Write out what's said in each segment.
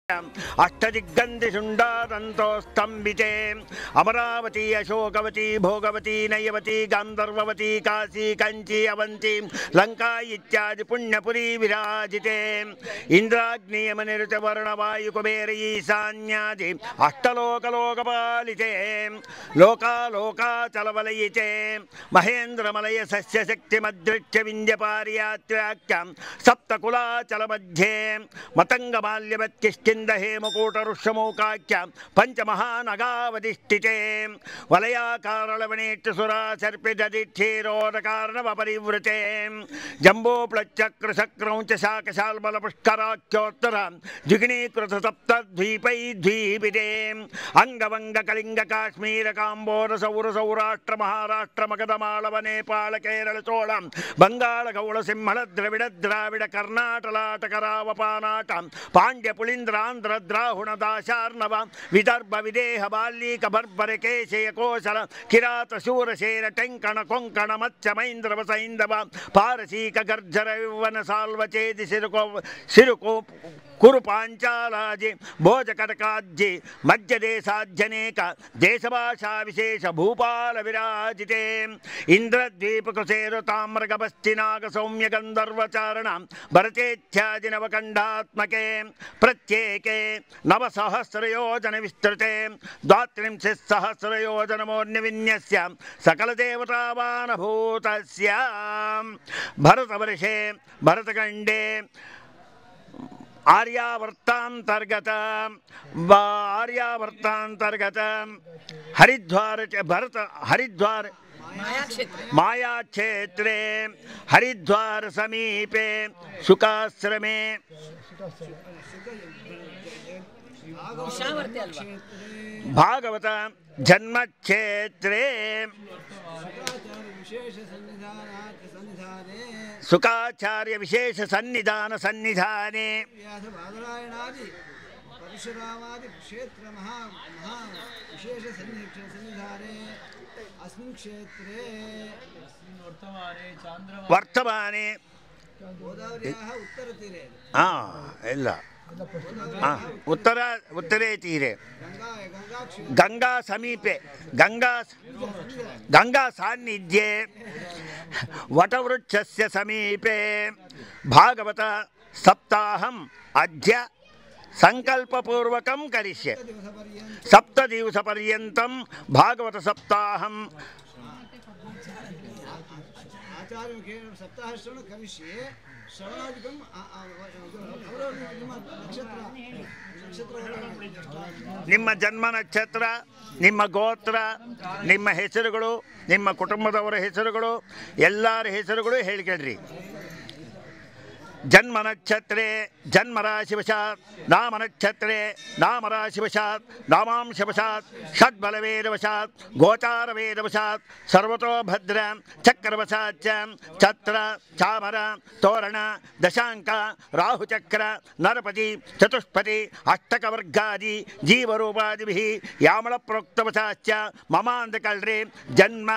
अष्टदिग्गन्धि शुण्डादन्तोस्तम्भिते अमरावती अशोकवती भोगवती नयवती गान्धर्ववती काशी कंची अवंती लंका इत्यादि पुण्यपुरी विराजिते इंद्राग्नियमनिरुत वर्णवायु कुबेर ईशान्यादि अष्टलोकलोकपालिते लोकालोकाचलवलयिते महेन्द्रमलय सस्यशक्तिमदृच्य विन्ध्यपारियात्र्याख्यां सप्तकुलाचलमध्ये मतंगमाल्यवत्किष्किन्द हेमकूटरुषमौकाख्यां पंचमहानगावधिष्ठिते वलयाकारलवनेट्टुसुरा सर्पिदधिक्षीरोदकार्णवपरिवृते जम्बूप्लचक्रशक्रौञ्च शाकशाल्मलपुष्कराख्योत्तरां द्विगुणीकृत सप्तद्वीपैर्द्वीपिते अंगवंग कलिंग काश्मीर काम्बोर सौर सौराष्ट्र मगधमालव नेपाल केरल चोळं बंगाल गौड़ सिंहल द्रविड़ द्राविड़ कर्नाटलाट करावपानाट पांड्य पुलिंद्रांध्र द्राहुण दाशार्णव विदर्भ विदेह बाल्लीक बर्बर केशय कोशल किरात शूरसेन टेंकण कोंकण मत्स्य महेंद्र वसैंधव पारसीक गर्जर विवन साल्वचेदि सिरुको कुरु पांचालाजि भोजकटकाज्जि मध्यदेशाज्जनेक देशभाषा विशेष भूपाल विराजिते इंद्रद्वीपकुसेरु ताम्रगभस्तिनाग सौम्य गंधर्वचारण भरतेत्यादि नवकंडात्मके प्रत्येके नवसहस्रयोजन विस्तृते द्वात्रिंशत्सहस्रयोजनमोन्यविन्यस्य सकलदेवतावानभूतस्य भरतवर्षे भरतखण्डे आर्यावर्तांतर्गत हरिद्वार भरत हरिद्वार माया क्षेत्रे हरिद्वार समीपे शुकाश्रमे भागवत जन्म क्षेत्रे सुखाचार्य विशेष सन्निधान सन्निधाने परशुरामादि क्षेत्र महा विशेष सन्निधाने अस्मिन् क्षेत्रे वर्तमाने गोदावर्याः उत्तरतीरे ಇಲ್ಲ उत्तरे तीरे गंगा समीपे गंगा सान्निध्ये वटवृक्षस्य समीपे भागवत सप्ताहम् अद्य संकल्पपूर्वकं करिष्ये 7 दिवसपर्यन्तं भागवत सप्ताहम् सप्ताह श्रवण करिष्ये ನಿಮ್ಮ ಜನ್ಮ ನಕ್ಷತ್ರ ನಿಮ್ಮ ಗೋತ್ರ ನಿಮ್ಮ ಹೆಸರುಗಳು ನಿಮ್ಮ ಕುಟುಂಬದವರ ಹೆಸರುಗಳು ಎಲ್ಲರ ಹೆಸರುಗಳು ಹೇಳಿಕೊಳ್ಳ್ರಿ जन्म नक्षत्रे जन्म राशिवशात् नाम नक्षत्रे नाम राशिवशात् नामांशवशात् षड्बलवेदवशात् गोचारवेदवशात् सर्वतो भद्र चक्रवशाच्च छत्र चामर तोरण दशांक राहुचक्र नरपति चतुष्पति अष्टकवर्गादि जीवरूपादिभिः यामल प्रोक्तवशाच्च ममांधकल्रे जन्म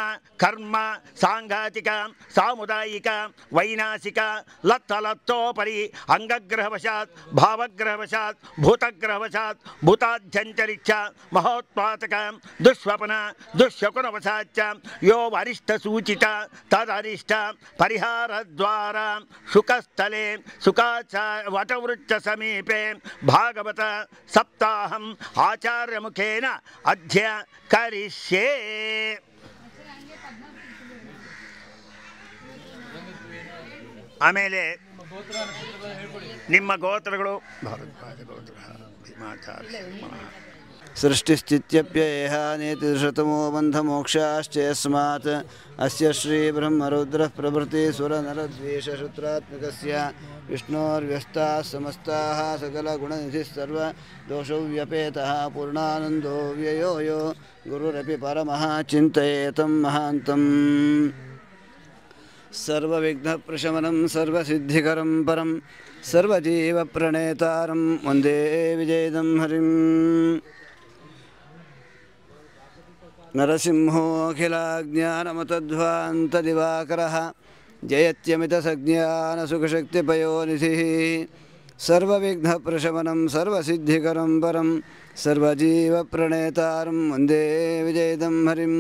कर्म सांघातिक सामुदायिक वैनाशिक लत्तलत्तो परि अंगग्रहवशात् भावग्रहवशात् भूतग्रहवशात् भूताध्यंतरिच्छ महोत्पातक दुष्वपन दुष्यकुनवशाच्च यो वरिष्ठ सूचित तदरिष्ट परिहार द्वारा शुकस्थले सुखाचार वटवृक्ष समीपे भागवत सप्ताहम् आचार्य मुखेन अद्य करिष्ये ಆಮೇಲೆ ನಿಮ್ಮ ಗೋತ್ರಗಳು सृष्टिस्थित्यप्ययः नेतिदृशतमो बन्धमोक्षाश्चयस्मात् अस्य श्रीब्रह्मरुद्रः प्रभृतिसुरनरद्वेषशत्रुत्मकस्य विष्णोर्व्यस्ताः समस्ताः सकलगुणनिधिः सर्वदोषव्यपेतः पूर्णानन्दो व्ययो यो गुरुरपि परमः चिन्तयेतं महान्तम् सर्वविघ्नप्रशमनं सर्वसिद्धिकरं परं सर्वजीवप्रणेतारं वन्दे विजयदं हरिं नरसिंहोऽखिलाज्ञानमतध्वान्तदिवाकरः जयत्यमितसज्ञानसुखशक्तिपयोनिधिः सर्वविघ्नप्रशमनं सर्वसिद्धिकरं परं सर्वजीवप्रणेतारं वन्दे विजयदं हरिं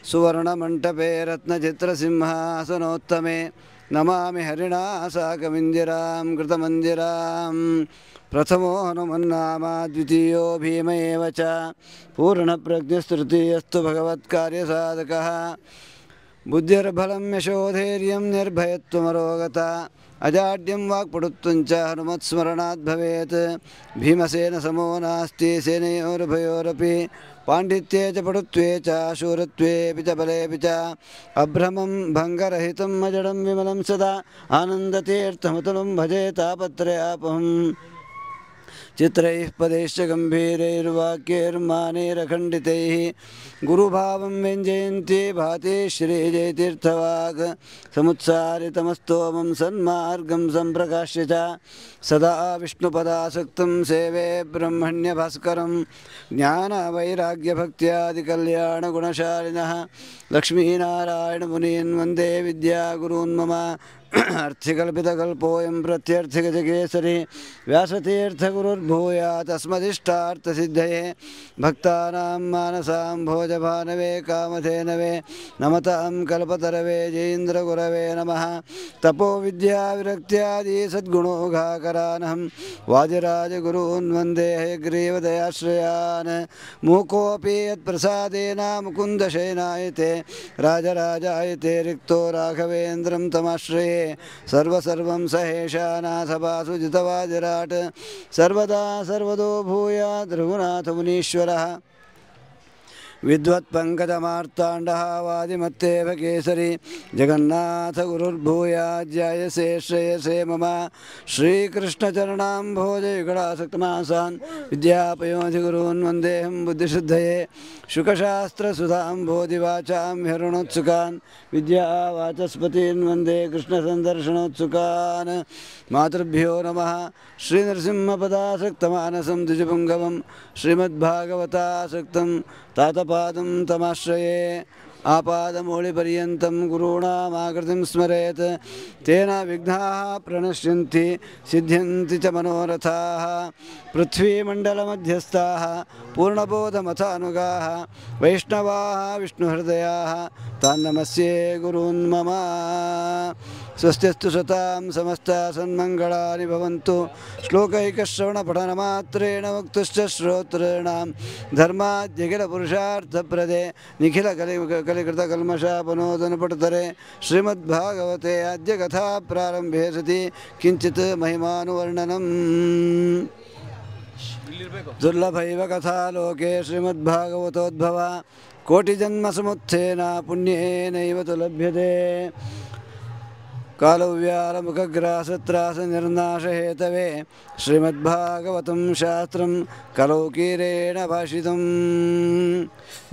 सुवर्णमण्टपे रत्नचित्रसिंहासनोत्तमे नमामि हरिणा साकमिन्दिरां कृतमन्दिरां प्रथमो हनुमन्नाम द्वितीयो भीम एव च पूर्णप्रज्ञस्तृतीयस्तु भगवत्कार्यसाधकः बुद्धिर्बलं यशोधैर्यं निर्भयत्वमरोगता अजाड्यं वाक्पटुत्वञ्च हनुमत्स्मरणात् भवेत् भीमसेनसमो नास्ति सेनयोरुभयोरपि पाण्डित्ये च पटुत्वे च शूरत्वेऽपि च बलेऽपि च अभ्रमं भङ्गरहितम् अजडं विमलं सदा आनन्दतीर्थमतुलं भजे तापत्रयापहम् चित्रैः पदैश्च गम्भीरैर्वाक्यैर्मानैरखण्डितैः गुरुभावं व्यञ्जयन्ति भाति श्रीजयतीर्थवाक् समुत्सारितमस्तोमं सन्मार्गं सम्प्रकाश्य च सदा विष्णुपदासक्तं सेवे ब्रह्मण्यभास्करं ज्ञानवैराग्यभक्त्यादिकल्याणगुणशालिनः लक्ष्मीनारायणमुनीन् वन्दे विद्यागुरून् मम अर्थिकल्पितकल्पोऽयं प्रत्यर्थिगजकेसरी व्यासतीर्थगुरुर्भूयात् अस्मदिष्टार्थसिद्धये भक्तानां मानसां भोजभानवे कामधेनवे नमतां कल्पतरवे जयेन्द्रगुरवे नमः तपोविद्याविरक्त्यादि सद्गुणोघाकरानहं वादिराजगुरून् वन्दे हयग्रीवदयाश्रयान् मूकोऽपि यत्प्रसादेन मुकुन्दशयनायते राजराजायते रिक्तो राघवेन्द्रं तमाश्रये सर्वं सहेशानाथपासु जितवादिराट सर्वदा सर्वदो भूयात् रघुनाथमुनीश्वरः विद्वत्पङ्कजमार्ताण्डः वादिमत्तेव केसरी जगन्नाथगुरुर्भूयाज्जायसे श्रेयसे मम श्रीकृष्णचरणाम्भोजयुगळासक्तमासान् विद्यापयोधिगुरून् वन्देऽहं बुद्धिशुद्धये शुकशास्त्रसुधाम्भोधिवाचां ह्यरुणोत्सुकान् विद्यावाचस्पतीन् वन्दे कृष्णसन्दर्शनोत्सुकान् मातृभ्यो नमः श्रीनृसिंहपदासक्तमानसं द्विजपुङ्गवं श्रीमद्भागवतासक्तं तातपादं तमाश्रये आपादमौलिपर्यन्तं गुरूणामाकृतिं स्मरेत् तेन विघ्नाः प्रणश्यन्ति सिद्ध्यन्ति च मनोरथाः पृथ्वीमण्डलमध्यस्थाः पूर्णबोधमथानुगाः वैष्णवाः विष्णुहृदयाः तान् नमस्ये गुरून् मम स्वस्तिस्तु सतां समस्ता सन्मङ्गलानि भवन्तु श्लोकैकश्रवणपठनमात्रेण वक्तुश्च श्रोतॄणां धर्माद्यखिलपुरुषार्थप्रदे निखिलकलिकृतकल्मषापनोदनपटुतरे श्रीमद्भागवते अद्य कथा प्रारम्भे सति किञ्चित् महिमानुवर्णनम् दुर्लभैव कथा लोके श्रीमद्भागवतोद्भव कोटिजन्मसमुत्थेन पुण्येनैव तु लभ्यते कालव्यालमुखग्रासत्रासनिर्नाशहेतवे श्रीमद्भागवतं शास्त्रं कलौकीरेण भाषितं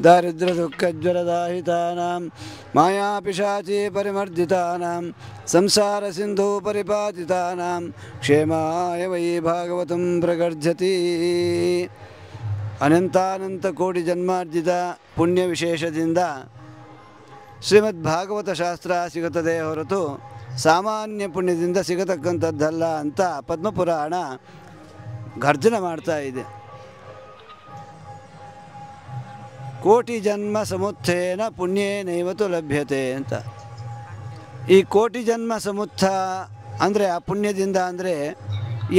दारिद्र्यदुःखज्वरदाहितानां मायापिशाची परिमर्दितानां संसारसिन्धुपरिपातितानां क्षेमाय वै भागवतं प्रगर्जति ಅನಂತಾನಂತ ಕೋಟಿ ಜನ್ಮಾರ್ಜಿತ ಪುಣ್ಯ ವಿಶೇಷದಿಂದ ಶ್ರೀಮದ್ಭಾಗವತ ಶಾಸ್ತ್ರ ಸಿಗುತ್ತದೆ ಹೊರತು ಸಾಮಾನ್ಯ ಪುಣ್ಯದಿಂದ ಸಿಗತಕ್ಕಂಥದ್ದಲ್ಲ ಅಂತ ಪದ್ಮಪುರಾಣ ಗರ್ಜನೆ ಮಾಡ್ತಾ ಇದೆ. ಕೋಟಿ ಜನ್ಮ ಸಮುತ್ಥೇನ ಪುಣ್ಯೇನೈವತು ಲಭ್ಯತೆ ಅಂತ. ಈ ಕೋಟಿ ಜನ್ಮ ಸಮುತ್ಥ ಅಂದರೆ ಆ ಪುಣ್ಯದಿಂದ ಅಂದರೆ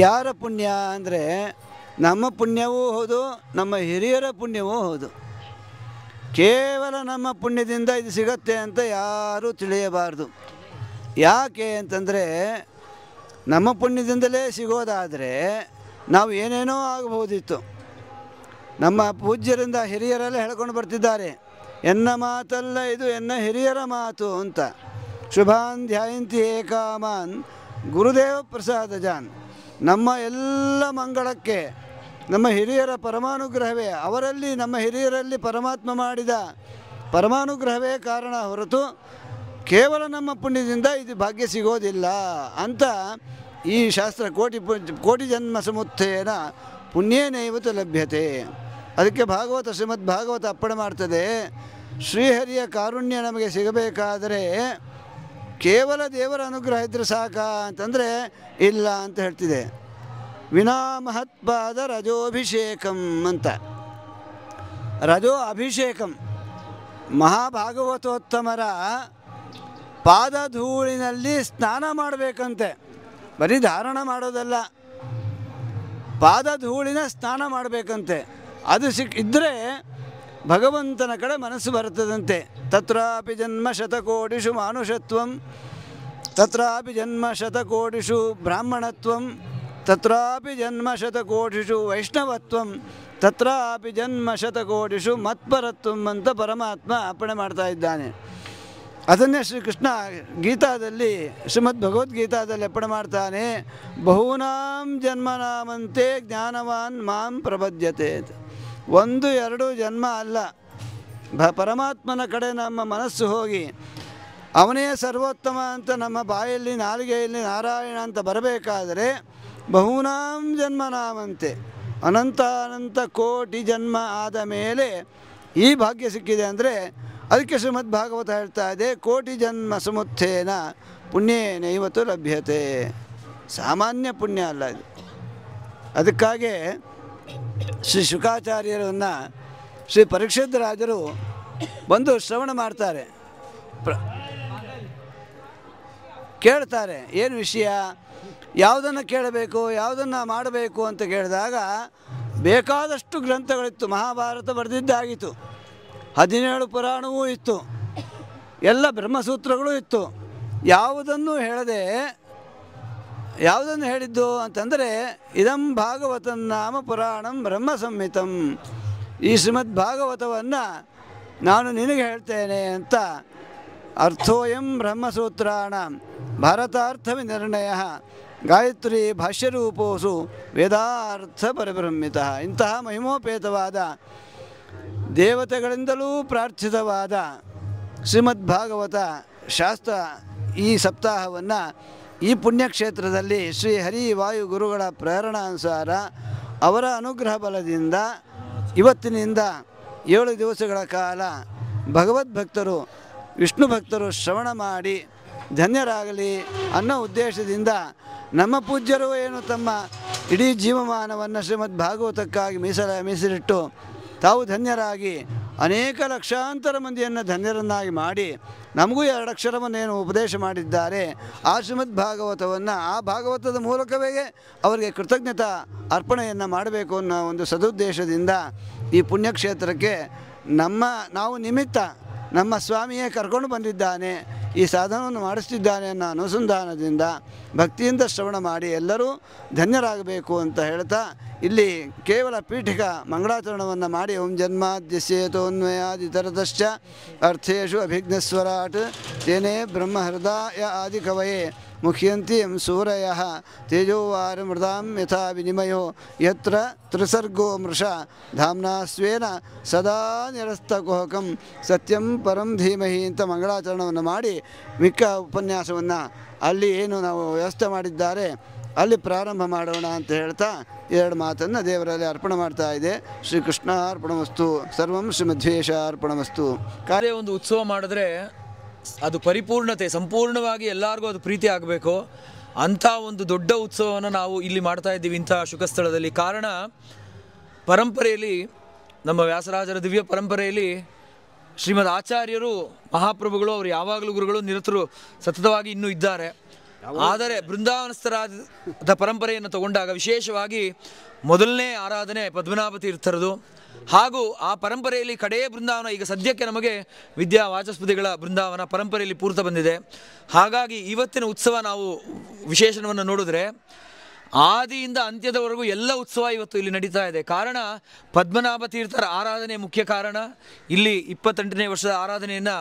ಯಾರ ಪುಣ್ಯ ಅಂದರೆ ನಮ್ಮ ಪುಣ್ಯವೂ ಹೌದು, ನಮ್ಮ ಹಿರಿಯರ ಪುಣ್ಯವೂ ಹೌದು. ಕೇವಲ ನಮ್ಮ ಪುಣ್ಯದಿಂದ ಇದು ಸಿಗತ್ತೆ ಅಂತ ಯಾರೂ ತಿಳಿಯಬಾರ್ದು. ಯಾಕೆ ಅಂತಂದರೆ ನಮ್ಮ ಪುಣ್ಯದಿಂದಲೇ ಸಿಗೋದಾದರೆ ನಾವು ಏನೇನೋ ಆಗಬಹುದಿತ್ತು. ನಮ್ಮ ಪೂಜ್ಯರಿಂದ ಹಿರಿಯರೆಲ್ಲ ಹೇಳ್ಕೊಂಡು ಬರ್ತಿದ್ದಾರೆ, ಎನ್ನ ಮಾತಲ್ಲ ಇದು ಎನ್ನ ಹಿರಿಯರ ಮಾತು ಅಂತ. ಶುಭಾನ್ ಧ್ಯಾಯಂತಿ ಏಕಾಮಾನ್ ಗುರುದೇವ ಪ್ರಸಾದ ಜಾನ್. ನಮ್ಮ ಎಲ್ಲ ಮಂಗಳಕ್ಕೆ ನಮ್ಮ ಹಿರಿಯರ ಪರಮಾನುಗ್ರಹವೇ, ಅವರಲ್ಲಿ ನಮ್ಮ ಹಿರಿಯರಲ್ಲಿ ಪರಮಾತ್ಮ ಮಾಡಿದ ಪರಮಾನುಗ್ರಹವೇ ಕಾರಣ ಹೊರತು ಕೇವಲ ನಮ್ಮ ಪುಣ್ಯದಿಂದ ಇದು ಭಾಗ್ಯ ಸಿಗೋದಿಲ್ಲ ಅಂತ ಈ ಶಾಸ್ತ್ರ ಕೋಟಿ ಜನ್ಮ ಸಮುತ್ಥೇನ ಪುಣ್ಯೇನೈವತು ಲಭ್ಯತೆ. ಅದಕ್ಕೆ ಭಾಗವತ ಶ್ರೀಮದ್ ಭಾಗವತ ಅಪ್ಪಣೆ ಮಾಡ್ತದೆ, ಶ್ರೀಹರಿಯ ಕಾರುಣ್ಯ ನಮಗೆ ಸಿಗಬೇಕಾದರೆ ಕೇವಲ ದೇವರ ಅನುಗ್ರಹ ಇದ್ದರೆ ಸಾಕ ಅಂತಂದರೆ ಇಲ್ಲ ಅಂತ ಹೇಳ್ತಿದೆ. ವಿನಾ ಮಹತ್ಪಾದ ರಜೋಭಿಷೇಕಂ ಅಂತ. ರಜೋ ಅಭಿಷೇಕಂ, ಮಹಾಭಾಗವತೋತ್ತಮರ ಪಾದಧೂಳಿನಲ್ಲಿ ಸ್ನಾನ ಮಾಡಬೇಕಂತೆ. ಬರೀ ಧಾರಣ ಮಾಡೋದಲ್ಲ, ಪಾದಧೂಳಿನ ಸ್ನಾನ ಮಾಡಬೇಕಂತೆ. ಅದು ಇದ್ದರೆ ಭಗವಂತನ ಕಡೆ ಮನಸ್ಸು ಬರ್ತದಂತೆ. ತತ್ರಾಪಿ ಜನ್ಮ ಶತಕೋಟಿಷು ಮಾನುಷತ್ವಂ, ತತ್ರಾಪಿ ಜನ್ಮ ಶತಕೋಟಿಷು ಬ್ರಾಹ್ಮಣತ್ವಂ, ತತ್ರಾಪಿ ಜನ್ಮ ಶತಕೋಟಿಷು ವೈಷ್ಣವತ್ವಂ, ತತ್ರಾಪಿ ಜನ್ಮ ಶತಕೋಟಿಷು ಮತ್ಪರತ್ವಂ ಅಂತ ಪರಮಾತ್ಮ ಅರ್ಪಣೆ ಮಾಡ್ತಾ ಇದ್ದಾನೆ. ಅದನ್ನೇ ಶ್ರೀಕೃಷ್ಣ ಗೀತಾದಲ್ಲಿ, ಶ್ರೀಮದ್ ಭಗವದ್ಗೀತಾದಲ್ಲಿ ಅರ್ಪಣೆ ಮಾಡ್ತಾನೆ. ಬಹೂನಾಂ ಜನ್ಮನಾಮಂತೆ ಜ್ಞಾನವಾನ್ ಮಾಂ ಪ್ರಪದ್ಯತೆ. 1-2 ಜನ್ಮ ಅಲ್ಲ, ಪರಮಾತ್ಮನ ಕಡೆ ನಮ್ಮ ಮನಸ್ಸು ಹೋಗಿ ಅವನೇ ಸರ್ವೋತ್ತಮ ಅಂತ ನಮ್ಮ ಬಾಯಲ್ಲಿ ನಾಲಿಗೆಯಲ್ಲಿ ನಾರಾಯಣ ಅಂತ ಬರಬೇಕಾದರೆ ಬಹೂನಾಂ ಜನ್ಮನಾಮಂತೆ, ಅನಂತ ಕೋಟಿ ಜನ್ಮ ಆದ ಮೇಲೆ ಈ ಭಾಗ್ಯ ಸಿಕ್ಕಿದೆ ಅಂದರೆ ಅದಕ್ಕೆ ಶ್ರೀಮದ್ ಭಾಗವತ ಹೇಳ್ತಾ ಇದೆ, ಕೋಟಿ ಜನ್ಮ ಸಮುತ್ಥೇನ ಪುಣ್ಯೇನೈವತ್ತು ಲಭ್ಯತೆ. ಸಾಮಾನ್ಯ ಪುಣ್ಯ ಅಲ್ಲ ಇದು. ಅದಕ್ಕಾಗಿ ಶ್ರೀ ಶುಕಾಚಾರ್ಯರನ್ನು ಶ್ರೀ ಪರೀಕ್ಷಿತ್ ರಾಜರು ಬಂದು ಶ್ರವಣ ಮಾಡ್ತಾರೆ, ಕೇಳ್ತಾರೆ. ಏನು ವಿಷಯ, ಯಾವುದನ್ನು ಕೇಳಬೇಕು, ಯಾವುದನ್ನು ಮಾಡಬೇಕು ಅಂತ ಕೇಳಿದಾಗ ಬೇಕಾದಷ್ಟು ಗ್ರಂಥಗಳಿತ್ತು. ಮಹಾಭಾರತ ಬರೆದಿದ್ದಾಗಿತ್ತು, 17 ಪುರಾಣವೂ ಇತ್ತು, ಎಲ್ಲ ಬ್ರಹ್ಮಸೂತ್ರಗಳು ಇತ್ತು. ಯಾವುದನ್ನು ಹೇಳಿದ್ದು ಅಂತಂದರೆ ಇದಂ ಭಾಗವತಂ ನಾಮ ಪುರಾಣಂ ಬ್ರಹ್ಮ ಸಂಹಿತಂ. ಈ ಶ್ರೀಮದ್ ಭಾಗವತವನ್ನು ನಾನು ನಿನಗೆ ಹೇಳ್ತೇನೆ ಅಂತ. ಅರ್ಥೋಯಂ ಬ್ರಹ್ಮಸೂತ್ರಾಣ ಭಾರತಾರ್ಥ ವಿನಿರ್ಣಯ ಗಾಯತ್ರಿ ಭಾಷ್ಯರೂಪೋಸು ವೇದಾರ್ಥ ಪರಿಬ್ರಹ್ಮಿತ. ಇಂತಹ ಮಹಿಮೋಪೇತವಾದ ದೇವತೆಗಳಿಂದಲೂ ಪ್ರಾರ್ಥಿತವಾದ ಶ್ರೀಮದ್ ಭಾಗವತ ಶಾಸ್ತ್ರ ಈ ಸಪ್ತಾಹವನ್ನು ಈ ಪುಣ್ಯಕ್ಷೇತ್ರದಲ್ಲಿ ಶ್ರೀ ಹರಿ ವಾಯು ಗುರುಗಳ ಪ್ರೇರಣಾನುಸಾರ ಅವರ ಅನುಗ್ರಹ ಬಲದಿಂದ ಇವತ್ತಿನಿಂದ 7 ದಿವಸಗಳ ಕಾಲ ಭಗವದ್ಭಕ್ತರು ವಿಷ್ಣು ಭಕ್ತರು ಶ್ರವಣ ಮಾಡಿ ಧನ್ಯರಾಗಲಿ ಅನ್ನೋ ಉದ್ದೇಶದಿಂದ ನಮ್ಮ ಪೂಜ್ಯರು ಏನು ತಮ್ಮ ಇಡೀ ಜೀವಮಾನವನ್ನು ಶ್ರೀಮದ್ ಭಾಗವತಕ್ಕಾಗಿ ಮೀಸಲಿಟ್ಟು ತಾವು ಧನ್ಯರಾಗಿ ಅನೇಕ ಲಕ್ಷಾಂತರ ಮಂದಿಯನ್ನು ಧನ್ಯರನ್ನಾಗಿ ಮಾಡಿ ನಮಗೂ 2 ಅಕ್ಷರವನ್ನೇನು ಉಪದೇಶ ಮಾಡಿದ್ದಾರೆ. ಆ ಶ್ರೀಮದ್ ಭಾಗವತವನ್ನು ಆ ಭಾಗವತದ ಮೂಲಕವೇ ಅವರಿಗೆ ಕೃತಜ್ಞತಾ ಅರ್ಪಣೆಯನ್ನು ಮಾಡಬೇಕು ಅನ್ನೋ ಒಂದು ಸದುದ್ದೇಶದಿಂದ ಈ ಪುಣ್ಯಕ್ಷೇತ್ರಕ್ಕೆ ನಾವು ನಿಮಿತ್ತ ನಮ್ಮ ಸ್ವಾಮಿಯೇ ಕರ್ಕೊಂಡು ಬಂದಿದ್ದಾನೆ, ಈ ಸಾಧನವನ್ನು ಮಾಡಿಸ್ತಿದ್ದಾನೆ ಅನ್ನೋ ಅನುಸಂಧಾನದಿಂದ ಭಕ್ತಿಯಿಂದ ಶ್ರವಣ ಮಾಡಿ ಎಲ್ಲರೂ ಧನ್ಯರಾಗಬೇಕು ಅಂತ ಹೇಳ್ತಾ ಇಲ್ಲಿ ಕೇವಲ ಪೀಠಿಕ ಮಂಗಳಾಚರಣವನ್ನು ಮಾಡಿ ಓಂ ಜನ್ಮಾದ್ಯಸ್ಯೇತೋನ್ವಯಾದಿತರತಶ್ಚ ಅರ್ಥೇಶು ಅಭಿಜ್ಞಸ್ವರಾಟ್ ತೇನೇ ಬ್ರಹ್ಮಹೃದಯ ಆದಿಕವಯೇ ಮುಖ್ಯಂತಿ ಎಂ ಸೂರಯಃ ತೇಜೋವಾರ ಮೃದಾಂ ಯಥಾ ವಿನಿಮಯೋ ಯತ್ರ ತ್ರಿಸರ್ಗೋ ಮೃಷಾ ಧಾಮ್ನಾ ಸ್ವೇನ ಸದಾ ನಿರಸ್ತಕುಹಕಂ ಸತ್ಯಂ ಪರಂ ಧೀಮಹಿ ಅಂತ ಮಂಗಳಾಚರಣವನ್ನು ಮಾಡಿ ಮಿಕ್ಕ ಉಪನ್ಯಾಸವನ್ನು ಅಲ್ಲಿ ಏನು ನಾವು ವ್ಯವಸ್ಥೆ ಮಾಡಿದ್ದಾರೆ ಅಲ್ಲಿ ಪ್ರಾರಂಭ ಮಾಡೋಣ ಅಂತ ಹೇಳ್ತಾ 2 ಮಾತನ್ನು ದೇವರಲ್ಲಿ ಅರ್ಪಣೆ ಮಾಡ್ತಾ ಇದೆ. ಶ್ರೀಕೃಷ್ಣ ಅರ್ಪಣಮಸ್ತು, ಸರ್ವಂ ಶ್ರೀಮಧ್ವೇಶ ಅರ್ಪಣಮಸ್ತು. ಕಾರ್ಯ ಒಂದು ಉತ್ಸವ ಮಾಡಿದ್ರೆ ಅದು ಪರಿಪೂರ್ಣತೆ ಸಂಪೂರ್ಣವಾಗಿ ಎಲ್ಲರಿಗೂ ಅದು ಪ್ರೀತಿ ಆಗಬೇಕು. ಅಂಥ ಒಂದು ದೊಡ್ಡ ಉತ್ಸವವನ್ನು ನಾವು ಇಲ್ಲಿ ಮಾಡ್ತಾ ಇದ್ದೀವಿ ಇಂಥ ಶುಕಸ್ಥಳದಲ್ಲಿ. ಕಾರಣ ಪರಂಪರೆಯಲ್ಲಿ ನಮ್ಮ ವ್ಯಾಸರಾಜರ ದಿವ್ಯ ಪರಂಪರೆಯಲ್ಲಿ ಶ್ರೀಮದ್ ಆಚಾರ್ಯರು ಮಹಾಪ್ರಭುಗಳು ಅವರು ಯಾವಾಗಲೂ ಗುರುಗಳು ನಿರತರು ಸತತವಾಗಿ ಇನ್ನೂ ಇದ್ದಾರೆ. ಆದರೆ ಬೃಂದಾವನಸ್ಥರಾದ ಪರಂಪರೆಯನ್ನು ತಗೊಂಡಾಗ ವಿಶೇಷವಾಗಿ ಮೊದಲನೇ ಆರಾಧನೆ ಪದ್ಮನಾಭ ತೀರ್ಥರದು. ಹಾಗೂ ಆ ಪರಂಪರೆಯಲ್ಲಿ ಕಡೆಯ ಬೃಂದಾವನ ಈಗ ಸದ್ಯಕ್ಕೆ ನಮಗೆ ವಿದ್ಯಾ ವಾಚಸ್ಪತಿಗಳ ಬೃಂದಾವನ ಪರಂಪರೆಯಲ್ಲಿ ಪೂರ್ತ ಬಂದಿದೆ. ಹಾಗಾಗಿ ಇವತ್ತಿನ ಉತ್ಸವ ನಾವು ವಿಶೇಷಣವನ್ನು ನೋಡಿದ್ರೆ ಆದಿಯಿಂದ ಅಂತ್ಯದವರೆಗೂ ಎಲ್ಲ ಉತ್ಸವ ಇವತ್ತು ಇಲ್ಲಿ ನಡೀತಾ ಇದೆ. ಕಾರಣ ಪದ್ಮನಾಭ ತೀರ್ಥರ ಆರಾಧನೆ ಮುಖ್ಯ ಕಾರಣ. ಇಲ್ಲಿ 28ನೇ ವರ್ಷದ ಆರಾಧನೆಯನ್ನು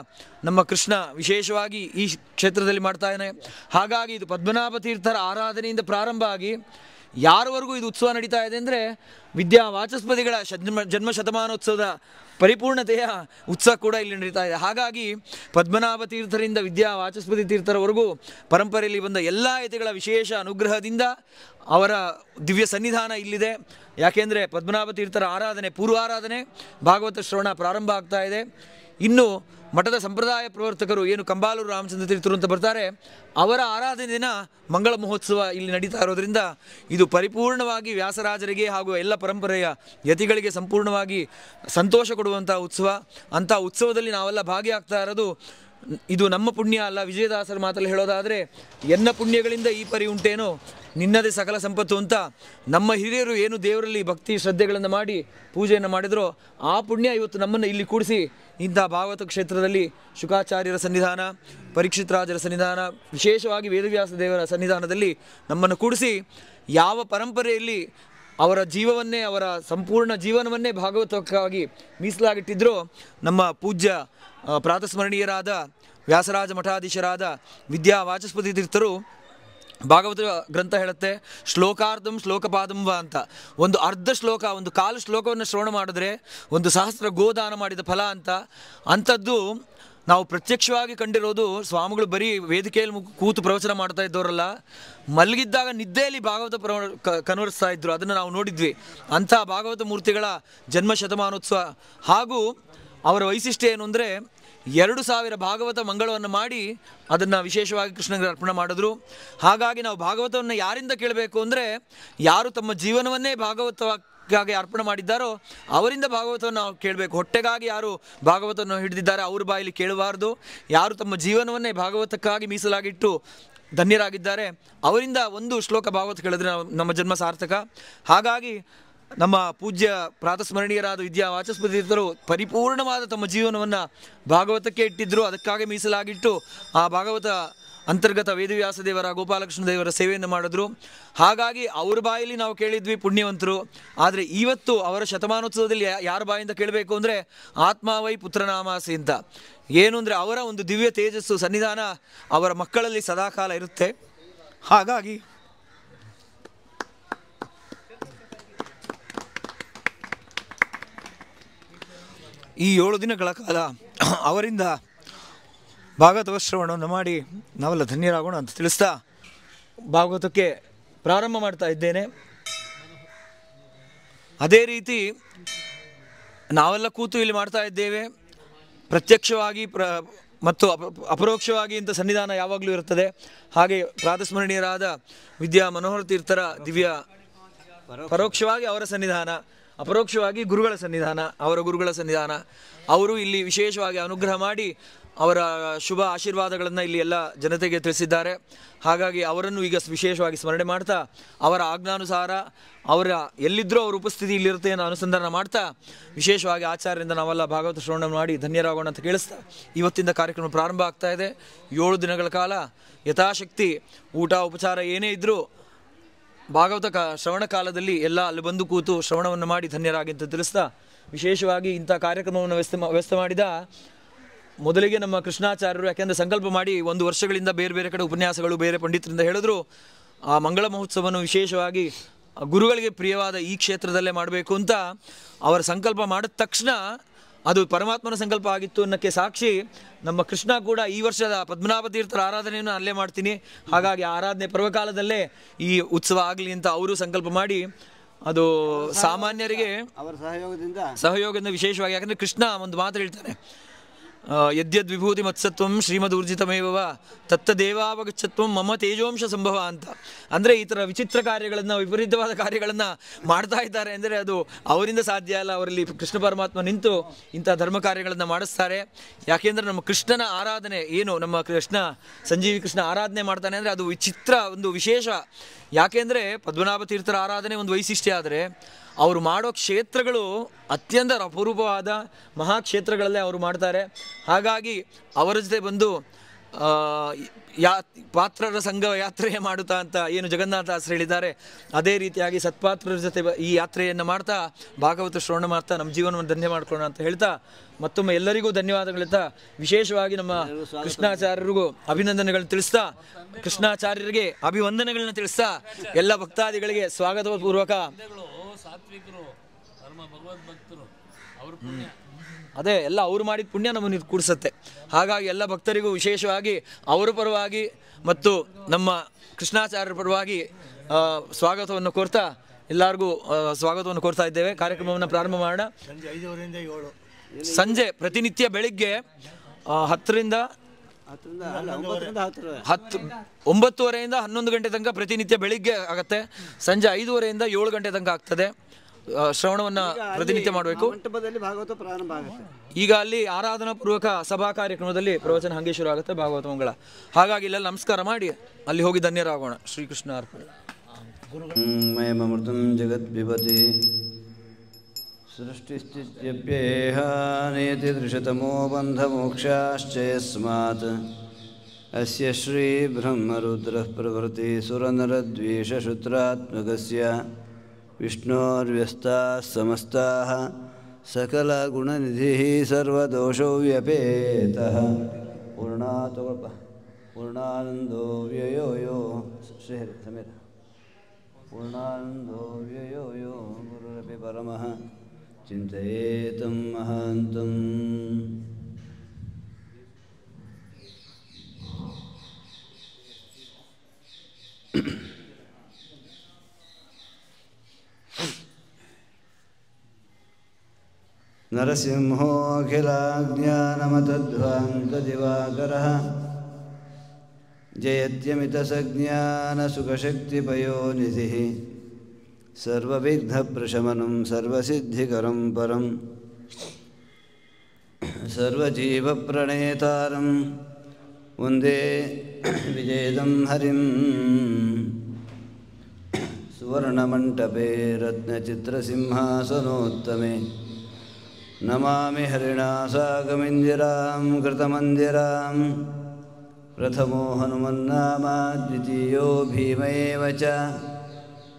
ನಮ್ಮ ಕೃಷ್ಣ ವಿಶೇಷವಾಗಿ ಈ ಕ್ಷೇತ್ರದಲ್ಲಿ ಮಾಡ್ತಾನೆ. ಹಾಗಾಗಿ ಇದು ಪದ್ಮನಾಭ ತೀರ್ಥರ ಆರಾಧನೆಯಿಂದ ಪ್ರಾರಂಭ ಆಗಿ ಯಾರವರೆಗೂ ಇದು ಉತ್ಸವ ನಡೀತಾ ಇದೆ ಅಂದರೆ ವಿದ್ಯಾ ವಾಚಸ್ಪತಿಗಳ ಜನ್ಮ ಶತಮಾನೋತ್ಸವದ ಪರಿಪೂರ್ಣತೆಯ ಉತ್ಸವ ಕೂಡ ಇಲ್ಲಿ ನಡೀತಾ ಇದೆ. ಹಾಗಾಗಿ ಪದ್ಮನಾಭ ತೀರ್ಥರಿಂದ ವಿದ್ಯಾ ವಾಚಸ್ಪತಿ ತೀರ್ಥರವರೆಗೂ ಪರಂಪರೆಯಲ್ಲಿ ಬಂದ ಎಲ್ಲ ಯತಿಗಳ ವಿಶೇಷ ಅನುಗ್ರಹದಿಂದ ಅವರ ದಿವ್ಯ ಸನ್ನಿಧಾನ ಇಲ್ಲಿದೆ. ಯಾಕೆಂದರೆ ಪದ್ಮನಾಭ ತೀರ್ಥರ ಆರಾಧನೆ ಪೂರ್ವಾರಾಧನೆ ಭಾಗವತ ಶ್ರವಣ ಪ್ರಾರಂಭ ಆಗ್ತಾ ಇದೆ. ಇನ್ನು ಮಠದ ಸಂಪ್ರದಾಯ ಪ್ರವರ್ತಕರು ಏನು ಕಂಬಾಲೂರು ರಾಮಚಂದ್ರ ತೀರ್ಥರು ಅಂತ ಬರ್ತಾರೆ, ಅವರ ಆರಾಧನೆ ದಿನ ಮಂಗಳ ಮಹೋತ್ಸವ ಇಲ್ಲಿ ನಡೀತಾ ಇರೋದ್ರಿಂದ ಇದು ಪರಿಪೂರ್ಣವಾಗಿ ವ್ಯಾಸರಾಜರಿಗೆ ಹಾಗೂ ಎಲ್ಲ ಪರಂಪರೆಯ ಯತಿಗಳಿಗೆ ಸಂಪೂರ್ಣವಾಗಿ ಸಂತೋಷ ಕೊಡುವಂಥ ಉತ್ಸವ. ಅಂಥ ಉತ್ಸವದಲ್ಲಿ ನಾವೆಲ್ಲ ಭಾಗಿಯಾಗ್ತಾ ಇರೋದು ಇದು ನಮ್ಮ ಪುಣ್ಯ ಅಲ್ಲ. ವಿಜಯದಾಸರ ಮಾತಲ್ಲಿ ಹೇಳೋದಾದರೆ, ಎನ್ನ ಪುಣ್ಯಗಳಿಂದ ಈ ಪರಿ ಉಂಟೇನೋ ನಿನ್ನದೇ ಸಕಲ ಸಂಪತ್ತು ಅಂತ ನಮ್ಮ ಹಿರಿಯರು ಏನು ದೇವರಲ್ಲಿ ಭಕ್ತಿ ಶ್ರದ್ಧೆಗಳನ್ನು ಮಾಡಿ ಪೂಜೆಯನ್ನು ಮಾಡಿದರೋ ಆ ಪುಣ್ಯ ಇವತ್ತು ನಮ್ಮನ್ನು ಇಲ್ಲಿ ಕೂಡಿಸಿ ಇಂಥ ಭಾಗವತ ಕ್ಷೇತ್ರದಲ್ಲಿ ಶುಕಾಚಾರ್ಯರ ಸನ್ನಿಧಾನ, ಪರೀಕ್ಷಿತ್ ರಾಜರ ಸನ್ನಿಧಾನ, ವಿಶೇಷವಾಗಿ ವೇದವ್ಯಾಸ ದೇವರ ಸನ್ನಿಧಾನದಲ್ಲಿ ನಮ್ಮನ್ನು ಕೂಡಿಸಿ ಯಾವ ಪರಂಪರೆಯಲ್ಲಿ ಅವರ ಜೀವವನ್ನೇ, ಅವರ ಸಂಪೂರ್ಣ ಜೀವನವನ್ನೇ ಭಾಗವತಕ್ಕಾಗಿ ಮೀಸಲಾಗಿಟ್ಟಿದ್ರೋ ನಮ್ಮ ಪೂಜ್ಯ ಪ್ರಾತಸ್ಮರಣೀಯರಾದ ವ್ಯಾಸರಾಜ ಮಠಾಧೀಶರಾದ ವಿದ್ಯಾ ವಾಚಸ್ಪತಿ ತೀರ್ಥರು ಭಾಗವತ ಗ್ರಂಥ ಹೇಳುತ್ತೆ, ಶ್ಲೋಕಾರ್ಧಂ ಶ್ಲೋಕಪಾದಂವ ಅಂತ. ಒಂದು ಅರ್ಧ ಶ್ಲೋಕ, ಒಂದು ಕಾಲು ಶ್ಲೋಕವನ್ನು ಶ್ರವಣ ಮಾಡಿದ್ರೆ ಒಂದು ಸಹಸ್ರ ಗೋದಾನ ಮಾಡಿದ ಫಲ ಅಂತ. ಅಂಥದ್ದು ನಾವು ಪ್ರತ್ಯಕ್ಷವಾಗಿ ಕಂಡಿರೋದು. ಸ್ವಾಮಿಗಳು ಬರೀ ವೇದಿಕೆಯಲ್ಲಿ ಕೂತು ಪ್ರವಚನ ಮಾಡ್ತಾ ಇದ್ದವರಲ್ಲ, ಮಲಗಿದ್ದಾಗ ನಿದ್ದೆಯಲ್ಲಿ ಭಾಗವತ ಕನ್ವರ್ಸ್ತಾ ಇದ್ರು, ಅದನ್ನು ನಾವು ನೋಡಿದ್ವಿ. ಅಂಥ ಭಾಗವತ ಮೂರ್ತಿಗಳ ಜನ್ಮ ಶತಮಾನೋತ್ಸವ ಹಾಗೂ ಅವರ ವೈಶಿಷ್ಟ್ಯ ಏನು ಅಂದರೆ 2000 ಭಾಗವತ ಮಂಗಳವನ್ನು ಮಾಡಿ ಅದನ್ನು ವಿಶೇಷವಾಗಿ ಕೃಷ್ಣನಿಗೆ ಅರ್ಪಣೆ ಮಾಡಿದ್ರು. ಹಾಗಾಗಿ ನಾವು ಭಾಗವತವನ್ನು ಯಾರಿಂದ ಕೇಳಬೇಕು ಅಂದರೆ, ಯಾರು ತಮ್ಮ ಜೀವನವನ್ನೇ ಭಾಗವತಕ್ಕಾಗಿ ಅರ್ಪಣೆ ಮಾಡಿದ್ದಾರೋ ಅವರಿಂದ ಭಾಗವತವನ್ನು ನಾವು ಕೇಳಬೇಕು. ಹೊಟ್ಟೆಗಾಗಿ ಯಾರು ಭಾಗವತವನ್ನು ಹಿಡಿದಿದ್ದಾರೆ ಅವ್ರ ಬಾಯಲ್ಲಿ ಕೇಳಬಾರ್ದು. ಯಾರು ತಮ್ಮ ಜೀವನವನ್ನೇ ಭಾಗವತಕ್ಕಾಗಿ ಮೀಸಲಾಗಿಟ್ಟು ಧನ್ಯರಾಗಿದ್ದಾರೆ ಅವರಿಂದ ಒಂದು ಶ್ಲೋಕ ಭಾಗವತ ಕೇಳಿದ್ರೆ ನಮ್ಮ ಜನ್ಮ ಸಾರ್ಥಕ. ಹಾಗಾಗಿ ನಮ್ಮ ಪೂಜ್ಯ ಪ್ರಾತಸ್ಮರಣೀಯರಾದ ವಿದ್ಯಾ ವಾಚಸ್ಪತಿ ತೀರ್ಥರು ಪರಿಪೂರ್ಣವಾದ ತಮ್ಮ ಜೀವನವನ್ನು ಭಾಗವತಕ್ಕೆ ಇಟ್ಟಿದ್ದರು. ಅದಕ್ಕಾಗಿ ಮೀಸಲಾಗಿಟ್ಟು ಆ ಭಾಗವತ ಅಂತರ್ಗತ ವೇದವ್ಯಾಸ ದೇವರ, ಗೋಪಾಲಕೃಷ್ಣ ದೇವರ ಸೇವೆಯನ್ನು ಮಾಡಿದ್ರು. ಹಾಗಾಗಿ ಅವ್ರ ಬಾಯಲ್ಲಿ ನಾವು ಕೇಳಿದ್ವಿ ಪುಣ್ಯವಂತರು. ಆದರೆ ಇವತ್ತು ಅವರ ಶತಮಾನೋತ್ಸವದಲ್ಲಿ ಯಾರ ಬಾಯಿಂದ ಕೇಳಬೇಕು ಅಂದರೆ ಆತ್ಮಾವೈ ಪುತ್ರನಾಮಾಸಿ ಅಂತ. ಏನು ಅಂದರೆ ಅವರ ಒಂದು ದಿವ್ಯ ತೇಜಸ್ಸು ಸನ್ನಿಧಾನ ಅವರ ಮಕ್ಕಳಲ್ಲಿ ಸದಾಕಾಲ ಇರುತ್ತೆ. ಹಾಗಾಗಿ ಈ 7 ದಿನಗಳ ಕಾಲ ಅವರಿಂದ ಭಾಗವತ ಶ್ರವಣವನ್ನು ಮಾಡಿ ನಾವೆಲ್ಲ ಧನ್ಯರಾಗೋಣ ಅಂತ ತಿಳಿಸ್ತಾ ಭಾಗವತಕ್ಕೆ ಪ್ರಾರಂಭ ಮಾಡ್ತಾ ಇದ್ದೇನೆ. ಅದೇ ರೀತಿ ನಾವೆಲ್ಲ ಕೂತು ಇಲ್ಲಿ ಮಾಡ್ತಾ ಇದ್ದೇವೆ. ಪ್ರತ್ಯಕ್ಷವಾಗಿ ಮತ್ತು ಅಪರೋಕ್ಷವಾಗಿ ಇಂಥ ಸನ್ನಿಧಾನ ಯಾವಾಗಲೂ ಇರುತ್ತದೆ. ಹಾಗೆ ಪ್ರಾತಸ್ಮರಣೀಯರಾದ ವಿದ್ಯಾ ಮನೋಹರ ತೀರ್ಥರ ದಿವ್ಯ ಪರೋಕ್ಷವಾಗಿ ಅವರ ಸನ್ನಿಧಾನ, ಅಪರೋಕ್ಷವಾಗಿ ಗುರುಗಳ ಸನ್ನಿಧಾನ, ಅವರ ಗುರುಗಳ ಸನ್ನಿಧಾನ. ಅವರು ಇಲ್ಲಿ ವಿಶೇಷವಾಗಿ ಅನುಗ್ರಹ ಮಾಡಿ ಅವರ ಶುಭ ಆಶೀರ್ವಾದಗಳನ್ನು ಇಲ್ಲಿ ಎಲ್ಲ ಜನತೆಗೆ ತಿಳಿಸಿದ್ದಾರೆ. ಹಾಗಾಗಿ ಅವರನ್ನು ಈಗ ವಿಶೇಷವಾಗಿ ಸ್ಮರಣೆ ಮಾಡ್ತಾ ಅವರ ಆಜ್ಞಾನುಸಾರ ಅವರ ಎಲ್ಲಿದ್ದರೂ ಅವರ ಉಪಸ್ಥಿತಿ ಇಲ್ಲಿರುತ್ತೆ ಅನ್ನೋ ಅನುಸಂಧಾನ ಮಾಡ್ತಾ ವಿಶೇಷವಾಗಿ ಆಚಾರ್ಯರಿಂದ ನಾವೆಲ್ಲ ಭಾಗವತ ಶ್ರವಣ ಮಾಡಿ ಧನ್ಯರಾಗೋಣ ಅಂತ ಕೇಳಿಸ್ತಾ ಇವತ್ತಿಂದ ಕಾರ್ಯಕ್ರಮ ಪ್ರಾರಂಭ ಆಗ್ತಾ ಇದೆ. 7 ದಿನಗಳ ಕಾಲ ಯಥಾಶಕ್ತಿ ಊಟ ಉಪಚಾರ ಏನೇ ಇದ್ದರೂ ಭಾಗವತ ಶ್ರವಣ ಕಾಲದಲ್ಲಿ ಎಲ್ಲ ಅಲ್ಲಿ ಬಂದು ಕೂತು ಶ್ರವಣವನ್ನು ಮಾಡಿ ಧನ್ಯರಾಗಿ ಅಂತ ತಿಳಿಸ್ತಾ ವಿಶೇಷವಾಗಿ ಇಂಥ ಕಾರ್ಯಕ್ರಮವನ್ನು ವ್ಯವಸ್ಥೆ ಮಾಡಿದ ಮೊದಲಿಗೆ ನಮ್ಮ ಕೃಷ್ಣಾಚಾರ್ಯರು, ಯಾಕೆಂದರೆ ಸಂಕಲ್ಪ ಮಾಡಿ 1 ವರ್ಷಗಳಿಂದ ಬೇರೆ ಬೇರೆ ಕಡೆ ಉಪನ್ಯಾಸಗಳು ಬೇರೆ ಪಂಡಿತರಿಂದ ಹೇಳಿದ್ರು ಆ ಮಂಗಳ ಮಹೋತ್ಸವವನ್ನು ವಿಶೇಷವಾಗಿ ಗುರುಗಳಿಗೆ ಪ್ರಿಯವಾದ ಈ ಕ್ಷೇತ್ರದಲ್ಲೇ ಮಾಡಬೇಕು ಅಂತ ಅವರ ಸಂಕಲ್ಪ ಮಾಡಿದ ತಕ್ಷಣ ಅದು ಪರಮಾತ್ಮನ ಸಂಕಲ್ಪ ಆಗಿತ್ತು ಅನ್ನೋಕ್ಕೆ ಸಾಕ್ಷಿ ನಮ್ಮ ಕೃಷ್ಣ ಕೂಡ ಈ ವರ್ಷದ ಪದ್ಮನಾಭ ತೀರ್ಥರ ಆರಾಧನೆಯನ್ನು ಅಲ್ಲೇ ಮಾಡ್ತೀನಿ, ಹಾಗಾಗಿ ಆರಾಧನೆ ಪರ್ವಕಾಲದಲ್ಲೇ ಈ ಉತ್ಸವ ಆಗಲಿ ಅಂತ ಅವರು ಸಂಕಲ್ಪ ಮಾಡಿ ಅದು ಸಾಮಾನ್ಯರಿಗೆ ಅವರ ಸಹಯೋಗದಿಂದ ವಿಶೇಷವಾಗಿ, ಯಾಕಂದರೆ ಕೃಷ್ಣ ಒಂದು ಮಾತು ಹೇಳ್ತಾನೆ, ಯದ್ಯದ್ ವಿಭೂತಿ ಮತ್ಸತ್ವಂ ಶ್ರೀಮದೂರ್ಜಿತಮೇವ ತತ್ತದೇವಾವಗಚ್ಚತ್ವಂ ಮಮ ತೇಜೋಂಶ ಸಂಭವ ಅಂತ. ಅಂದರೆ ಈ ಥರ ವಿಚಿತ್ರ ಕಾರ್ಯಗಳನ್ನು, ವಿಪರೀತವಾದ ಕಾರ್ಯಗಳನ್ನು ಮಾಡ್ತಾ ಇದ್ದಾರೆ ಅಂದರೆ ಅದು ಅವರಿಂದ ಸಾಧ್ಯ ಅಲ್ಲ. ಅವರಲ್ಲಿ ಕೃಷ್ಣ ಪರಮಾತ್ಮ ನಿಂತು ಇಂಥ ಧರ್ಮ ಕಾರ್ಯಗಳನ್ನು ಮಾಡಿಸ್ತಾರೆ. ಯಾಕೆಂದರೆ ನಮ್ಮ ಕೃಷ್ಣನ ಆರಾಧನೆ ಏನು, ನಮ್ಮ ಕೃಷ್ಣ ಸಂಜೀವಿ ಕೃಷ್ಣ ಆರಾಧನೆ ಮಾಡ್ತಾನೆ ಅಂದರೆ ಅದು ವಿಚಿತ್ರ, ಒಂದು ವಿಶೇಷ. ಯಾಕೆಂದರೆ ಪದ್ಮನಾಭ ತೀರ್ಥರ ಆರಾಧನೆ ಒಂದು ವೈಶಿಷ್ಟ್ಯ, ಆದರೆ ಅವರು ಮಾಡೋ ಕ್ಷೇತ್ರಗಳು ಅತ್ಯಂತ ಅಪರೂಪವಾದ ಮಹಾಕ್ಷೇತ್ರಗಳಲ್ಲೇ ಅವರು ಮಾಡ್ತಾರೆ. ಹಾಗಾಗಿ ಅವರ ಜೊತೆ ಬಂದು ಪಾತ್ರರ ಸಂಘ ಯಾತ್ರೆ ಮಾಡುತ್ತಾ ಅಂತ ಏನು ಜಗನ್ನಾಥದಾಸರು ಹೇಳಿದ್ದಾರೆ, ಅದೇ ರೀತಿಯಾಗಿ ಸತ್ಪಾತ್ರರ ಜೊತೆ ಈ ಯಾತ್ರೆಯನ್ನು ಮಾಡ್ತಾ ಭಾಗವತ ಶ್ರವಣ ಮಾಡ್ತಾ ನಮ್ಮ ಜೀವನವನ್ನು ಧನ್ಯ ಮಾಡ್ಕೊಳ್ಳೋಣ ಅಂತ ಹೇಳ್ತಾ ಮತ್ತೊಮ್ಮೆ ಎಲ್ಲರಿಗೂ ಧನ್ಯವಾದಗಳಿಂದ ವಿಶೇಷವಾಗಿ ನಮ್ಮ ಕೃಷ್ಣಾಚಾರ್ಯರಿಗೂ ಅಭಿನಂದನೆಗಳನ್ನು ತಿಳಿಸ್ತಾ, ಕೃಷ್ಣಾಚಾರ್ಯರಿಗೆ ಅಭಿವಂದನೆಗಳನ್ನ ತಿಳಿಸ್ತಾ ಎಲ್ಲ ಭಕ್ತಾದಿಗಳಿಗೆ ಸ್ವಾಗತಪೂರ್ವಕ ಅದೇ ಎಲ್ಲ ಅವರು ಮಾಡಿದ ಪುಣ್ಯ ನಮ್ಮನ್ನು ಕೂಡಿಸುತ್ತೆ. ಹಾಗಾಗಿ ಎಲ್ಲ ಭಕ್ತರಿಗೂ ವಿಶೇಷವಾಗಿ ಅವರ ಪರವಾಗಿ ಮತ್ತು ನಮ್ಮ ಕೃಷ್ಣಾಚಾರ್ಯರ ಪರವಾಗಿ ಸ್ವಾಗತವನ್ನು ಕೋರ್ತಾ ಎಲ್ಲರಿಗೂ ಸ್ವಾಗತವನ್ನು ಕೋರ್ತಾ ಇದ್ದೇವೆ. ಕಾರ್ಯಕ್ರಮವನ್ನು ಪ್ರಾರಂಭ ಮಾಡೋಣ. ಸಂಜೆ 5:30 ರಿಂದ 7 ಸಂಜೆ ಪ್ರತಿನಿತ್ಯ ಬೆಳಿಗ್ಗೆ 10ರಿಂದ 9:30ರಿಂದ 11 ಗಂಟೆ ತನಕ ಪ್ರತಿನಿತ್ಯ ಬೆಳಿಗ್ಗೆ ಆಗತ್ತೆ. ಸಂಜೆ 5:30ರಿಂದ 7 ಗಂಟೆ ತನಕ ಆಗ್ತದೆ. ಶ್ರವಣವನ್ನ ಪ್ರತಿನಿತ್ಯ ಮಾಡಬೇಕು. ಮಂಟಪದಲ್ಲಿ ಭಾಗವತ ಪ್ರಾರಂಭ ಆಗುತ್ತೆ. ಈಗ ಅಲ್ಲಿ ಆರಾಧನಾ ಪೂರ್ವಕ ಸಭಾ ಕಾರ್ಯಕ್ರಮದಲ್ಲಿ ಪ್ರವಚನ ಹಂಗೆ ಶುರು ಆಗುತ್ತೆ, ಭಾಗವತ ಮಂಗಳ. ಹಾಗಾಗಿ ಇಲ್ಲೆಲ್ಲ ನಮಸ್ಕಾರ ಮಾಡಿ ಅಲ್ಲಿ ಹೋಗಿ ಧನ್ಯರಾಗೋಣ. ಶ್ರೀಕೃಷ್ಣ ಅರ್ಪಣ. ಮಯಮೃತಂ ಜಗದ್ವಿಪತಿ ಸೃಷ್ಟಿಸ್ಥಿತ್ಯಪ್ಯೇಹಾನೇತಿ ದೃಶತಮೋ ಬಂಧಮೋಕ್ಷಾಶ್ಚ ಯಸ್ಮಾತ್ ಅಸ್ಯ ಶ್ರೀ ಬ್ರಹ್ಮರುದ್ರಃ ಪ್ರಭೃತಿ ಸುರನರದ್ವೇಷಶುತ್ರಾತ್ಮಕಸ್ಯ ವಿಷ್ಣೋರ್ವ್ಯಸ್ತಾಃ ಸಮಸ್ತಾಃ ಸಕಲಗುಣನಿಧಿಃ ಸರ್ವದೋಷೋ ವ್ಯಪೇತಃ ಪೂರ್ಣಾನಂದೋ ವ್ಯಯೋ ಯೋ ಶ್ರೀಹರಿ ಸಮೇತ ಪೂರ್ಣಾನಂದೋ ವ್ಯಯೋ ಯೋ ಗುರುರಪಿ ಪರಮಃ ಚಿಂತಯೇತಂ ಮಹಾಂತಂ. ನರಸಿಂಹೋऽಖಿಲಾಜ್ಞಾನಮತಧ್ವಾन्तದಿವಾಕರः ಜಯತ್ಯಮಿತಸಜ್ಞಾನಸುಖಶಕ್ತಿಪಯೋನಿಧಿः ಸರ್ವವಿಘ್ನಪ್ರಶಮನಂ ಸರ್ವಸಿದ್ಧಿಕರಂ ಪರಂ ಸರ್ವಜೀವಪ್ರಣೇತಾರಂ ವಂದೇ ವಿಜಯದಂ ಹರಿಂ. ಸುವರ್ಣಮಂಟಪೇ ರತ್ನಚಿತ್ರಸಿಂಹಾಸನೋತ್ತಮೆ ನಮಾಮಿ ಹರಿಣಾಸಾಗಮಿಂದಿರಾಂ ಕೃತಮಂದಿರಾಂ. ಪ್ರಥಮೋ ಹನುಮನ್ನಾಮ ದ್ವಿತೀಯೋ ಭೀಮ ಏವ ಚ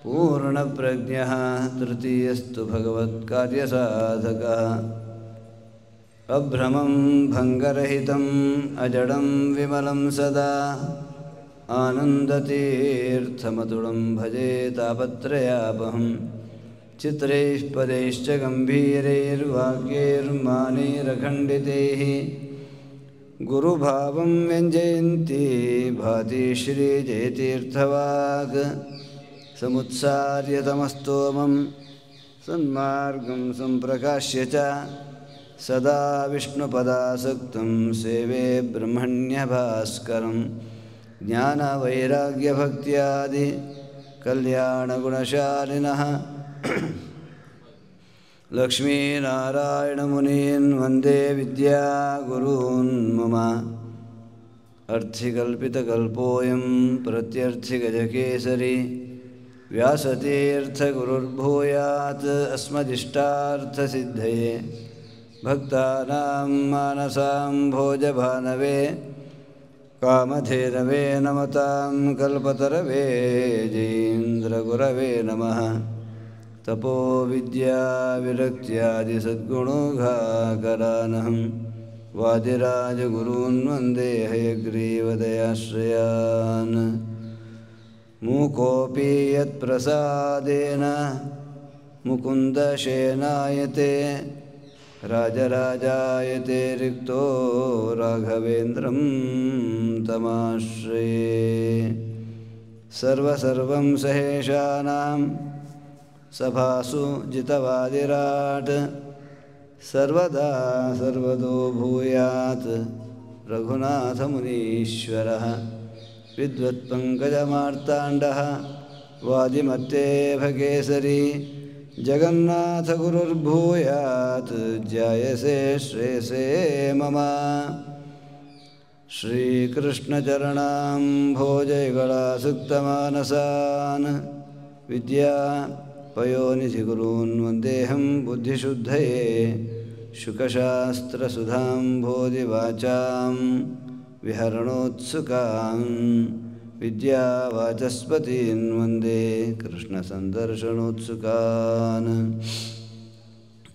ಪೂರ್ಣಪ್ರಜ್ಞಃ ತೃತೀಯಸ್ತು ಭಗವತ್ಕಾರ್ಯಸಾಧಕಃ. ಅಭ್ರಮಂ ಭಂಗರಹಿತಂ ಅಜಡಂ ವಿಮಲಂ ಸದಾ ಆನಂದತೀರ್ಥಮತುಳಂ ಭಜೆ ತಾಪತ್ರಯಾಪಹಂ. ಚಿತ್ರೈಃ ಪದೈಶ್ಚ ಗಂಭೀರೈರ್ವಾಕ್ಯೈರ್ಮಾನೈರಖಂಡಿತೈಃ ಗುರುಭಾವಂ ವ್ಯಂಜಯಂತಿ ಭಾತಿ ಶ್ರೀಜಯತೀರ್ಥವಾಗ್. ಸಮುತ್ಸಾರ್ಯತಮಸ್ತೋಮಂ ಸನ್ಮಾರ್ಗಂ ಸಂಪ್ರಕಾಶ್ಯ ಚ ಸದಾ ವಿಷ್ಣುಪದಾಸಕ್ತಂ ಸೇವೆ ಬ್ರಹ್ಮಣ್ಯಭಾಸ್ಕರಂ. ಜ್ಞಾನವೈರಾಗ್ಯಭಕ್ತ್ಯಾದಿ ಕಲ್ಯಾಣಗುಣಶಾಲಿನಃ ಲಕ್ಷ್ಮೀನಾರಾಯಣಮುನೀನ್ ವಂದೇ ವಿದ್ಯಾಗುರೂನ್ ಮಮ. ಅರ್ಥಿಕಲ್ಪಿತಕಲ್ಪೋಯಂ ಪ್ರತ್ಯರ್ಥಿಗಜಕೇಸರಿ ವ್ಯಾಸತೀರ್ಥಗುರುರ್ಭೂಯಾತ್ ಅಸ್ಮದಿಷ್ಟಾರ್ಥಸಿದ್ಧಯೇ. ಭಕ್ತಾನಾಂ ಮಾನಸಾಂ ಭೋಜಭಾನವೇ ಕಾಮಧೇನವೇ ನಮತಾಂ ಕಲ್ಪತರವೇ ಜಯೇಂದ್ರಗುರವೇ ನಮಃ. ತಪೋ ವಿದ್ಯಾ ವಿರಕ್ತ್ಯಾದಿ ಸದ್ಗುಣೋಘಾಕರಾನಹಂ ವಾದಿರಾಜಗುರೂನ್ ವಂದೇ ಹಯಗ್ರೀವದಯಾಶ್ರಯಾನ್. ಮೂಕೋಪಿ ಯತ್ಪ್ರಸಾದೇನ ಮುಕುಂದಶೇನಾಯತೆ ರಾಜರಾಜಾಯತೆ ರಿಕ್ತೋ ರಾಘವೇಂದ್ರಂ ತಮಾಶ್ರಯೇ. ಸರ್ವಸರ್ವಂ ಸಹೇಶಾನಾಂ ಸಭಾಸು ಜಿತವಾದಿರಾಟ್ ಸರ್ವದಾ ಸರ್ವದೋ ಭೂಯಾತ್ ರಘುನಾಥಮುನೀಶ್ವರಃ. ವಿದ್ವತ್ಪಂಕಜಮಾರ್ತಾಂಡಃ ವಾದಿಮತ್ತೇಭಕೇಸರಿ ಜಗನ್ನಾಥಗುರುರ್ಭೂಯಾತ್ ಜಾಯಸೆ ಶ್ರೇಯಸೇ ಮಮ. ಶ್ರೀಕೃಷ್ಣಚರಣಾಂಭೋಜಯುಗಳಾಸುಕ್ತಮಾನಸಾನ್ ವಿದ್ಯಾ ಪಯೋನಿಧಿಗುರೂನ್ ವಂದೇಹಂ ಬುದ್ಧಿಶುದ್ಧಯೇ. ಶುಕಶಾಸ್ತ್ರಸುಧಾಂಬೋಧಿವಾಚಾಂ ವಿಹರಣೋತ್ಸುಕಾಂ ವಿದ್ಯಾವಾಚಸ್ಪತೀನ್ ವಂದೇ ಕೃಷ್ಣಸಂದರ್ಶನೋತ್ಸುಕಾನ್.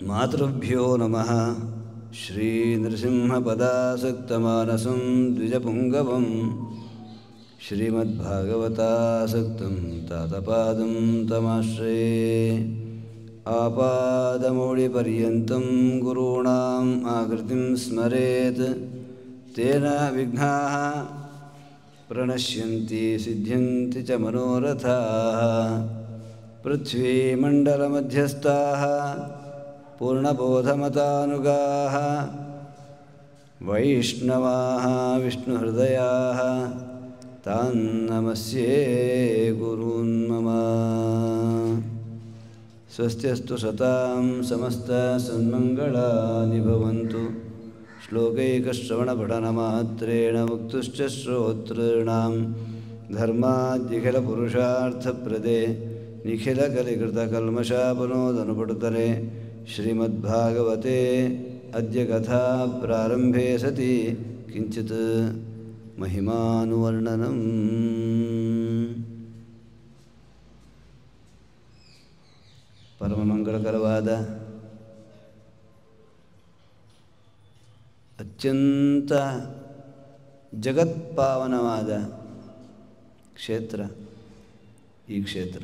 ಮಾತೃಭ್ಯೋ ನಮಃ. ಶ್ರೀನೃಸಿಂಹಪದಾಸಕ್ತಮಾನಸಂ ದ್ವಿಜಪುಂಗವಂ ಶ್ರೀಮದ್ಭಾಗವತಾಸಕ್ತಂ ತಾತಪಾದಂ ತಮಾಶ್ರಯೇ. ಆಪಾದಮೌಳಿಪರ್ಯಂతం ಗುರುಣಾಂ ಆಕೃತಿಂ ಸ್ಮರೇತ್ ತೇನ ವಿಘ್ನಾಃ ಪ್ರಣಶ್ಯಂತಿ ಸಿದ್ಧ್ಯಂತಿ ಚ ಮನೋರಥಾಃ. ಪೃಥ್ವೀಮಂಡಲಮಧ್ಯಸ್ಥಾಃ पूर्णबोधमतानुगाः वैष्णवाः विष्णुहृदयाः तान् नमस्ये गुरून् मम। स्वस्त्यस्तु सतां समस्तसन्मङ्गलानि भवन्तु। श्लोकैकश्रवणपठनमात्रेण मुक्तुश्च श्रोतॄणां धर्माद्यखिलपुरुषार्थप्रदे निखिलकलिकृतकल्मषापनोदनुपटुतले श्रीमद्भागवते अद्य कथा प्रारम्भे सति किञ्चित् महिमानुवर्णनम्। ಪರಮಮಂಗಳಕರವಾದ ಅತ್ಯಂತ ಜಗತ್ಪಾವನವಾದ ಕ್ಷೇತ್ರ ಈ ಕ್ಷೇತ್ರ.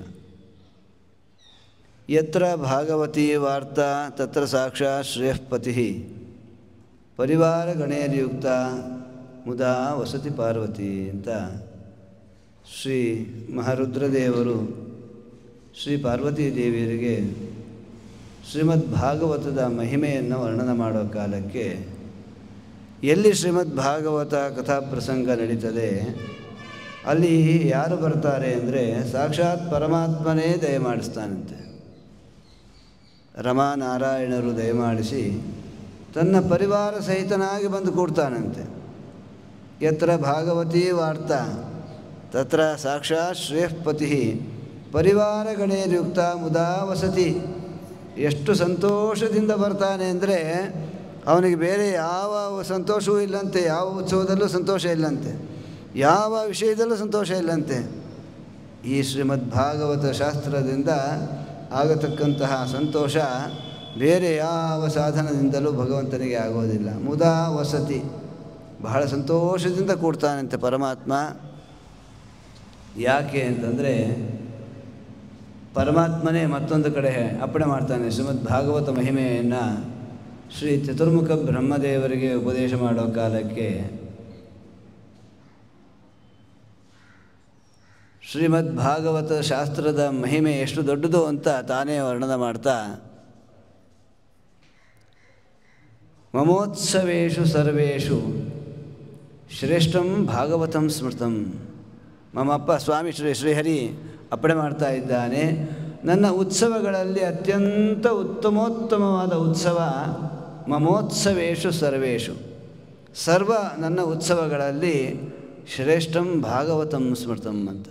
ಯತ್ರ ಭಾಗವತೀ ವಾರ್ತಾ ತತ್ರ ಸಾಕ್ಷಾತ್ ಶ್ರೇಯಃಪತಿಃ ಪರಿವಾರಗಣೈರ್ಯುಕ್ತ ಮುದಾ ವಸತಿ ಪಾರ್ವತಿ ಅಂತ ಶ್ರೀ ಮಹಾರುದ್ರದೇವರು ಶ್ರೀ ಪಾರ್ವತೀ ದೇವಿಯರಿಗೆ ಶ್ರೀಮದ್ ಭಾಗವತದ ಮಹಿಮೆಯನ್ನು ವರ್ಣನ ಮಾಡೋ ಕಾಲಕ್ಕೆ ಎಲ್ಲಿ ಶ್ರೀಮದ್ ಭಾಗವತ ಕಥಾಪ್ರಸಂಗ ನಡೀತದೆ ಅಲ್ಲಿ ಯಾರು ಬರ್ತಾರೆ ಅಂದರೆ ಸಾಕ್ಷಾತ್ ಪರಮಾತ್ಮನೇ ದಯಮಾಡಿಸ್ತಾನಂತೆ. ರಮಾನಾರಾಯಣರು ದಯಮಾಡಿಸಿ ತನ್ನ ಪರಿವಾರ ಸಹಿತನಾಗಿ ಬಂದು ಕೂಡ್ತಾನಂತೆ. ಯತ್ರ ಭಾಗವತೀ ವಾರ್ತಾ ತತ್ರ ಸಾಕ್ಷಾತ್ ಶ್ರೇಯಃಪತಿಃ ಪರಿವಾರಗಣೈರ್ಯುಕ್ತ ಮುದಾ ವಸತಿ. ಎಷ್ಟು ಸಂತೋಷದಿಂದ ಬರ್ತಾನೆ ಅಂದರೆ ಅವನಿಗೆ ಬೇರೆ ಯಾವ ಸಂತೋಷವೂ ಇಲ್ಲಂತೆ, ಯಾವ ಉತ್ಸವದಲ್ಲೂ ಸಂತೋಷ ಇಲ್ಲಂತೆ, ಯಾವ ವಿಷಯದಲ್ಲೂ ಸಂತೋಷ ಇಲ್ಲಂತೆ. ಈ ಶ್ರೀಮದ್ ಭಾಗವತ ಶಾಸ್ತ್ರದಿಂದ ಆಗತಕ್ಕಂತಹ ಸಂತೋಷ ಬೇರೆ ಯಾವ ಸಾಧನದಿಂದಲೂ ಭಗವಂತನಿಗೆ ಆಗೋದಿಲ್ಲ. ಮುದಾ ವಸತಿ, ಬಹಳ ಸಂತೋಷದಿಂದ ಕೂಡ್ತಾನಂತೆ ಪರಮಾತ್ಮ. ಯಾಕೆ ಅಂತಂದರೆ ಪರಮಾತ್ಮನೇ ಮತ್ತೊಂದು ಕಡೆ ಅಪ್ಪಣೆ ಮಾಡ್ತಾನೆ. ಶ್ರೀಮದ್ ಭಾಗವತ ಮಹಿಮೆಯನ್ನು ಶ್ರೀ ಚತುರ್ಮುಖ ಬ್ರಹ್ಮದೇವರಿಗೆ ಉಪದೇಶ ಮಾಡೋ ಕಾಲಕ್ಕೆ ಶ್ರೀಮದ್ ಭಾಗವತ ಶಾಸ್ತ್ರದ ಮಹಿಮೆ ಎಷ್ಟು ದೊಡ್ಡದು ಅಂತ ತಾನೇ ವರ್ಣನ ಮಾಡ್ತಾ, ಮಮೋತ್ಸವೇಷು ಸರ್ವೇಷು ಶ್ರೇಷ್ಠಂ ಭಾಗವತಂ ಸ್ಮೃತಂ. ಮಮ್ಮಪ್ಪ ಸ್ವಾಮಿ ಶ್ರೀಹರಿ ಅಪ್ಪಣೆ ಮಾಡ್ತಾ ಇದ್ದಾನೆ, ನನ್ನ ಉತ್ಸವಗಳಲ್ಲಿ ಅತ್ಯಂತ ಉತ್ತಮೋತ್ತಮವಾದ ಉತ್ಸವ ಮಮೋತ್ಸವೇಷು ಸರ್ವೇಷು, ಸರ್ವ ನನ್ನ ಉತ್ಸವಗಳಲ್ಲಿ ಶ್ರೇಷ್ಠಂ ಭಾಗವತಂ ಸ್ಮೃತಂ ಅಂತ.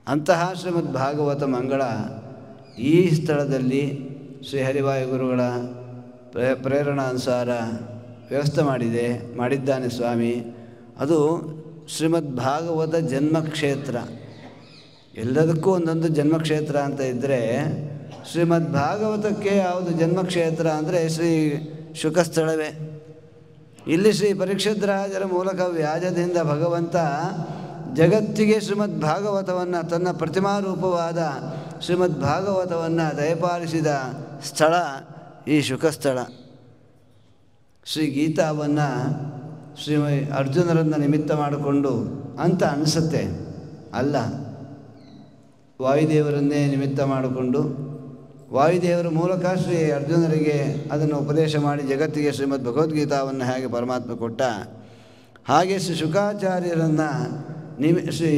ಅಂತಹ ಶ್ರೀಮದ್ ಭಾಗವತ ಮಂಗಳ ಈ ಸ್ಥಳದಲ್ಲಿ ಶ್ರೀಹರಿವಾಯುಗುರುಗಳ ಪ್ರೇರಣಾನುಸಾರ ವ್ಯವಸ್ಥೆ ಮಾಡಿದ್ದಾನೆ ಸ್ವಾಮಿ. ಅದು ಶ್ರೀಮದ್ ಭಾಗವತ ಜನ್ಮಕ್ಷೇತ್ರ. ಎಲ್ಲದಕ್ಕೂ ಒಂದೊಂದು ಜನ್ಮಕ್ಷೇತ್ರ ಅಂತ ಇದ್ದರೆ ಶ್ರೀಮದ್ ಭಾಗವತಕ್ಕೆ ಯಾವುದು ಜನ್ಮಕ್ಷೇತ್ರ ಅಂದರೆ ಶ್ರೀ ಶುಕಸ್ಥಳವೇ. ಇಲ್ಲಿ ಶ್ರೀ ಪರೀಕ್ಷಿದ್ರಾಜರ ಮೂಲಕ ವ್ಯಾಜದಿಂದ ಭಗವಂತ ಜಗತ್ತಿಗೆ ಶ್ರೀಮದ್ ಭಾಗವತವನ್ನು ತನ್ನ ಪ್ರತಿಮಾರೂಪವಾದ ಶ್ರೀಮದ್ ಭಾಗವತವನ್ನು ದಯಪಾಲಿಸಿದ ಸ್ಥಳ ಈ ಶುಕಸ್ಥಳ. ಶ್ರೀ ಗೀತಾವನ್ನು ಶ್ರೀ ಅರ್ಜುನರನ್ನು ನಿಮಿತ್ತ ಮಾಡಿಕೊಂಡು ಅಂತ ಅನಿಸುತ್ತೆ, ಅಲ್ಲ, ವಾಯುದೇವರನ್ನೇ ನಿಮಿತ್ತ ಮಾಡಿಕೊಂಡು ವಾಯುದೇವರ ಮೂಲಕ ಶ್ರೀ ಅರ್ಜುನರಿಗೆ ಅದನ್ನು ಉಪದೇಶ ಮಾಡಿ ಜಗತ್ತಿಗೆ ಶ್ರೀಮದ್ ಭಗವದ್ಗೀತಾವನ್ನು ಹೇಗೆ ಪರಮಾತ್ಮ ಕೊಟ್ಟ ಹಾಗೆ ಶ್ರೀ ಶುಕಾಚಾರ್ಯರನ್ನು ಶ್ರೀ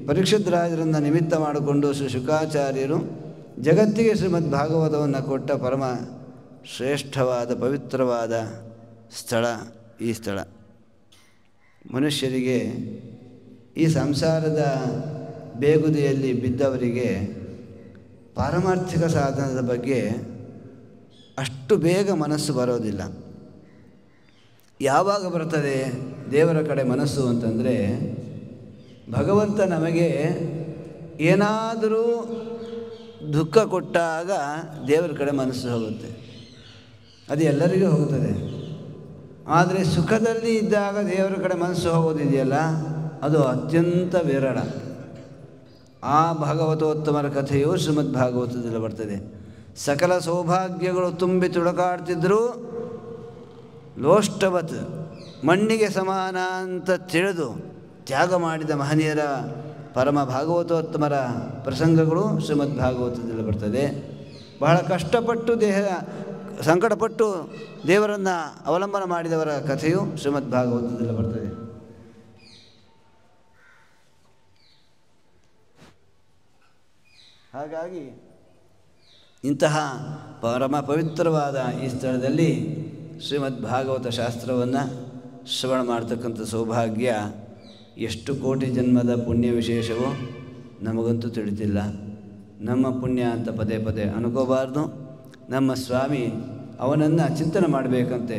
ಪರೀಕ್ಷಿದ್ರಾಜರನ್ನು ನಿಮಿತ್ತ ಮಾಡಿಕೊಂಡು ಶ್ರೀ ಶುಕಾಚಾರ್ಯರು ಜಗತ್ತಿಗೆ ಶ್ರೀಮದ್ ಭಾಗವತವನ್ನು ಕೊಟ್ಟ ಪರಮ ಶ್ರೇಷ್ಠವಾದ ಪವಿತ್ರವಾದ ಸ್ಥಳ ಈ ಸ್ಥಳ. ಮನುಷ್ಯರಿಗೆ ಈ ಸಂಸಾರದ ಬೇಗುದಿಯಲ್ಲಿ ಬಿದ್ದವರಿಗೆ ಪಾರಮಾರ್ಥಿಕ ಸಾಧನದ ಬಗ್ಗೆ ಅಷ್ಟು ಬೇಗ ಮನಸ್ಸು ಬರೋದಿಲ್ಲ. ಯಾವಾಗ ಬರ್ತದೆ ದೇವರ ಕಡೆ ಮನಸ್ಸು ಅಂತಂದರೆ ಭಗವಂತ ನಮಗೆ ಏನಾದರೂ ದುಃಖ ಕೊಟ್ಟಾಗ ದೇವರ ಕಡೆ ಮನಸ್ಸು ಹೋಗುತ್ತೆ. ಅದು ಎಲ್ಲರಿಗೂ ಹೋಗುತ್ತದೆ. ಆದರೆ ಸುಖದಲ್ಲಿ ಇದ್ದಾಗ ದೇವರ ಕಡೆ ಮನಸ್ಸು ಹೋಗೋದಿದೆಯಲ್ಲ, ಅದು ಅತ್ಯಂತ ವಿರಳ. ಆ ಭಾಗವತೋತ್ತಮರ ಕಥೆಯು ಶ್ರೀಮದ್ ಭಾಗವತದಲ್ಲಿ ಬರ್ತದೆ. ಸಕಲ ಸೌಭಾಗ್ಯಗಳು ತುಂಬಿ ತುಳಕಾಡ್ತಿದ್ದರೂ ಲೋಷ್ಟವತ್ ಮಣ್ಣಿಗೆ ಸಮಾನ ಅಂತ ತಿಳಿದು ತ್ಯಾಗ ಮಾಡಿದ ಮಹನೀಯರ ಪರಮ ಭಾಗವತೋತ್ತಮರ ಪ್ರಸಂಗಗಳು ಶ್ರೀಮದ್ ಭಾಗವತದಲ್ಲಿ ಬರ್ತದೆ. ಬಹಳ ಕಷ್ಟಪಟ್ಟು ಸಂಕಟಪಟ್ಟು ದೇವರನ್ನು ಅವಲಂಬನೆ ಮಾಡಿದವರ ಕಥೆಯು ಶ್ರೀಮದ್ ಭಾಗವತದಲ್ಲಿ ಬರ್ತದೆ. ಹಾಗಾಗಿ ಇಂತಹ ಪರಮ ಪವಿತ್ರವಾದ ಈ ಸ್ಥಳದಲ್ಲಿ ಶ್ರೀಮದ್ ಭಾಗವತ ಶಾಸ್ತ್ರವನ್ನು ಶ್ರವಣ ಮಾಡ್ತಕ್ಕಂಥ ಸೌಭಾಗ್ಯ ಎಷ್ಟು ಕೋಟಿ ಜನ್ಮದ ಪುಣ್ಯ ವಿಶೇಷವೋ ನಮಗಂತೂ ತಿಳಿದಿಲ್ಲ. ನಮ್ಮ ಪುಣ್ಯ ಅಂತ ಪದೇ ಪದೇ ಅನ್ಕೋಬಾರ್ದು. ನಮ್ಮ ಸ್ವಾಮಿ ಅವನನ್ನು ಚಿಂತನೆ ಮಾಡಬೇಕಂತೆ.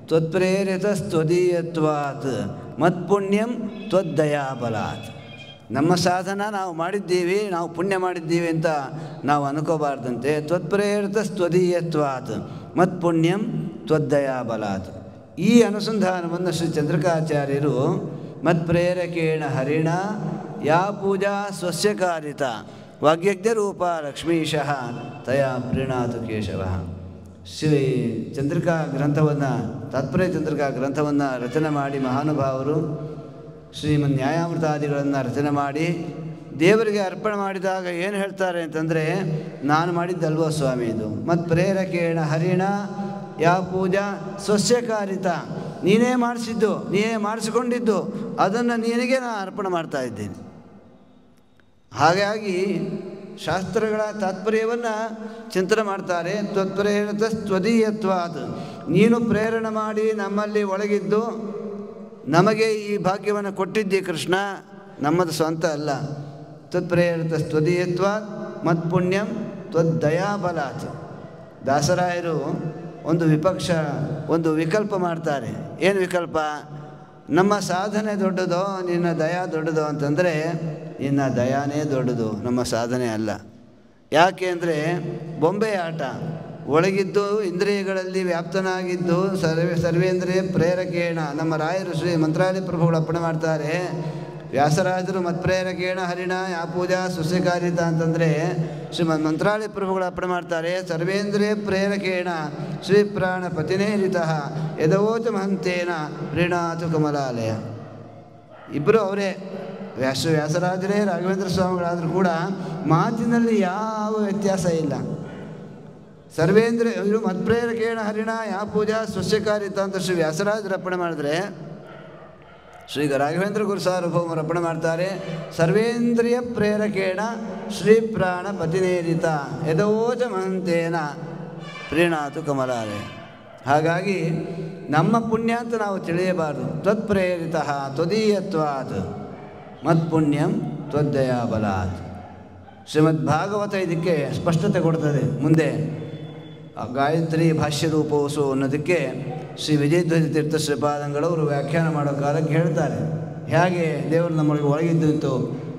ತ್ವತ್ಪ್ರೇರಿತ ಸ್ತುದೀಯತ್ವಾತ್ ಮತ್ಪುಣ್ಯಂ ತ್ವದ್ದಯಾಬಲಾತ್. ನಮ್ಮ ಸಾಧನ ನಾವು ಮಾಡಿದ್ದೀವಿ, ನಾವು ಪುಣ್ಯ ಮಾಡಿದ್ದೀವಿ ಅಂತ ನಾವು ಅನ್ಕೋಬಾರ್ದಂತೆ. ತ್ವತ್ಪ್ರೇರಿತ ಸ್ತುದೀಯತ್ವಾತ್ ಮತ್ಪುಣ್ಯಂ ತ್ವದ್ದಯಾಬಲಾತ್. ಈ ಅನುಸಂಧಾನವನ್ನು ಶ್ರೀ ಚಂದ್ರಕಾಚಾರ್ಯರು ಮತ್ಪ್ರೇರಕೇಣ ಹರಿಣ ಯಾ ಪೂಜಾ ಸ್ವಸ್ಯ ಕಾರಿತ ವಾಗ್ಯಜ್ಞರೂಪ ಲಕ್ಷ್ಮೀಶಃ ತಯಾ ಪ್ರೀಣಾತು ಕೇಶವ. ಶ್ರೀ ಚಂದ್ರಿಕಾ ಗ್ರಂಥವನ್ನು, ತಾತ್ಪರ್ಯ ಚಂದ್ರಿಕಾ ಗ್ರಂಥವನ್ನು ರಚನೆ ಮಾಡಿ ಮಹಾನುಭಾವರು ಶ್ರೀಮನ್ ನ್ಯಾಯಾಮೃತಾದಿಗಳನ್ನು ರಚನೆ ಮಾಡಿ ದೇವರಿಗೆ ಅರ್ಪಣೆ ಮಾಡಿದಾಗ ಏನು ಹೇಳ್ತಾರೆ ಅಂತಂದರೆ, ನಾನು ಮಾಡಿದ್ದಲ್ವೋ ಸ್ವಾಮಿ ಇದು. ಮತ್ಪ್ರೇರಕೇಣ ಹರಿಣ ಯಾ ಪೂಜಾ ಸ್ವಸ್ಯ ಕಾರಿತ. ನೀನೇ ಮಾಡಿಸಿದ್ದು, ನೀನೇ ಮಾಡಿಸಿಕೊಂಡಿದ್ದು, ಅದನ್ನು ನಿನಗೆ ನಾನು ಅರ್ಪಣೆ ಮಾಡ್ತಾ ಇದ್ದೇನೆ. ಹಾಗಾಗಿ ಶಾಸ್ತ್ರಗಳ ತಾತ್ಪರ್ಯವನ್ನು ಚಿಂತನೆ ಮಾಡ್ತಾರೆ. ತ್ವತ್ಪ್ರೇರಿತ ತ್ವದೀಯತ್ವಾತ್. ನೀನು ಪ್ರೇರಣೆ ಮಾಡಿ ನಮ್ಮಲ್ಲಿ ಒಳಗಿದ್ದು ನಮಗೆ ಈ ಭಾಗ್ಯವನ್ನು ಕೊಟ್ಟಿದ್ದಿ ಕೃಷ್ಣ, ನಮ್ಮದು ಸ್ವಂತ ಅಲ್ಲ. ತ್ವತ್ಪ್ರೇರಿತ ತ್ವದೀಯತ್ವಾತ್ ಮತ್ಪುಣ್ಯಂ ತ್ವದ್ದಯಾಬಲಾತ್. ದಾಸರಾಯರು ಒಂದು ವಿಕಲ್ಪ ಮಾಡ್ತಾರೆ. ಏನು ವಿಕಲ್ಪ? ನಮ್ಮ ಸಾಧನೆ ದೊಡ್ಡದೋ ನಿನ್ನ ದಯಾ ದೊಡ್ಡದೋ ಅಂತಂದರೆ, ನಿನ್ನ ದಯಾನೇ ದೊಡ್ಡದು, ನಮ್ಮ ಸಾಧನೆ ಅಲ್ಲ. ಯಾಕೆ ಅಂದರೆ ಬೊಂಬೆ ಆಟ, ಒಳಗಿದ್ದು ಇಂದ್ರಿಯಗಳಲ್ಲಿ ವ್ಯಾಪ್ತನಾಗಿದ್ದು ಸರ್ವೇಂದ್ರಿಯ ಪ್ರೇರಕೇಣ. ನಮ್ಮ ರಾಯರು ಶ್ರೀ ಮಂತ್ರಾಲಯ ಪ್ರಭುಗಳು ಅರ್ಪಣೆ ಮಾಡ್ತಾರೆ. ವ್ಯಾಸರಾಜರು ಮತ್ಪ್ರೇರಕೇಣ ಹರಿಣ ಯಾ ಪೂಜಾ ಸುಸ್ಯಕಾರಿತ ಅಂತಂದರೆ ಶ್ರೀಮದ್ ಮಂತ್ರಾಲಯ ಪ್ರಭುಗಳು ಅರ್ಪಣೆ ಮಾಡ್ತಾರೆ. ಸರ್ವೇಂದ್ರಿಯ ಪ್ರೇರಕೇಣ ಶ್ರೀ ಪ್ರಾಣ ಪತಿನೇರಿತಃ ಯದವೋಚ ಮಹಂತೇನ ಪ್ರೀಣಾತು ಕಮಲಾಲಯ. ಇಬ್ಬರು ಅವರೇ, ವ್ಯಾಸರಾಜರೇ ರಾಘವೇಂದ್ರ ಸ್ವಾಮಿಗಳಾದರೂ ಕೂಡ ಮಾತಿನಲ್ಲಿ ಯಾವ ವ್ಯತ್ಯಾಸ ಇಲ್ಲ. ಸರ್ವೇಂದ್ರಿಯ ಇವರು ಮತ್ಪ್ರೇರಕೇಣ ಹರಿಣ ಯಾ ಪೂಜಾ ಸ್ವಸ್ಯಕಾರಿತ ಅಂತ ಶ್ರೀ ವ್ಯಾಸರಾಜರು ಅರ್ಪಣೆ ಮಾಡಿದ್ರೆ, ಶ್ರೀ ರಾಘವೇಂದ್ರ ಗುರು ಸಾರ್ವಭೌಮರು ಅರ್ಪಣೆ ಮಾಡ್ತಾರೆ. ಸರ್ವೇಂದ್ರಿಯ ಪ್ರೇರಕೇಣ ಶ್ರೀ ಪ್ರಾಣ ಪತಿನೇರಿತ ಯದವೋಚ ಮಹಂತೇನ ಪ್ರೀಣಾತು ಕಮಲಾಲಯ. ಹಾಗಾಗಿ ನಮ್ಮ ಪುಣ್ಯ ಅಂತ ನಾವು ತಿಳಿಯಬಾರದು. ತ್ವತ್ಪ್ರೇರಿತ ತ್ವದೀಯತ್ವಾತ್ ಮತ್ಪುಣ್ಯಂ ತ್ವದ್ದಯಾಬಲಾತ್. ಶ್ರೀಮದ್ ಭಾಗವತ ಇದಕ್ಕೆ ಸ್ಪಷ್ಟತೆ ಕೊಡ್ತದೆ. ಮುಂದೆ ಗಾಯತ್ರಿ ಭಾಷ್ಯ ರೂಪೋಸು ಅನ್ನೋದಕ್ಕೆ ಶ್ರೀ ವಿಜಯಧ್ವಜ ತೀರ್ಥ ಶ್ರೀಪಾದಂಗಳವರು ವ್ಯಾಖ್ಯಾನ ಮಾಡೋ ಕಾಲಕ್ಕೆ ಹೇಳ್ತಾರೆ, ಹೇಗೆ ದೇವರು ನಮ್ಮೊಳಗೆ ಒಳಗಿದ್ದು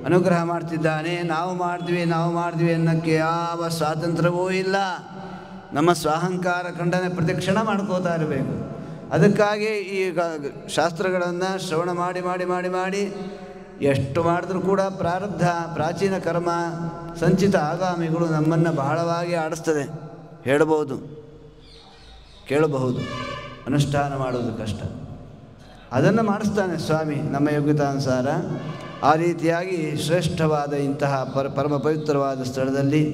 ಅನುಗ್ರಹ ಮಾಡ್ತಿದ್ದಾನೆ. ನಾವು ಮಾಡ್ತೀವಿ ಅನ್ನೋಕ್ಕೆ ಯಾವ ಸ್ವಾತಂತ್ರ್ಯವೂ ಇಲ್ಲ. ನಮ್ಮ ಸ್ವಾಹಂಕಾರ ಖಂಡನೆ ಪ್ರತಿಕ್ಷಣ ಮಾಡ್ಕೋತಾ ಇರಬೇಕು. ಅದಕ್ಕಾಗಿ ಈ ಶಾಸ್ತ್ರಗಳನ್ನು ಶ್ರವಣ ಮಾಡಿ ಮಾಡಿ ಮಾಡಿ ಮಾಡಿ ಎಷ್ಟು ಮಾಡಿದ್ರೂ ಕೂಡ ಪ್ರಾರಬ್ಧ, ಪ್ರಾಚೀನ ಕರ್ಮ, ಸಂಚಿತ ಆಗಾಮಿಗಳು ನಮ್ಮನ್ನು ಬಹಳವಾಗಿ ಆಡಿಸ್ತದೆ. ಹೇಳಬಹುದು, ಕೇಳಬಹುದು, ಅನುಷ್ಠಾನ ಮಾಡೋದು ಕಷ್ಟ. ಅದನ್ನು ಮಾಡಿಸ್ತಾನೆ ಸ್ವಾಮಿ ನಮ್ಮ ಯೋಗ್ಯತಾನುಸಾರ. ಆ ರೀತಿಯಾಗಿ ಶ್ರೇಷ್ಠವಾದ ಇಂತಹ ಪರಮ ಪವಿತ್ರವಾದ ಸ್ಥಳದಲ್ಲಿ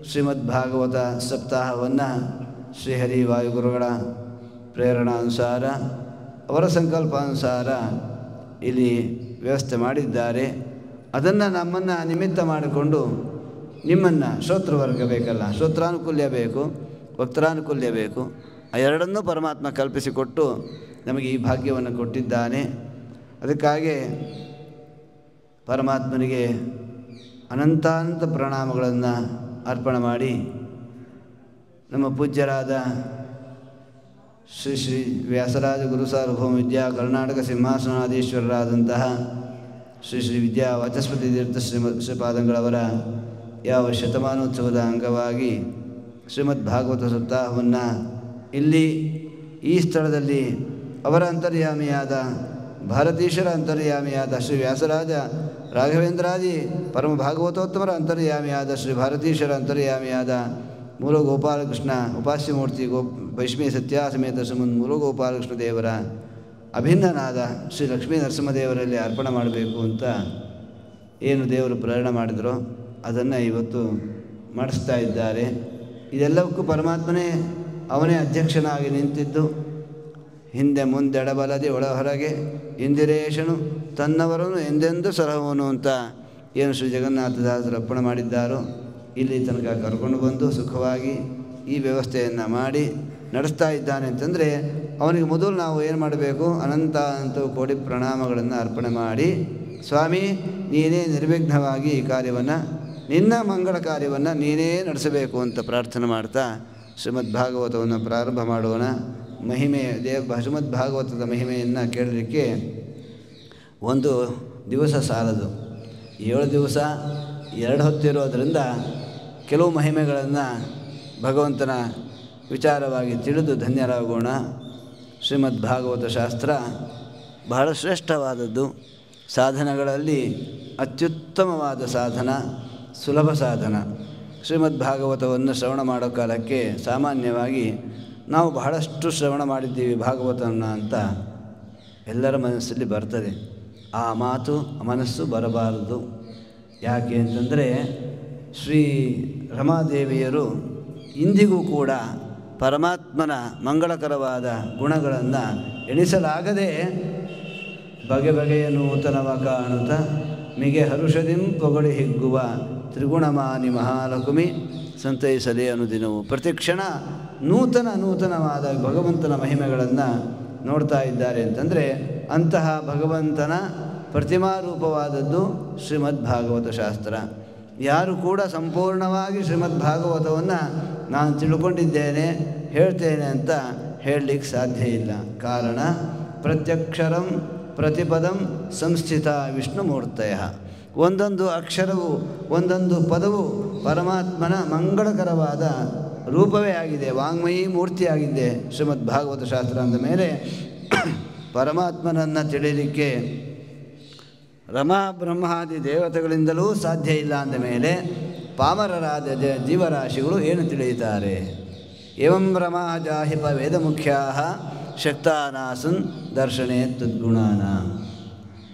ಶ್ರೀಮದ್ ಭಾಗವತ ಸಪ್ತಾಹವನ್ನು ಶ್ರೀಹರಿ ವಾಯುಗುರುಗಳ ಪ್ರೇರಣಾನುಸಾರ, ಅವರ ಸಂಕಲ್ಪಾನುಸಾರ ಇಲ್ಲಿ ವ್ಯವಸ್ಥೆ ಮಾಡಿದ್ದಾರೆ. ಅದನ್ನು ನಮ್ಮನ್ನು ನಿಮಿತ್ತ ಮಾಡಿಕೊಂಡು ನಿಮ್ಮನ್ನು ಶ್ರೋತೃವರ್ಗ ಬೇಕಲ್ಲ, ಶ್ರೋತ್ರಾನುಕೂಲ್ಯ ಬೇಕು, ವಕ್ತಾನುಕೂಲ್ಯ ಬೇಕು. ಆ ಎರಡನ್ನೂ ಪರಮಾತ್ಮ ಕಲ್ಪಿಸಿಕೊಟ್ಟು ನಮಗೆ ಈ ಭಾಗ್ಯವನ್ನು ಕೊಟ್ಟಿದ್ದಾನೆ. ಅದಕ್ಕಾಗಿ ಪರಮಾತ್ಮನಿಗೆ ಅನಂತಾನಂತ ಪ್ರಣಾಮಗಳನ್ನು ಅರ್ಪಣೆ ಮಾಡಿ ನಮ್ಮ ಪೂಜ್ಯರಾದ ಶ್ರೀ ಶ್ರೀ ವ್ಯಾಸರಾಜ ಗುರು ಸಾರ್ವಭೌಮ ವಿದ್ಯಾ ಕರ್ನಾಟಕ ಸಿಂಹಾಸನಾಧೀಶ್ವರರಾದಂತಹ ಶ್ರೀ ಶ್ರೀ ವಿದ್ಯಾ ವಾಚಸ್ಪತಿ ತೀರ್ಥ ಶ್ರೀಪಾದಂಗಳವರ ಯಾವ ಶತಮಾನೋತ್ಸವದ ಅಂಗವಾಗಿ ಶ್ರೀಮದ್ ಭಾಗವತ ಸಪ್ತಾಹವನ್ನು ಇಲ್ಲಿ ಈ ಸ್ಥಳದಲ್ಲಿ ಅವರ ಅಂತರ್ಯಾಮಿಯಾದ ಭಾರತೀಶರ ಅಂತರ್ಯಾಮಿಯಾದ ಶ್ರೀ ವ್ಯಾಸರಾಜ ರಾಘವೇಂದ್ರಾದಿ ಪರಮ ಭಾಗವತೋತ್ತಮರ ಅಂತರ್ಯಾಮಿಯಾದ ಶ್ರೀ ಭಾರತೀಶರ ಅಂತರ್ಯಾಮಿಯಾದ ಮೂಲ ಗೋಪಾಲಕೃಷ್ಣ ಉಪಾಸ್ಯಮೂರ್ತಿ ವೈಷ್ಣವಿ ಸತ್ಯಾಸಮೇತ ಶ್ರೀಮನ್ ಮೂಲ ಗೋಪಾಲಕೃಷ್ಣ ದೇವರ ಅಭಿನ್ನನಾದ ಶ್ರೀ ಲಕ್ಷ್ಮೀ ನರಸಿಂಹದೇವರಲ್ಲಿ ಅರ್ಪಣೆ ಮಾಡಬೇಕು ಅಂತ ಏನು ದೇವರು ಪ್ರೇರಣೆ ಮಾಡಿದರೋ ಅದನ್ನು ಇವತ್ತು ಮಾಡಿಸ್ತಾ ಇದ್ದಾರೆ. ಇದೆಲ್ಲವಕ್ಕೂ ಪರಮಾತ್ಮನೇ ಅವನೇ ಅಧ್ಯಕ್ಷನಾಗಿ ನಿಂತಿದ್ದು. ಹಿಂದೆ ಮುಂದೆಡಬಲದಿ ಒಳ ಹೊರಗೆ ಇಂದಿರೇಶನು ತನ್ನವರನ್ನು ಎಂದೆಂದೂ ಸಲಹುವನು ಅಂತ ಏನು ಶ್ರೀ ಜಗನ್ನಾಥದಾಸರು ಅರ್ಪಣೆ ಮಾಡಿದ್ದಾರೋ ಇಲ್ಲಿ ತನಕ ಕರ್ಕೊಂಡು ಬಂದು ಸುಖವಾಗಿ ಈ ವ್ಯವಸ್ಥೆಯನ್ನು ಮಾಡಿ ನಡೆಸ್ತಾ ಇದ್ದಾನೆ ಅಂತಂದರೆ ಅವನಿಗೆ ಮೊದಲು ನಾವು ಏನು ಮಾಡಬೇಕು? ಅನಂತ ಕೋಟಿ ಪ್ರಣಾಮಗಳನ್ನು ಅರ್ಪಣೆ ಮಾಡಿ, ಸ್ವಾಮಿ ನೀನೇ ನಿರ್ವಿಘ್ನವಾಗಿ ಈ ಕಾರ್ಯವನ್ನು, ನಿನ್ನ ಮಂಗಳ ಕಾರ್ಯವನ್ನು ನೀನೇ ನಡೆಸಬೇಕು ಅಂತ ಪ್ರಾರ್ಥನೆ ಮಾಡ್ತಾ ಶ್ರೀಮದ್ಭಾಗವತವನ್ನು ಪ್ರಾರಂಭ ಮಾಡೋಣ. ಮಹಿಮೆ ಶ್ರೀಮದ್ಭಾಗವತದ ಮಹಿಮೆಯನ್ನು ಕೇಳಲಿಕ್ಕೆ ಒಂದು ದಿವಸ ಸಾಲದು, 7 ದಿವಸ 2 ಹೊತ್ತಿರೋದರಿಂದ ಕೆಲವು ಮಹಿಮೆಗಳನ್ನು ಭಗವಂತನ ವಿಚಾರವಾಗಿ ತಿಳಿದು ಧನ್ಯರಾಗೋಣ. ಶ್ರೀಮದ್ಭಾಗವತ ಶಾಸ್ತ್ರ ಬಹಳ ಶ್ರೇಷ್ಠವಾದದ್ದು. ಸಾಧನಗಳಲ್ಲಿ ಅತ್ಯುತ್ತಮವಾದ ಸಾಧನ, ಸುಲಭ ಸಾಧನ. ಶ್ರೀಮದ್ಭಾಗವತವನ್ನು ಶ್ರವಣ ಮಾಡೋ ಕಾಲಕ್ಕೆ ಸಾಮಾನ್ಯವಾಗಿ ನಾವು ಬಹಳಷ್ಟು ಶ್ರವಣ ಮಾಡಿದ್ದೀವಿ ಭಾಗವತವನ್ನು ಅಂತ ಎಲ್ಲರ ಮನಸ್ಸಲ್ಲಿ ಬರ್ತದೆ. ಆ ಮಾತು ಮನಸ್ಸು ಬರಬಾರದು. ಯಾಕೆ ಅಂತಂದರೆ ಶ್ರೀ ರಮಾದೇವಿಯರು ಇಂದಿಗೂ ಕೂಡ ಪರಮಾತ್ಮನ ಮಂಗಳಕರವಾದ ಗುಣಗಳನ್ನು ಎಣಿಸಲಾಗದೆ ಬಗೆ ಬಗೆಯ ನೂತನವ ಕಾಣುತ್ತ ಮಿಗೆ ಹರುಷದಿಂ ಪೊಗಳಿ ಹಿಗ್ಗುವ ತ್ರಿಗುಣಮಾನಿ ಮಹಾಲಕುಮಿ ಸಂತೈಸಲೇ ಅನುದಿನವು. ಪ್ರತಿಕ್ಷಣ ನೂತನವಾದ ಭಗವಂತನ ಮಹಿಮೆಗಳನ್ನು ನೋಡ್ತಾ ಇದ್ದಾರೆ ಅಂತಂದರೆ ಅಂತಹ ಭಗವಂತನ ಪ್ರತಿಮಾರೂಪವಾದದ್ದು ಶ್ರೀಮದ್ಭಾಗವತ ಶಾಸ್ತ್ರ. ಯಾರು ಕೂಡ ಸಂಪೂರ್ಣವಾಗಿ ಶ್ರೀಮದ್ಭಾಗವತವನ್ನು ನಾನು ತಿಳ್ಕೊಂಡಿದ್ದೇನೆ, ಹೇಳ್ತೇನೆ ಅಂತ ಹೇಳಲಿಕ್ಕೆ ಸಾಧ್ಯ ಇಲ್ಲ. ಕಾರಣ ಪ್ರತ್ಯಕ್ಷರಂ ಪ್ರತಿಪದಂ ಸಂಸ್ಥಿತ ವಿಷ್ಣುಮೂರ್ತಯ. ಒಂದೊಂದು ಅಕ್ಷರವು ಒಂದೊಂದು ಪದವು ಪರಮಾತ್ಮನ ಮಂಗಳಕರವಾದ ರೂಪವೇ ಆಗಿದೆ, ವಾಂಗ್ಮಯಿ ಮೂರ್ತಿಯಾಗಿದೆ ಶ್ರೀಮದ್ಭಾಗವತ ಶಾಸ್ತ್ರ. ಅಂದ ಮೇಲೆ ಪರಮಾತ್ಮನನ್ನು ತಿಳಿಯಲಿಕ್ಕೆ ರಮಾ ಬ್ರಹ್ಮಾದಿ ದೇವತೆಗಳಿಂದಲೂ ಸಾಧ್ಯ ಇಲ್ಲ. ಅಂದ ಮೇಲೆ ಪಾಮರರಾದ ಜೀವರಾಶಿಗಳು ಏನು ತಿಳಿಯುತ್ತಾರೆ? ಏವಂ ರಮಾ ಜಾಹಿಪ ವೇದಮುಖ್ಯಾ ಶಕ್ತಾನಾಸನ್ ದರ್ಶನೇ ತದ್ಗುಣಾನ.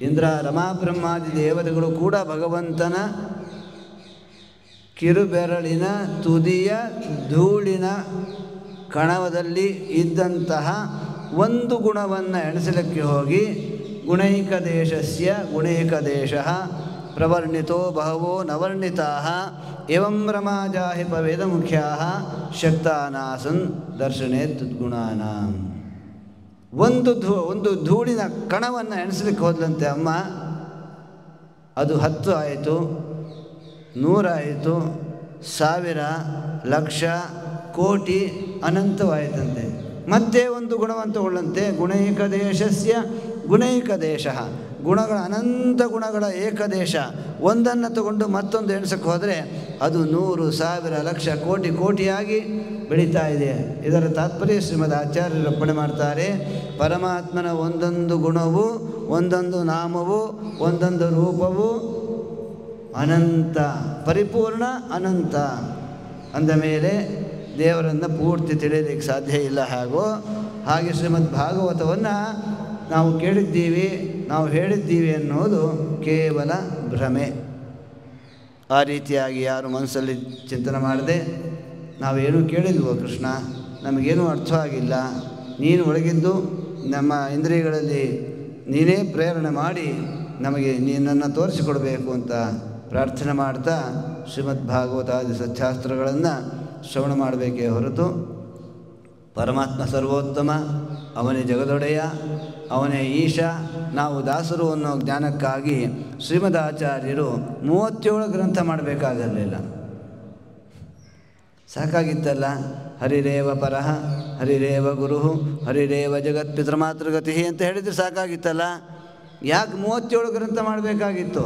ಇಂದ್ರ ರಮಾ ಬ್ರಹ್ಮಾದಿ ದೇವತೆಗಳು ಕೂಡ ಭಗವಂತನ ಕಿರುಬೆರಳಿನ ತುದಿಯ ಧೂಳಿನ ಕಣವದಲ್ಲಿ ಇದ್ದಂತಹ ಒಂದು ಗುಣವನ್ನು ಎಣಿಸಲಿಕ್ಕೆ ಹೋಗಿ ಗುಣೈಕ ದೇಶಸ್ಯ ಗುಣೈಕ ದೇಶ ಪ್ರವರ್ಣಿತೋ ಬಹವೋ ನವರ್ಣಿತಾ ಏವಂ ರಮಾಜಾಹಿಪ ವೇದಮುಖ್ಯಾ ಶಕ್ತಾನಾಸನ್ ದರ್ಶನೇ ತದ್ಗುಣಾನ. ಒಂದು ಧೂಳಿನ ಕಣವನ್ನು ಎಣಿಸಲಿಕ್ಕೆ ಹೋದ್ಲಂತೆ ಅಮ್ಮ. ಅದು 10 ಆಯಿತು, 100 ಆಯಿತು, 1000, ಲಕ್ಷ, ಕೋಟಿ, ಅನಂತವಾಯಿತಂತೆ. ಮತ್ತೆ ಒಂದು ಗುಣವನ್ನು ತಗೊಳ್ಳಂತೆ. ಗುಣೈಕ ದೇಶಸ್ಯ ಗುಣೈಕ ದೇಶ, ಗುಣಗಳ ಅನಂತ ಗುಣಗಳ ಏಕದೇಶ. ಒಂದನ್ನು ತಗೊಂಡು ಮತ್ತೊಂದು ಎಣಿಸಕ್ಕೆ ಹೋದರೆ ಅದು 100, 1000, ಲಕ್ಷ, ಕೋಟಿಯಾಗಿ ಬೆಳೀತಾ ಇದೆ. ಇದರ ತಾತ್ಪರ್ಯ ಶ್ರೀಮದ್ ಆಚಾರ್ಯರು ಅರ್ಪಣೆ ಮಾಡ್ತಾರೆ. ಪರಮಾತ್ಮನ ಒಂದೊಂದು ಗುಣವು, ಒಂದೊಂದು ನಾಮವು, ಒಂದೊಂದು ರೂಪವು ಅನಂತ, ಪರಿಪೂರ್ಣ ಅನಂತ. ಅಂದ ಮೇಲೆ ದೇವರನ್ನು ಪೂರ್ತಿ ತಿಳಿಯಲಿಕ್ಕೆ ಸಾಧ್ಯ ಇಲ್ಲ. ಹಾಗೆ ಶ್ರೀಮದ್ ಭಾಗವತವನ್ನು ನಾವು ಕೇಳಿದ್ದೀವಿ, ನಾವು ಹೇಳಿದ್ದೀವಿ ಅನ್ನೋದು ಕೇವಲ ಭ್ರಮೆ. ಆ ರೀತಿಯಾಗಿ ಯಾರು ಮನಸ್ಸಲ್ಲಿ ಚಿಂತನೆ ಮಾಡದೆ ನಾವೇನೂ ಕೇಳಿಲ್ವೋ ಕೃಷ್ಣ, ನಮಗೇನೂ ಅರ್ಥವಾಗಿಲ್ಲ, ನೀನು ಒಳಗಿದ್ದು ನಮ್ಮ ಇಂದ್ರಿಯಗಳಲ್ಲಿ ನೀನೇ ಪ್ರೇರಣೆ ಮಾಡಿ ನಮಗೆ ನೀನನ್ನು ತೋರಿಸಿಕೊಡಬೇಕು ಅಂತ ಪ್ರಾರ್ಥನೆ ಮಾಡ್ತಾ ಶ್ರೀಮದ್ ಭಾಗವತಾದಿ ಸಚ್ಚಾಸ್ತ್ರಗಳನ್ನು ಶ್ರವಣ ಮಾಡಬೇಕೇ ಹೊರತು ಪರಮಾತ್ಮ ಸರ್ವೋತ್ತಮ, ಅವನೇ ಜಗದೊಡೆಯ, ಅವನೇ ಈಶ, ನಾವು ದಾಸರು ಅನ್ನೋ ಜ್ಞಾನಕ್ಕಾಗಿ ಶ್ರೀಮದ್ ಆಚಾರ್ಯರು 37 ಗ್ರಂಥ ಮಾಡಬೇಕಾಗಲಿಲ್ಲ. ಸಾಕಾಗಿತ್ತಲ್ಲ. ಹರಿರೇವ ಪರಹ, ಹರಿರೇವ ಗುರು, ಹರಿರೇವ ಜಗತ್ ಪಿತೃಮಾತೃಗತಿ ಅಂತ ಹೇಳಿದರೆ ಸಾಕಾಗಿತ್ತಲ್ಲ. ಯಾಕೆ 37 ಗ್ರಂಥ ಮಾಡಬೇಕಾಗಿತ್ತು?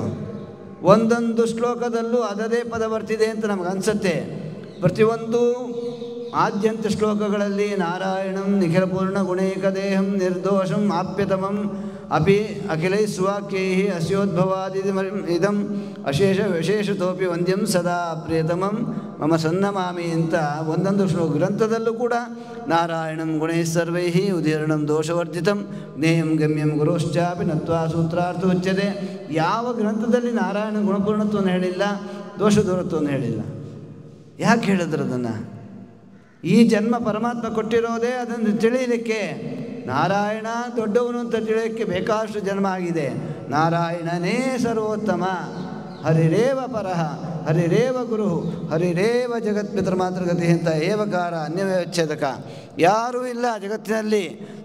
ಒಂದೊಂದು ಶ್ಲೋಕದಲ್ಲೂ ಅದದೇ ಪದ ಬರ್ತಿದೆ ಅಂತ ನಮಗೆ ಅನಿಸುತ್ತೆ. ಪ್ರತಿಯೊಂದು ಆದ್ಯಂತ ಶ್ಲೋಕಗಳಲ್ಲಿ ನಾರಾಯಣಂ ನಿಖಿಲಪೂರ್ಣ ಗುಣೈಕದೇಹಂ ನಿರ್ದೋಷಂ ಆಪ್ಯತಮಂ ಅಪಿ ಅಖಿಲೈ ಸ್ವಾಕ್ಯೈ ಅಸ್ಯೋದ್ಭವಾದಿ ಇದಂ ಅಶೇಷ ವಿಶೇಷತೋಪಿ ವಂದ್ಯಂ ಸದಾ ಪ್ರಿಯತಮಂ ಮಮ ಸನ್ನಮಾಮಿ ಅಂತ ಒಂದೊಂದು ಗ್ರಂಥದಲ್ಲೂ ಕೂಡ ನಾರಾಯಣಂ ಗುಣೈ ಸರ್ವೈ ಉದೀರ್ಣಂ ದೋಷವರ್ಜಿತಂ ಜ್ಞೇಯಂ ಗಮ್ಯಂ ಗುರುಶ್ಚಾಪಿ ನತ್ವಾ ಸೂತ್ರಾರ್ಥ ಉಚ್ಯತೆ. ಯಾವ ಗ್ರಂಥದಲ್ಲಿ ನಾರಾಯಣ ಗುಣಪೂರ್ಣತ್ವವನ್ನು ಹೇಳಿಲ್ಲ, ದೋಷ ದೂರತ್ವವನ್ನು ಹೇಳಿಲ್ಲ. ಯಾಕೆ ಹೇಳಿದ್ರು ಅದನ್ನು? ಈ ಜನ್ಮ ಪರಮಾತ್ಮ ಕೊಟ್ಟಿರೋದೇ ಅದನ್ನು ತಿಳಿಯಲಿಕ್ಕೆ. ನಾರಾಯಣ ದೊಡ್ಡವನು ಅಂತ ತಿಳಿಯೋಕ್ಕೆ ಬೇಕಾದಷ್ಟು ಜನ್ಮ ಆಗಿದೆ. ನಾರಾಯಣನೇ ಸರ್ವೋತ್ತಮ, ಹರಿರೇವ ಪರಹ, ಹರಿರೇವ ಗುರು, ಹರಿರೇವ ಜಗತ್ಪಿತೃ ಮಾತೃಗತಿ ಅಂತ ಏವಕಾರ ಅನ್ಯವ್ಯಚ್ಛೇದಕ ಯಾರೂ ಇಲ್ಲ ಜಗತ್ತಿನಲ್ಲಿ,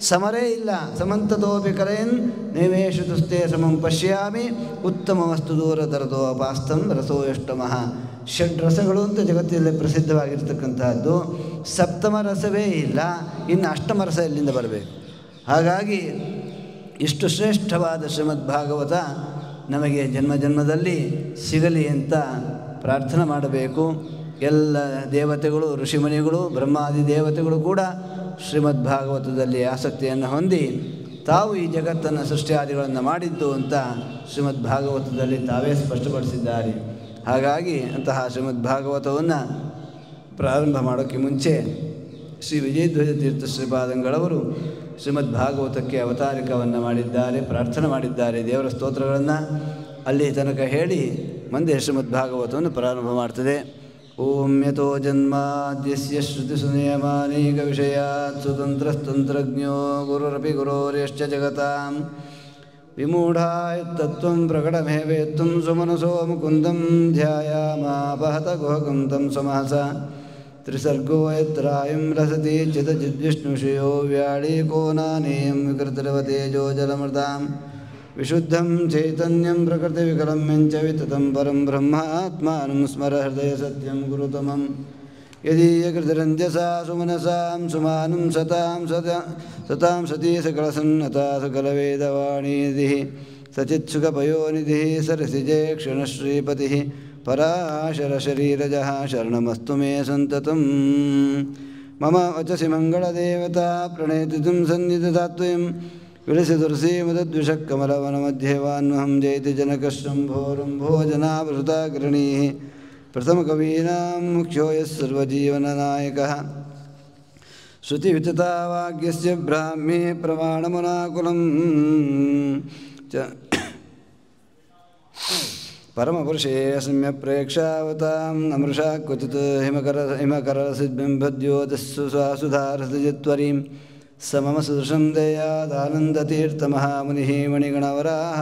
ಸಮರೇ ಇಲ್ಲ. ಸಮಂತತೋಪಿ ಕಲೆಯನ್ ನೈವೇಶು ತುಸ್ತೆ ಸಮಂ ಪಶ್ಯಾಮಿ ಉತ್ತಮ ವಸ್ತು ದೂರದರದೋ ಅಪಾಸ್ತಂ ರಸೋ ಎಷ್ಟಮಃ. ಷಡ್ರಸಗಳು ಅಂತ ಜಗತ್ತಿನಲ್ಲಿ ಪ್ರಸಿದ್ಧವಾಗಿರ್ತಕ್ಕಂಥದ್ದು. ಸಪ್ತಮ ರಸವೇ ಇಲ್ಲ, ಇನ್ನು ಅಷ್ಟಮ ರಸ ಎಲ್ಲಿಂದ ಬರಬೇಕು? ಹಾಗಾಗಿ ಇಷ್ಟು ಶ್ರೇಷ್ಠವಾದ ಶ್ರೀಮದ್ಭಾಗವತ ನಮಗೆ ಜನ್ಮ ಜನ್ಮದಲ್ಲಿ ಸಿಗಲಿ ಅಂತ ಪ್ರಾರ್ಥನೆ ಮಾಡಬೇಕು. ಎಲ್ಲ ದೇವತೆಗಳು, ಋಷಿಮುನಿಗಳು, ಬ್ರಹ್ಮಾದಿ ದೇವತೆಗಳು ಕೂಡ ಶ್ರೀಮದ್ಭಾಗವತದಲ್ಲಿ ಆಸಕ್ತಿಯನ್ನು ಹೊಂದಿ ತಾವು ಈ ಜಗತ್ತನ್ನು ಸೃಷ್ಟಿಯಾದಿಗಳನ್ನು ಮಾಡಿದ್ದು ಅಂತ ಶ್ರೀಮದ್ಭಾಗವತದಲ್ಲಿ ತಾವೇ ಸ್ಪಷ್ಟಪಡಿಸಿದ್ದಾರೆ. ಹಾಗಾಗಿ ಅಂತಹ ಶ್ರೀಮದ್ಭಾಗವತವನ್ನು ಪ್ರಾರಂಭ ಮಾಡೋಕ್ಕೆ ಮುಂಚೆ ಶ್ರೀ ವಿಜಯಧ್ವಜ ತೀರ್ಥ ಶ್ರೀಪಾದಂಗಳವರು ಶ್ರೀಮದ್ಭಾಗವತಕ್ಕೆ ಅವತಾರಿಕವನ್ನು ಮಾಡಿದ್ದಾರೆ, ಪ್ರಾರ್ಥನೆ ಮಾಡಿದ್ದಾರೆ. ದೇವರ ಸ್ತೋತ್ರಗಳನ್ನು ಅಲ್ಲಿ ತನಕ ಹೇಳಿ ಮುಂದೆ ಶ್ರೀಮದ್ಭಾಗವತವನ್ನು ಪ್ರಾರಂಭ ಮಾಡ್ತದೆ. ಓಂ ಯಥೋ ಜನ್ಮಾದ್ಯಸ್ಯ ಶ್ರುತಿಸುನಿಯಮಾನೇಕ ವಿಷಯಾತ್ ಸ್ವತಂತ್ರಸ್ತಂತ್ರಜ್ಞೋ ಗುರುರಪಿ ಗುರೋರ್ಯಶ್ಚ ಜಗತಾಂ ವಿಮೂಢಾಯತ್ತತ್ವಂ ಪ್ರಕಟಮೇವೇತ್ತಂ ಸುಮನಸೋ ಮುಕುಂದಂ ಧ್ಯಾಯಾಮಾಪಹತ ಗುಹಕಂ ತಂ ಸಮಹಸ ತ್ರಿಸರ್ಗೋ ಯತ್ರಾಯಂ ರಸತಿ ಚಿತಚಿದ್ವಿಷ್ಣುಷಯೋ ವ್ಯಾಳೀಕೋ ನಾನೇಯಂ ವಿಕೃತಿರವತೇಜೋ ಜಲಮೃತಾಂ ವಿಶುದ್ಧಂ ಚೈತನ್ಯಂ ಪ್ರಕೃತಿವಿಕಲಂ ಮೆಂಚ ವಿತತಂ ಪರಂ ಬ್ರಹ್ಮಾತ್ಮಾನಂ ಸ್ಮರ ಹೃದಯ ಸತ್ಯಂ ಗುರುತಮಂ ಯದೀಯಕೃತಿರಂಜಸಾ ಸುಮನಸಾಂ ಸುಮಾನಂ ಸತಾಂ ಸತೀ ಸಕಲಸನ್ನತಾ ಸಕಲವೇದವಾಣೀನಿಧಿಃ ಸಚಿತ್ಸುಖಪಯೋನಿಧಿಃ ಸರಸಿಜೇ ಕ್ಷಣಶ್ರೀಪತಿಃ ಪರಾಶರಶರೀರಜಃ ಶರಣಮಸ್ತು ಮೇ ಸಂತತಂ. ಮಮ ವಚಸಿ ಮಂಗಳದೇವತಾ ಪ್ರಣೇತಿತುಂ ಸನ್ನಿಧತಾತ್ವಯಂ ವಿಲಸಿದುರ್ಸೀಮದದ್ವಿಷಕ್ಕಮಲವನಮಧ್ಯವಾನ್ವಹಂ ಜಯತಿ ಜನಕಶಂಭೋರಂಭೋ ಜನಾವೃತಾಗ್ರಣೀಃ ಪ್ರಥಮಕವೀನಾಂ ಮುಖ್ಯೋ ಯಃ ಸರ್ವಜೀವನನಾಯಕಃ ಶ್ರುತಿವಿತತಾವಾಗ್ಯಸ್ಯ ಬ್ರಾಹ್ಮೇ ಪ್ರಮಾಣಮುನಾಕುಲಂ ಪರಮಪುರುಷೇ ಸಮ್ಯಪ್ರೇಕ್ಷಾವತಾಂ ಅಮೃಷಾ ಕ್ವಚಿತ್ ಹಿಮಕರಸಿದ್ಬಿಂಬದ್ಯೋತಸ್ಸು ಸ್ವಾಸುಧಾರಸಜಿತ್ವರೀಂ ಸ ಮಮ ಸುದೃಶಂ ದಯಾದಾನಂದತೀರ್ಥಮಹಾಮುನಿಃ ಮಣಿಗಣವರಾಃ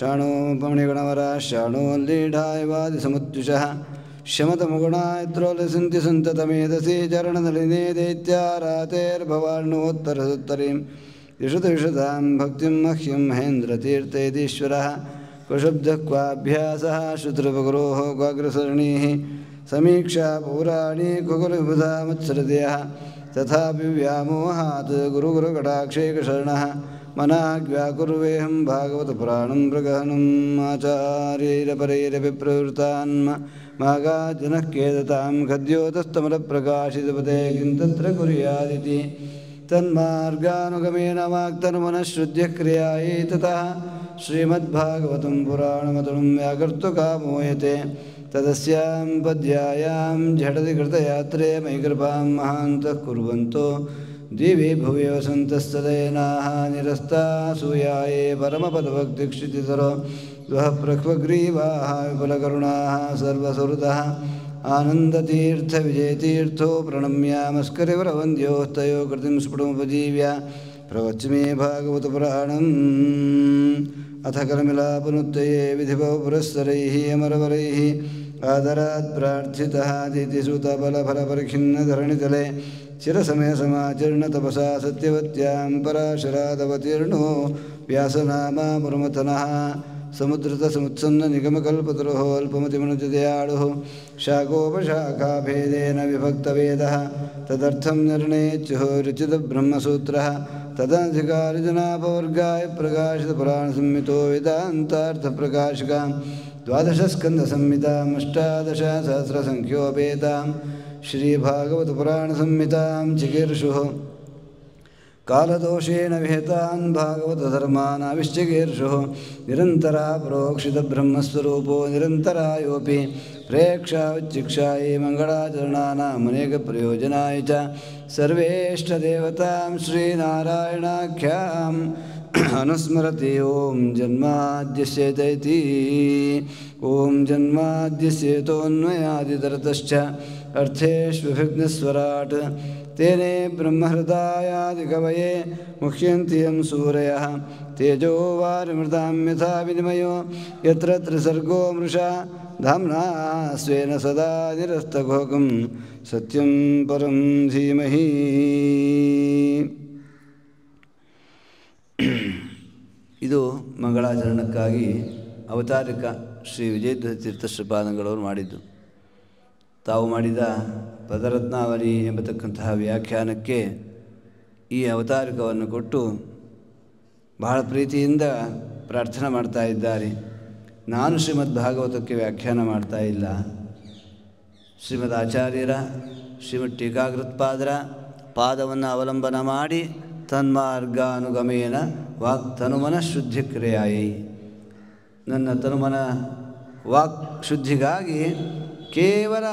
ಶಾಣೋಲ್ಲೀಢಾಯವಾದಿಸಮುತ್ಯುಷಃ ಶಮತಮುಗುಣಾಯತ್ರೋಲ್ಲಸಂತಿ ಸಂತತಮೇಧಸಿ ಚರಣನಳಿನೇ ದೈತ್ಯಾರಾತೇರ್ಭವಾರ್ಣೋತ್ತರಸುತ್ತರೀಂ ವಿಶುತವಿಶುತಾಂ ಭಕ್ತಿಂ ಮಹ್ಯಂ ಮಹೇಂದ್ರತೀರ್ಥೇತೀಶ್ವರಃ ಕ್ವಶಬ್ದಃ ಕ್ವಾಭ್ಯಾಸಃ ಶ್ರುತಿರುಪಗುರೋಃ ಕ್ವಾಗ್ರಸರಣೀಃ ಸಮೀಕ್ಷಾ ಪೌರಾಣಿ ಕ್ವಗುರುಬುಧಾ ಮತ್ಸರದಯಃ ತಥಾಪಿ ವ್ಯಾಮೋಹಾತ್ ಗುರುಗುರುಕಟಾಕ್ಷೇಕಶರಣಃ ಮನಃ ವ್ಯಾಕುರ್ವೇಹಂ ಭಾಗವತ ಪುರಾಣಂ ಪ್ರಗಹನಂ ಆಚಾರ್ಯೈರಪರೈರಪಿ ಪ್ರವೃತ್ತಾನ್ ಮಾಗಾಜನಃ ಖೇದತಾಂ ಖದ್ಯೋತಸ್ತಮಲಪ್ರಕಾಶಿತಪತೆ ಕಿಂತತ್ರ ಕುರ್ಯಾದಿತಿ ತನ್ಮಾರ್ಗಾನುಗಮೇನ ವಾಕ್ತನುಮನಃಶ್ರುತ್ಯ ಕ್ರಿಯಾಯೇ ತತಃ ಶ್ರೀಮದ್ಭಾಗವತಂ ಪುರಾಣಮತುಳಂ ವ್ಯಾಕರ್ತುಕಾಮೋಯತೆ ತದಸ್ಯಾಂ ಪದ್ಯಾಯಾಂ ಝಡತಿ ಕೃತಯಾತ್ರೇ ಮಯಿ ಕೃಪಾಂ ಮಹಾಂತಃ ಕುರ್ವಂತೋ ದಿವಿ ಭುವಿ ವಸಂತಸ್ತದಯನಾಃ ನಿರಸ್ತಾಸೂಯಾಯೇ ಪರಮಪದಭಕ್ತಿಕ್ಷಿತಿತರೋ ದ್ವಃ ಪ್ರಕ್ವಗ್ರೀವಾಃ ವಿಪುಲಕರುಣಾಃ ಸರ್ವಸುಹೃದಃ ಆನಂದತೀರ್ಥವಿಜಯತೀರ್ಥೋ ಪ್ರಣಮ್ಯಾಮಸ್ಕರಿವರವಂದ್ಯೋಸ್ತಯೋ ಕೃತಿಂ ಸ್ಫುಟमुपजीव्य ಪ್ರವಚ್ಮೇ ಭಾಗವತ ಪುರಾಣಂ. ಅಥ ಕರ್ಮಿಲಾಪನುತ್ತಯೇ ವಿಧಿಭವ ಪುರಸ್ಸರೈಃ ಅಮರವರೈಃ ಆದರಾತ್ ಪ್ರಾರ್ಥಿತಃ ದಿತಿಸುತಬಲಫಲಪರಿಖಿನ್ನಧರಣಿತಲೆ ಚಿರಸಮಯ ತಪಸಾ ಸತ್ಯವತ್ಯಾಂ ಪರಾಶರಾದವತೀರ್ಣೋ ವ್ಯಾಸನಾಮ ಮುರುಮಥನಃ ಸಮುದ್ರತ ಸಮುತ್ಸನ್ನ ನಿಗಮಕಲ್ಪತರುಃ ಅಲ್ಪಮತಿಮನುಜದಯಾಳುಃ ಶಾಖೋಪಶಾಖಾಭೇದೇನ ವಿಭಕ್ತವೇದಃ ತದರ್ಥಂ ನಿರ್ಣಯೇಚ್ಯುಃ ರುಚಿತಬ್ರಹ್ಮಸೂತ್ರಃ ತದಧಿಕಾರಿಜನಾಪವರ್ಗಾಯ ಪ್ರಕಾಶಿತಪುರಾಣಸಂಹಿತೋ ವೇದಾಂತಾರ್ಥಪ್ರಕಾಶಿಕಾಂ ದ್ವಾದಶಸ್ಕಂದಸಂಹಿತಾಂ ಅಷ್ಟಾದಶಸಹಸ್ರಸಂಖ್ಯೋಪೇತಾಂ ಶ್ರೀಭಾಗವತಪುರಾಣಸಂಹಿತಾಂ ಚಿಕೀರ್ಷುಃ ಕಾಲದೋಷೇಣ ವಿಹಿತಾನ್ ಭಾಗವತಧರ್ಮಾನಾವಿಶ್ಚಿಕೀರ್ಷು ನಿರಂತರ ಪ್ರೋಕ್ಷಿತಬ್ರಹ್ಮಸ್ವರೂಪೋ ನಿರಂತರಾಯೋಪಿ ಪ್ರೇಕ್ಷಾಚ್ಚಿಕ್ಷಾಯೇ ಮಂಗಳಾಚರಣಾನಾಮನೇಕ ಪ್ರಯೋಜನಾಯ ಚ ಸರ್ವೇಷ್ಟದೇವತಾಂ ಶ್ರೀನಾರಾಯಣಾಖ್ಯಾಂ ಅನುಸ್ಮರತಿ ಓಂ ಜನ್ಮಾದ್ಯಸ್ಯೇತೈತಿ ಓಂ ಜನ್ಮಾದ್ಯಸ್ಯೇತೋನ್ಮಯಾದಿತರತಶ್ಚ ಅರ್ಥೇಷ್ವಿಘ್ನಸ್ವರಾಟ್ ತೇನೇ ಬ್ರಹ್ಮಹೃದಾಯಾದಿಕವಯೇ ಮುಹ್ಯಂತಿ ಯಂ ಸೂರಯಃ ತೇಜೋ ವಾರಿಮೃತಾಂ ಯಥಾ ವಿನಿಮಯೋ ಯತ್ರ ತ್ರಿಸರ್ಗೋ ಮೃಷಾ ಧಾಮ್ನಾ ಸ್ವೇನ ಸದಾ ನಿರಸ್ತಘೋಕಂ ಸತ್ಯಂ ಪರಂ ಧೀಮಹಿ. ಇದು ಮಂಗಳಾಚರಣಕ್ಕಾಗಿ ಅವತಾರಿಕ ಶ್ರೀ ವಿಜಯಧ್ವಜ ತೀರ್ಥ ಶ್ರೀಪಾದಂಗಳವರು ಮಾಡಿದ್ದು. ತಾವು ಮಾಡಿದ ಪದರತ್ನಾವಲಿ ಎಂಬತಕ್ಕಂತಹ ವ್ಯಾಖ್ಯಾನಕ್ಕೆ ಈ ಅವತಾರಿಕವನ್ನು ಕೊಟ್ಟು ಬಹಳ ಪ್ರೀತಿಯಿಂದ ಪ್ರಾರ್ಥನೆ ಮಾಡ್ತಾ ಇದ್ದಾರೆ. ನಾನು ಶ್ರೀಮದ್ ಭಾಗವತಕ್ಕೆ ವ್ಯಾಖ್ಯಾನ ಮಾಡ್ತಾ ಇಲ್ಲ, ಶ್ರೀಮದ್ ಆಚಾರ್ಯರ ಶ್ರೀಮದ್ ಟೀಕಾಕೃತ್ಪಾದರ ಪಾದವನ್ನು ಅವಲಂಬನ ಮಾಡಿ ತನ್ಮಾರ್ಗಾನುಗಮೇನ ವಾಕ್ ತನುಮನ ಶುದ್ಧಿ ಕ್ರಿಯಾಯಿ, ನನ್ನ ತನುಮನ ವಾಕ್ ಶುದ್ಧಿಗಾಗಿ ಕೇವಲ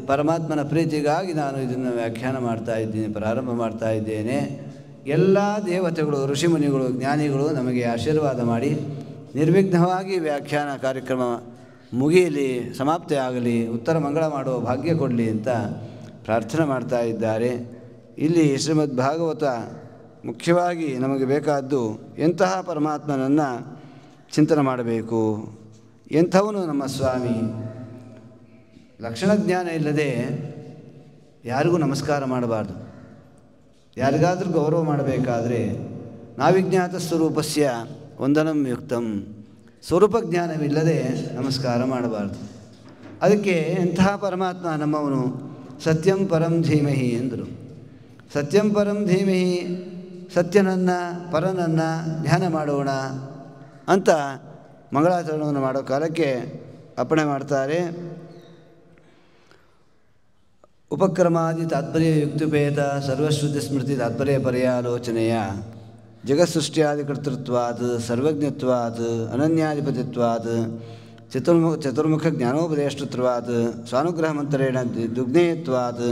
ಪರಮಾತ್ಮನ ಪ್ರೀತಿಗಾಗಿ ನಾನು ಇದನ್ನು ವ್ಯಾಖ್ಯಾನ ಮಾಡ್ತಾ ಇದ್ದೀನಿ, ಪ್ರಾರಂಭ ಮಾಡ್ತಾ ಇದ್ದೇನೆ. ಎಲ್ಲ ದೇವತೆಗಳು, ಋಷಿಮುನಿಗಳು, ಜ್ಞಾನಿಗಳು ನಮಗೆ ಆಶೀರ್ವಾದ ಮಾಡಿ ನಿರ್ವಿಘ್ನವಾಗಿ ವ್ಯಾಖ್ಯಾನ ಕಾರ್ಯಕ್ರಮ ಮುಗಿಯಲಿ, ಸಮಾಪ್ತಿ ಆಗಲಿ, ಉತ್ತರ ಮಂಗಳ ಮಾಡುವ ಭಾಗ್ಯ ಕೊಡಲಿ ಅಂತ ಪ್ರಾರ್ಥನೆ ಮಾಡ್ತಾ ಇದ್ದಾರೆ. ಇಲ್ಲಿ ಶ್ರೀಮದ್ ಭಾಗವತ ಮುಖ್ಯವಾಗಿ ನಮಗೆ ಬೇಕಾದ್ದು ಎಂತಹ ಪರಮಾತ್ಮನನ್ನು ಚಿಂತನೆ ಮಾಡಬೇಕು, ಎಂಥವನು ನಮ್ಮ ಸ್ವಾಮಿ. ಲಕ್ಷಣ ಜ್ಞಾನ ಇಲ್ಲದೆ ಯಾರಿಗೂ ನಮಸ್ಕಾರ ಮಾಡಬಾರ್ದು. ಯಾರಿಗಾದರೂ ಗೌರವ ಮಾಡಬೇಕಾದ್ರೆ ನಾವಿಜ್ಞಾತ ಸ್ವರೂಪಸ್ಯ ವಂದನಂ ಯುಕ್ತಂ, ಸ್ವರೂಪ ಜ್ಞಾನವಿಲ್ಲದೆ ನಮಸ್ಕಾರ ಮಾಡಬಾರ್ದು. ಅದಕ್ಕೆ ಎಂತಹ ಪರಮಾತ್ಮ ನಮ್ಮವನು, ಸತ್ಯಂ ಪರಂ ಧೀಮಹಿ ಎಂದರು. ಸತ್ಯಂ ಪರಂ ಧೀಮಹಿ, ಸತ್ಯನನ್ನು ಪರನನ್ನು ಧ್ಯಾನ ಮಾಡೋಣ ಅಂತ ಮಂಗಳಾಚರಣೆಯನ್ನು ಮಾಡೋ ಕಾಲಕ್ಕೆ ಅಪ್ಪಣೆ ಮಾಡ್ತಾರೆ. ಉಪಕ್ರಮಾದಿ ತಾತ್ಪರ್ಯ ಯುಕ್ತಿಪೇತ ಸರ್ವಶ್ರುತಿ ಸ್ಮೃತಿ ತಾತ್ಪರ್ಯ ಪರ್ಯಾಲೋಚನೆಯ ಜಗತ್ಸೃಷ್ಟ್ಯಾದಿಕರ್ತೃತ್ವಾತ್ ಸರ್ವಜ್ಞತ್ವಾತ್ ಅನನ್ಯಾಧಿಪತಿತ್ವಾತ್ ಚತುರ್ಮುಖ ಜ್ಞಾನೋಪದೇಷ್ಟೃತ್ವಾತ್ ಸ್ವಾನುಗ್ರಹ ಮಂತ್ರೇಣ ದುಗ್ನೇಯತ್ವಾತ್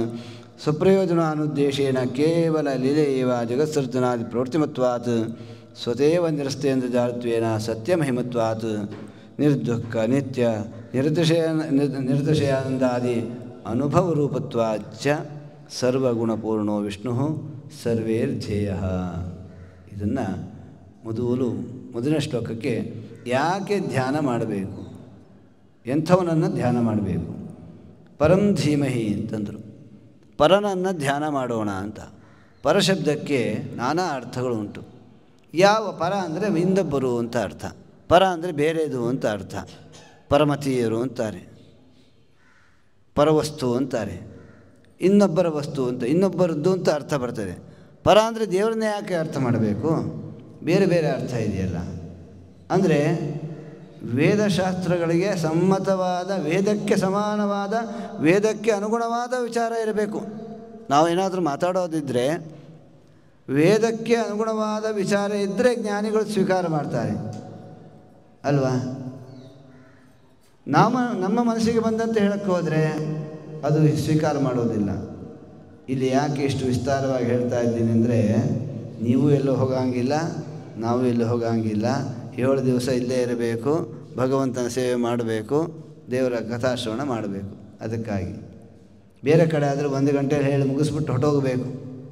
ಸ್ವಪ್ರಯೋಜನಾನುದ್ದೇಶೇನ ಕೇವಲ ಲೀಲೆಯೇವ ಜಗತ್ಸರ್ಜನಾದಿ ಪ್ರವೃತ್ತಿಮತ್ವಾತ್ ಸ್ವತೇವ ನಿರಸ್ತೇಂದ್ರಜಾತತ್ವೇನ ಸತ್ಯಮಹಿಮತ್ವಾತ್ ನಿರ್ದುಃಖ ನಿತ್ಯ ನಿರತಿಶಯಾನಂದಾದಿ ಅನುಭವರೂಪತ್ವಾಚ್ಚ ಸರ್ವಗುಣಪೂರ್ಣೋ ವಿಷ್ಣು ಸರ್ವೇರ್ಧ್ಯೇಯ. ಇದನ್ನು ಮೊದಲನೇ ಶ್ಲೋಕಕ್ಕೆ ಯಾಕೆ ಧ್ಯಾನ ಮಾಡಬೇಕು, ಎಂಥವನನ್ನು ಧ್ಯಾನ ಮಾಡಬೇಕು, ಪರಂ ಧೀಮಹಿ ಅಂತಂದರು. ಪರನನ್ನು ಧ್ಯಾನ ಮಾಡೋಣ ಅಂತ. ಪರಶಬ್ದಕ್ಕೆ ನಾನಾ ಅರ್ಥಗಳು ಉಂಟು. ಯಾವ ಪರ ಅಂದರೆ ಇನ್ನೊಬ್ಬರು ಅಂತ ಅರ್ಥ, ಪರ ಅಂದರೆ ಬೇರೆದು ಅಂತ ಅರ್ಥ. ಪರಮತೀಯರು ಅಂತಾರೆ, ಪರವಸ್ತು ಅಂತಾರೆ, ಇನ್ನೊಬ್ಬರ ವಸ್ತು ಅಂತ, ಇನ್ನೊಬ್ಬರದ್ದು ಅಂತ ಅರ್ಥ ಬರ್ತದೆ. ಪರ ಅಂದರೆ ದೇವರನ್ನೇ ಯಾಕೆ ಅರ್ಥ ಮಾಡಬೇಕು, ಬೇರೆ ಬೇರೆ ಅರ್ಥ ಇದೆಯಲ್ಲ. ಅಂದರೆ ವೇದಶಾಸ್ತ್ರಗಳಿಗೆ ಸಮ್ಮತವಾದ, ವೇದಕ್ಕೆ ಸಮಾನವಾದ, ವೇದಕ್ಕೆ ಅನುಗುಣವಾದ ವಿಚಾರ ಇರಬೇಕು. ನಾವೇನಾದರೂ ಮಾತಾಡೋದಿದ್ದರೆ ವೇದಕ್ಕೆ ಅನುಗುಣವಾದ ವಿಚಾರ ಇದ್ದರೆ ಜ್ಞಾನಿಗಳು ಸ್ವೀಕಾರ ಮಾಡ್ತಾರೆ ಅಲ್ವಾ. ನಮ್ಮ ಮನಸ್ಸಿಗೆ ಬಂದಂತೆ ಹೇಳಕ್ಕೆ ಹೋದರೆ ಅದು ಸ್ವೀಕಾರ ಮಾಡೋದಿಲ್ಲ. ಇಲ್ಲಿ ಯಾಕೆ ಇಷ್ಟು ವಿಸ್ತಾರವಾಗಿ ಹೇಳ್ತಾ ಇದ್ದೀನಿ ಅಂದರೆ, ನೀವು ಎಲ್ಲೂ ಹೋಗಂಗಿಲ್ಲ, ನಾವು ಎಲ್ಲೂ ಹೋಗಂಗಿಲ್ಲ. 7 ದಿವಸ ಇಲ್ಲೇ ಇರಬೇಕು, ಭಗವಂತನ ಸೇವೆ ಮಾಡಬೇಕು, ದೇವರ ಕಥಾಶ್ರವಣ ಮಾಡಬೇಕು. ಅದಕ್ಕಾಗಿ ಬೇರೆ ಕಡೆ ಆದರೆ 1 ಗಂಟೆಯಲ್ಲಿ ಹೇಳಿ ಮುಗಿಸ್ಬಿಟ್ಟು ಹೊಟ್ಟೋಗಬೇಕು,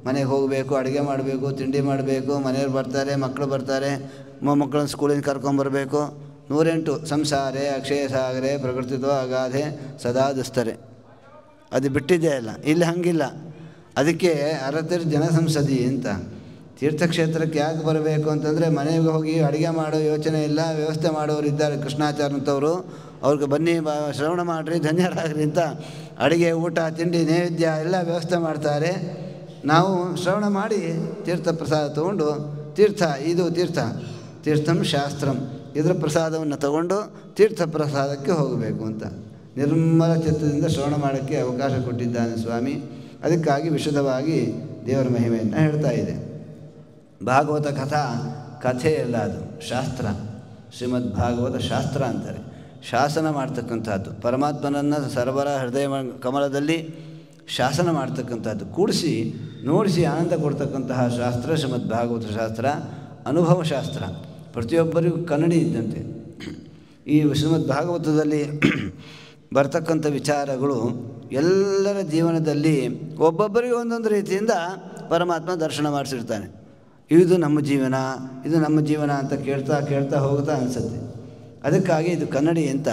ಮನೆಗೆ ಹೋಗಬೇಕು, ಅಡುಗೆ ಮಾಡಬೇಕು, ತಿಂಡಿ ಮಾಡಬೇಕು, ಮನೆಯವ್ರು ಬರ್ತಾರೆ, ಮಕ್ಕಳು ಬರ್ತಾರೆ, ಮೊಮ್ಮಕ್ಕಳನ್ನ ಸ್ಕೂಲಿಂದ ಕರ್ಕೊಂಬರಬೇಕು. 108 ಸಂಸಾರೇ ಅಕ್ಷಯ ಸಾಗರೇ ಪ್ರಕೃತಿತೋ ಅಗಾಧೆ ಸದಾ ದುಸ್ತರೆ. ಅದು ಬಿಟ್ಟಿದ್ದೇ ಅಲ್ಲ, ಇಲ್ಲಿ ಹಾಗಿಲ್ಲ. ಅದಕ್ಕೆ ಅರತಿರ್ ಜನಸಂಸದಿ ಅಂತ. ತೀರ್ಥಕ್ಷೇತ್ರಕ್ಕೆ ಯಾಕೆ ಬರಬೇಕು ಅಂತಂದರೆ, ಮನೆಗೆ ಹೋಗಿ ಅಡುಗೆ ಮಾಡೋ ಯೋಚನೆ ಇಲ್ಲ, ವ್ಯವಸ್ಥೆ ಮಾಡೋರು ಇದ್ದಾರೆ ಕೃಷ್ಣಾಚಾರ್ಯ ಅಂತವರು, ಅವ್ರಿಗೆ ಬನ್ನಿ ಶ್ರವಣ ಮಾಡಿರಿ ಧನ್ಯರಾಗ್ರಿ ಅಂತ ಅಡುಗೆ, ಊಟ, ತಿಂಡಿ, ನೈವೇದ್ಯ ಎಲ್ಲ ವ್ಯವಸ್ಥೆ ಮಾಡ್ತಾರೆ. ನಾವು ಶ್ರವಣ ಮಾಡಿ ತೀರ್ಥ ಪ್ರಸಾದ ತೊಗೊಂಡು, ಇದು ತೀರ್ಥಂ ಶಾಸ್ತ್ರಂ, ಇದರ ಪ್ರಸಾದವನ್ನು ತಗೊಂಡು ತೀರ್ಥ ಪ್ರಸಾದಕ್ಕೆ ಹೋಗಬೇಕು ಅಂತ ನಿರ್ಮಲ ಚಿತ್ತದಿಂದ ಶ್ರವಣ ಮಾಡೋಕ್ಕೆ ಅವಕಾಶ ಕೊಟ್ಟಿದ್ದಾನೆ ಸ್ವಾಮಿ. ಅದಕ್ಕಾಗಿ ವಿಶದವಾಗಿ ದೇವರ ಮಹಿಮೆಯನ್ನು ಹೇಳ್ತಾ ಇದೆ. ಭಾಗವತ ಕಥೆ ಅಲ್ಲ, ಅದು ಶಾಸ್ತ್ರ. ಶ್ರೀಮದ್ ಭಾಗವತ ಶಾಸ್ತ್ರ ಅಂತಾರೆ. ಶಾಸನ ಮಾಡ್ತಕ್ಕಂಥದ್ದು, ಪರಮಾತ್ಮನನ್ನು ಸರ್ವರ ಹೃದಯ ಕಮಲದಲ್ಲಿ ಶಾಸನ ಮಾಡ್ತಕ್ಕಂಥದ್ದು, ಕೂಡಿಸಿ ನೋಡಿಸಿ ಆನಂದ ಕೊಡ್ತಕ್ಕಂತಹ ಶಾಸ್ತ್ರ ಶ್ರೀಮದ್ ಭಾಗವತ ಶಾಸ್ತ್ರ. ಅನುಭವ ಶಾಸ್ತ್ರ, ಪ್ರತಿಯೊಬ್ಬರಿಗೂ ಕನ್ನಡಿ ಇದ್ದಂತೆ. ಈ ಶ್ರೀಮದ್ ಭಾಗವತದಲ್ಲಿ ಬರ್ತಕ್ಕಂಥ ವಿಚಾರಗಳು ಎಲ್ಲರ ಜೀವನದಲ್ಲಿ ಒಬ್ಬೊಬ್ಬರಿಗೆ ಒಂದೊಂದು ರೀತಿಯಿಂದ ಪರಮಾತ್ಮ ದರ್ಶನ ಮಾಡಿಸಿರ್ತಾನೆ. ಇದು ನಮ್ಮ ಜೀವನ ಅಂತ ಕೇಳ್ತಾ ಹೋಗ್ತಾ ಅನಿಸುತ್ತೆ. ಅದಕ್ಕಾಗಿ ಇದು ಕನ್ನಡಿ ಅಂತ.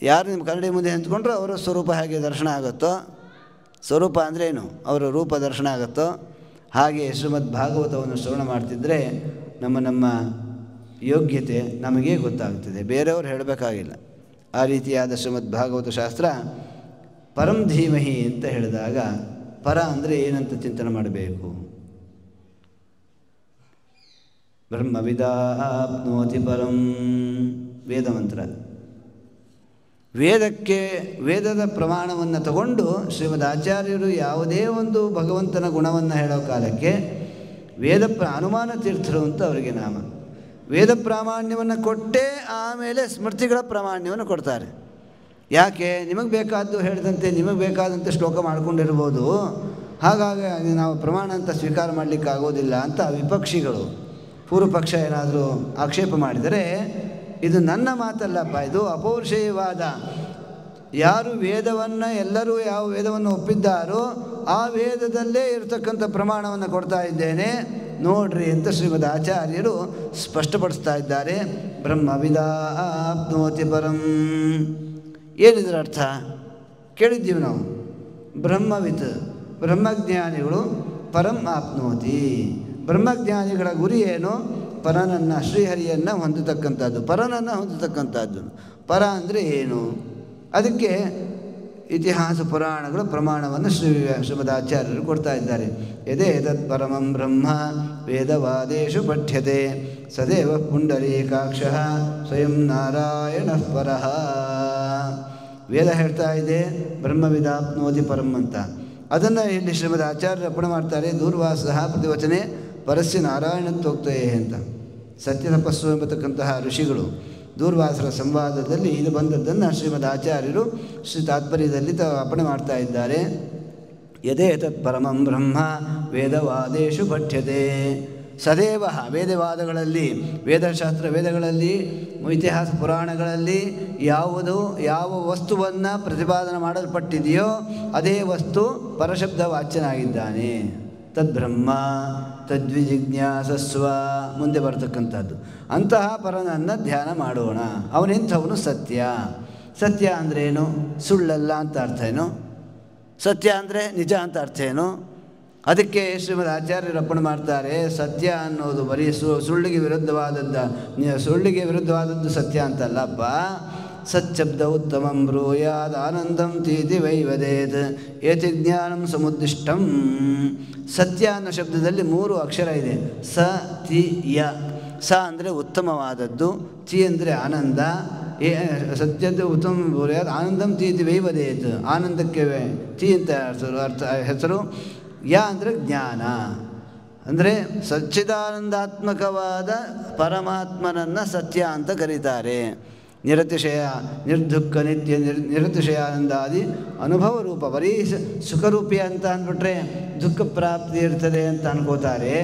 ಯಾರು ನಿಮ್ಮ ಕನ್ನಡಿ ಮುಂದೆ ನಿಂತ್ಕೊಂಡ್ರು ಅವರ ಸ್ವರೂಪ ಹೇಗೆ ದರ್ಶನ ಆಗುತ್ತೋ, ಸ್ವರೂಪ ಅಂದರೆ ಏನು, ಅವರ ರೂಪ ದರ್ಶನ ಆಗುತ್ತೋ ಹಾಗೆ ಶ್ರೀಮದ್ ಭಾಗವತವನ್ನು ಶ್ರವಣ ಮಾಡ್ತಿದ್ದರೆ ನಮ್ಮ ಯೋಗ್ಯತೆ ನಮಗೇ ಗೊತ್ತಾಗ್ತದೆ, ಬೇರೆಯವರು ಹೇಳಬೇಕಾಗಿಲ್ಲ. ಆ ರೀತಿಯಾದ ಶ್ರೀಮದ್ ಭಾಗವತ ಶಾಸ್ತ್ರ. ಪರಂ ಧೀಮಹಿ ಅಂತ ಹೇಳಿದಾಗ ಪರ ಅಂದರೆ ಏನಂತ ಚಿಂತನೆ ಮಾಡಬೇಕು. ಬ್ರಹ್ಮವಿದಾಪ್ನೋತಿ ಪರಂ ವೇದಮಂತ್ರ. ವೇದದ ಪ್ರಮಾಣವನ್ನು ತಗೊಂಡು ಶ್ರೀಮದ್ ಆಚಾರ್ಯರು ಯಾವುದೇ ಒಂದು ಭಗವಂತನ ಗುಣವನ್ನು ಹೇಳೋ ಕಾಲಕ್ಕೆ ಹನುಮಾನ ತೀರ್ಥರು ಅಂತ ಅವರಿಗೆ ನಾಮ. ವೇದ ಪ್ರಾಮಾಣ್ಯವನ್ನು ಕೊಟ್ಟೇ ಆಮೇಲೆ ಸ್ಮೃತಿಗಳ ಪ್ರಾಮಾಣ್ಯವನ್ನು ಕೊಡ್ತಾರೆ. ಯಾಕೆ? ನಿಮಗೆ ಬೇಕಾದ್ದು ಹೇಳಿದಂತೆ ನಿಮಗೆ ಬೇಕಾದಂತೆ ಶ್ಲೋಕ ಮಾಡ್ಕೊಂಡಿರ್ಬೋದು, ಹಾಗಾಗಿ ನಾವು ಪ್ರಮಾಣ ಅಂತ ಸ್ವೀಕಾರ ಮಾಡಲಿಕ್ಕಾಗೋದಿಲ್ಲ ಅಂತ ವಿಪಕ್ಷಿಗಳು ಪೂರ್ವಪಕ್ಷ ಏನಾದರೂ ಆಕ್ಷೇಪ ಮಾಡಿದರೆ, ಇದು ನನ್ನ ಮಾತಲ್ಲಪ್ಪ, ಇದು ಅಪೌರುಷೇಯವಾದ. ಯಾರು ಎಲ್ಲರೂ ಯಾವ ವೇದವನ್ನು ಒಪ್ಪಿದ್ದಾರೋ ಆ ವೇದದಲ್ಲೇ ಇರತಕ್ಕಂಥ ಪ್ರಮಾಣವನ್ನು ಕೊಡ್ತಾ ಇದ್ದೇನೆ ನೋಡ್ರಿ ಅಂತ ಶ್ರೀಮದ್ ಆಚಾರ್ಯರು ಸ್ಪಷ್ಟಪಡಿಸ್ತಾ ಇದ್ದಾರೆ. ಬ್ರಹ್ಮವಿದಾಪ್ನೋತಿ ಪರಂ. ಏನಿದ್ರ ಅರ್ಥ ಕೇಳಿದ್ದೀವಿ ನಾವು. ಬ್ರಹ್ಮವಿತ್, ಬ್ರಹ್ಮಜ್ಞಾನಿಗಳು ಪರಂ ಆಪ್ನೋತಿ. ಬ್ರಹ್ಮಜ್ಞಾನಿಗಳ ಗುರಿ ಏನು? ಪರನನ್ನು, ಶ್ರೀಹರಿಯನ್ನು ಹೊಂದತಕ್ಕಂಥದ್ದು, ಪರನನ್ನು ಹೊಂದತಕ್ಕಂಥದ್ದು. ಪರ ಅಂದರೆ ಏನು? ಅದಕ್ಕೆ ಇತಿಹಾಸ ಪುರಾಣಗಳು ಪ್ರಮಾಣವನ್ನು ಶ್ರೀಮದ್ ಆಚಾರ್ಯರು ಕೊಡ್ತಾ ಇದ್ದಾರೆ. ಯದೇತತ್ ಪರಮಂ ಬ್ರಹ್ಮ ವೇದವಾದೇಶು ಪಠ್ಯತೆ ಸದೇವ ಪುಂಡರೀಕಾಕ್ಷಃ ಸ್ವಯಂ ನಾರಾಯಣಃ ಪರಃ. ವೇದ ಹೇಳ್ತಾ ಇದೆ ಬ್ರಹ್ಮವಿದಾಪ್ನೋತಿ ಪರಂ ಅಂತ. ಅದನ್ನು ಇಲ್ಲಿ ಶ್ರೀಮದ್ ಆಚಾರ್ಯರು ಅರ್ಪಣೆ ಮಾಡ್ತಾರೆ. ದೂರ್ವಾಸಃ ಪ್ರತಿವಚನೆ ಪರಸ್ಯ ನಾರಾಯಣತ್ವೋಕ್ತಯೇ ಅಂತ. ಸತ್ಯತಪಸ್ಸು ಎಂಬತಕ್ಕಂತಹ ಋಷಿಗಳು ದೂರ್ವಾಸರ ಸಂವಾದದಲ್ಲಿ ಇದು ಬಂದದ್ದನ್ನು ಶ್ರೀಮದ್ ಆಚಾರ್ಯರು ಶ್ರೀ ತಾತ್ಪರ್ಯದಲ್ಲಿ ಅರ್ಪಣೆ ಮಾಡ್ತಾ ಇದ್ದಾರೆ. ಯದೇತತ್ ಪರಮಂ ಬ್ರಹ್ಮ ವೇದವಾದೇಶು ಪಠ್ಯತೆ ಸದೇವ. ವೇದವಾದಗಳಲ್ಲಿ, ವೇದಗಳಲ್ಲಿ, ಇತಿಹಾಸ ಪುರಾಣಗಳಲ್ಲಿ ಯಾವ ವಸ್ತುವನ್ನು ಪ್ರತಿಪಾದನೆ ಮಾಡಲ್ಪಟ್ಟಿದೆಯೋ ಅದೇ ವಸ್ತು ಪರಶಬ್ದ ವಾಚ್ಯನಾಗಿದ್ದಾನೆ. ತದ್ಬ್ರಹ್ಮ ತದ್ವಿಜಿಜ್ಞಾಸಸ್ವ ಮುಂದೆ ಬರ್ತಕ್ಕಂಥದ್ದು. ಅಂತಹ ಪರನನ್ನು ಧ್ಯಾನ ಮಾಡೋಣ. ಅವನೆಂಥವನು? ಸತ್ಯ. ಸತ್ಯ ಅಂದ್ರೇನು? ಸುಳ್ಳಲ್ಲ ಅಂತ ಅರ್ಥ ಏನು? ಸತ್ಯ ಅಂದರೆ ನಿಜ ಅಂತ ಅರ್ಥ ಏನು? ಅದಕ್ಕೆ ಶ್ರೀಮದ್ ಆಚಾರ್ಯರು ಅರ್ಪಣೆ ಮಾಡ್ತಾರೆ. ಸತ್ಯ ಅನ್ನೋದು ಬರೀ ಸುಳ್ಳಿಗೆ ವಿರುದ್ಧವಾದದ್ದು ಸತ್ಯ ಅಂತಲ್ಲಪ್ಪ. ಸಚ್ಛಬ್ದ ಉತ್ತಮಂ ಬ್ರೂಯಾದ್ ಆನಂದಂ ತೀತಿ ವೈವದೇತ್ ಏತಿ ಜ್ಞಾನಂ ಸಮುದ್ದಿಷ್ಟಂ. ಸತ್ಯ ಅನ್ನೋ ಶಬ್ದದಲ್ಲಿ 3 ಅಕ್ಷರ ಇದೆ. ಸ ತಿ ಯ. ಸ ಅಂದರೆ ಉತ್ತಮವಾದದ್ದು, ತಿ ಅಂದರೆ ಆನಂದ. ಸತ್ಯದ ಉತ್ತಮ ಬ್ರೂಯಾದ್ ಆನಂದಂ ತೀತಿ ವೈವದೇತ್. ಆನಂದಕ್ಕೆ ತಿ ಅಂತ ಹೆಸರು. ಯ ಅಂದರೆ ಜ್ಞಾನ. ಅಂದರೆ ಸಚ್ಚಿದಾನಂದಾತ್ಮಕವಾದ ಪರಮಾತ್ಮನನ್ನು ಸತ್ಯ ಅಂತ ಕರೀತಾರೆ. ನಿರತಿಶಯ ನಿರ್ದುಃಖ ನಿತ್ಯ ನಿರತಿಶಯಾನಂದಾದಿ ಅನುಭವ ರೂಪ. ಬರೀ ಸುಖರೂಪಿ ಅಂತ ಅಂದ್ಬಿಟ್ರೆ ದುಃಖ ಪ್ರಾಪ್ತಿ ಇರ್ತದೆ ಅಂತ ಅನ್ಕೋತಾರೆ.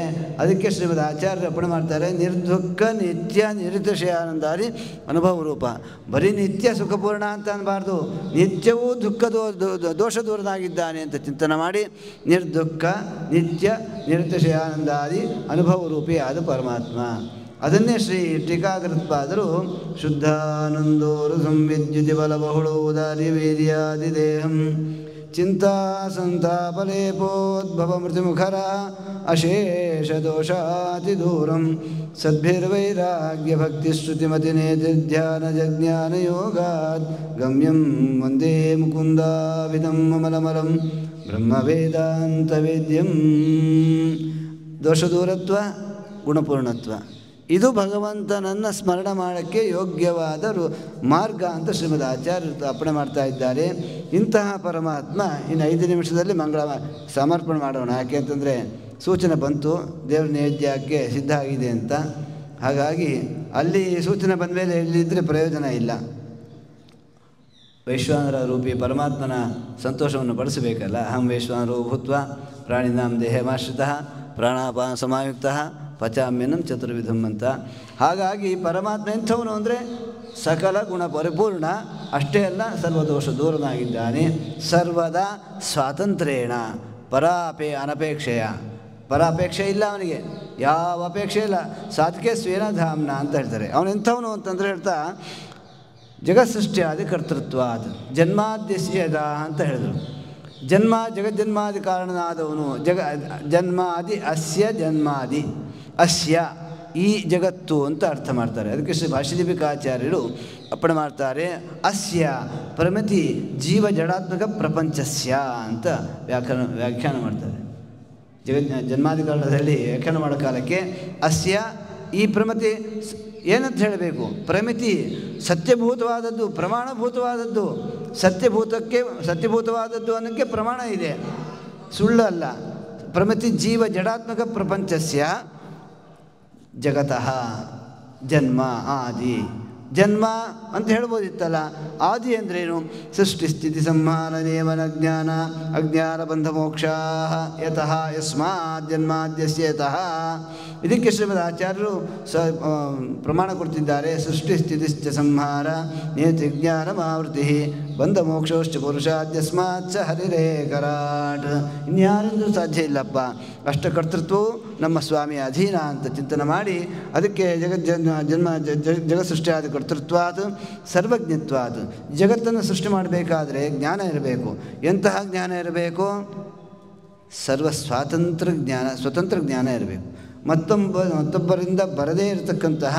ಅದಕ್ಕೆ ಶ್ರೀಮದ್ ಆಚಾರ್ಯರು ಅರ್ಪಣೆ ಮಾಡ್ತಾರೆ. ನಿರ್ದುಃಖ ನಿತ್ಯ ನಿರತಿಶಯಾನಂದಾದಿ ಅನುಭವ ರೂಪ. ಬರೀ ನಿತ್ಯ ಸುಖಪೂರ್ಣ ಅಂತ ಅನ್ನಬಾರ್ದು, ನಿತ್ಯವೂ ದೋಷ ದೂರನಾಗಿದ್ದಾನೆ ಅಂತ ಚಿಂತನೆ ಮಾಡಿ ನಿರ್ದುಃಖ ನಿತ್ಯ ನಿರತಿಶಯಾನಂದಾದಿ ಅನುಭವ ರೂಪಿಯಾದ ಪರಮಾತ್ಮ. ಅದನ್ನೇ ಶ್ರೀ ಟೀಕಾಕೃತ್ಪಾದರು ಶುದ್ಧಾನಂದೋರು ಸಂವಿದ್ಯುತಿ ಬಲಬಹುಳು ಉದಾರಿ ವೀರ್ಯಾದಿದೇಹಂ ಚಿಂತಾ ಸಂತಾಪಲೇಪೋದ್ಭವ ಮೃತಿಮುಖರ ಅಶೇಷ ದೋಷಾತಿ ದೂರಂ ಸದ್ಭಿರ್ವೈರಾಗ್ಯ ಭಕ್ತಿ ಶ್ರುತಿಮತಿನೇತಿರ್ಧ್ಯಾನ ಜಜ್ಞಾನ ಯೋಗಾತ್ ಗಮ್ಯಂ ವಂದೇ ಮುಕುಂದಾವಿದಂ ಅಮಲಮಲಂ ಬ್ರಹ್ಮವೇದಾಂತ ವೇದ್ಯಂ. ದೋಷದೂರತ್ವ, ಗುಣಪೂರ್ಣತ್ವ ಇದು ಭಗವಂತನನ್ನು ಸ್ಮರಣ ಮಾಡೋಕ್ಕೆ ಯೋಗ್ಯವಾದ ಮಾರ್ಗ ಅಂತ ಶ್ರೀಮದ್ ಆಚಾರ್ಯರು ಅರ್ಪಣೆ ಮಾಡ್ತಾ ಇದ್ದಾರೆ. ಇಂತಹ ಪರಮಾತ್ಮ ಇನ್ನು 5 ನಿಮಿಷದಲ್ಲಿ ಮಂಗಳ ಸಮರ್ಪಣೆ ಮಾಡೋಣ. ಯಾಕೆ ಅಂತಂದರೆ ಸೂಚನೆ ಬಂತು, ದೇವ್ರ ನೈವೇದ್ಯಕ್ಕೆ ಸಿದ್ಧ ಆಗಿದೆ ಅಂತ. ಹಾಗಾಗಿ ಅಲ್ಲಿ ಸೂಚನೆ ಬಂದ ಮೇಲೆ ಇಲ್ಲಿದ್ದರೆ ಪ್ರಯೋಜನ ಇಲ್ಲ. ವೈಶ್ವಾನರ ರೂಪಿ ಪರಮಾತ್ಮನ ಸಂತೋಷವನ್ನು ಪಡಿಸಬೇಕಲ್ಲ. ಅಹಂ ವೈಶ್ವಾನರೋ ಭೂತ್ವ ಪ್ರಾಣಿನಾಂ ದೇಹಮಾಶ್ರಿತಃ ಪ್ರಾಣಾಪಾನ ಸಮಾಯುಕ್ತ ಪಚಾಮ್ಯನಂ ಚತುರ್ವಿಧಂ ಅಂತ. ಹಾಗಾಗಿ ಪರಮಾತ್ಮ ಎಂಥವನು ಅಂದರೆ ಸಕಲ ಗುಣ ಪರಿಪೂರ್ಣ. ಅಷ್ಟೇ ಅಲ್ಲ, ಸರ್ವದೋಷ ದೂರನಾಗಿದ್ದಾನೆ. ಸರ್ವದಾ ಸ್ವಾತಂತ್ರ್ಯೇಣ ಅನಪೇಕ್ಷೆಯ. ಪರಾಪೇಕ್ಷೆ ಇಲ್ಲ ಅವನಿಗೆ, ಯಾವ ಅಪೇಕ್ಷೆ ಇಲ್ಲ. ಸಾತ್ಕೆ ಸ್ವೇನ ಧಾಮ್ನ ಅಂತ ಹೇಳ್ತಾರೆ. ಅವನು ಎಂಥವನು ಅಂತಂದರೆ ಹೇಳ್ತಾ ಜಗತ್ಸೃಷ್ಟಿಯಾದಿ ಕರ್ತೃತ್ವ ಅದು ಜನ್ಮಾದ್ಯಸ್ಯದ ಅಂತ ಹೇಳಿದರು. ಜಗಜ್ಜನ್ಮಾದಿ ಕಾರಣನಾದವನು. ಜನ್ಮಾದಿ ಅಸ್ಯ ಜನ್ಮಾದಿ ಅಸ್ಯ ಈ ಜಗತ್ತು ಅಂತ ಅರ್ಥ ಮಾಡ್ತಾರೆ. ಅದಕ್ಕೆ ಶ್ರೀ ಭಾಷ್ಯದೀಪಿಕಾಚಾರ್ಯರು ಅರ್ಪಣೆ ಮಾಡ್ತಾರೆ. ಅಸ್ಯ ಪ್ರಮಿತಿ ಜೀವ ಜಡಾತ್ಮಕ ಪ್ರಪಂಚಸ್ಯ ಅಂತ ವ್ಯಾಖ್ಯಾನ ಮಾಡ್ತಾರೆ. ಜನ್ಮಾದಿ ಕಾರಣದಲ್ಲಿ ವ್ಯಾಖ್ಯಾನ ಮಾಡೋ ಕಾಲಕ್ಕೆ ಅಸ್ಯ ಈ ಪ್ರಮಿತಿ ಏನಂತ ಹೇಳಬೇಕು? ಪ್ರಮಿತಿ ಸತ್ಯಭೂತವಾದದ್ದು, ಪ್ರಮಾಣಭೂತವಾದದ್ದು. ಸತ್ಯಭೂತವಾದದ್ದು ಅನ್ನೋಕ್ಕೆ ಪ್ರಮಾಣ ಇದೆ, ಸುಳ್ಳಲ್ಲ. ಪ್ರಮಿತಿ ಜೀವ ಜಡಾತ್ಮಕ ಪ್ರಪಂಚಸ್ಯ ಜಗತಃ ಜನ್ಮ ಆದಿ. ಜನ್ಮ ಅಂತ ಹೇಳ್ಬೋದಿತ್ತಲ್ಲ, ಆದಿ ಅಂದ್ರೇನು? ಸೃಷ್ಟಿ ಸ್ಥಿತಿ ಸಂಹಾರ ನೇಮನ ಜ್ಞಾನ ಅಜ್ಞಾನ ಬಂಧ ಮೋಕ್ಷಾ ಯತಃ ಯಸ್ಮಾತ್ ಜನ್ಮಾದ್ಯಸ್ಯ ಯತಃ. ಇದಕ್ಕೆ ಶ್ರೀಮದ್ ಆಚಾರ್ಯರು ಪ್ರಮಾಣ ಕೊಡ್ತಿದ್ದಾರೆ. ಸೃಷ್ಟಿ ಸ್ಥಿತಿಶ್ಚ ಸಂಹಾರ ನೇತಿ ಜ್ಞಾನಮಾವೃತಿ ಬಂಧ ಮೋಕ್ಷೋಶ್ಚ ಪುರುಷಾದ್ಯಸ್ಮಾತ್ ಸ ಹರಿರೇಕರಾಟ್. ಇನ್ಯಾರಿಂದೂ ಸಾಧ್ಯ ಇಲ್ಲಪ್ಪ. ಅಷ್ಟಕರ್ತೃತ್ವವು ನಮ್ಮ ಸ್ವಾಮಿಯ ಅಧೀನ ಅಂತ ಚಿಂತನೆ ಮಾಡಿ ಅದಕ್ಕೆ ಜಗತ್ ಸೃಷ್ಟಿಯಾದ ಕರ್ತೃತ್ವಾತ್ ಸರ್ವಜ್ಞತ್ವಾತ್. ಜಗತ್ತನ್ನು ಸೃಷ್ಟಿ ಮಾಡಬೇಕಾದ್ರೆ ಜ್ಞಾನ ಇರಬೇಕು. ಎಂತಹ ಜ್ಞಾನ ಇರಬೇಕು? ಸ್ವತಂತ್ರ ಜ್ಞಾನ ಇರಬೇಕು. ಮತ್ತೊಬ್ಬರಿಂದ ಬರದೇ ಇರತಕ್ಕಂತಹ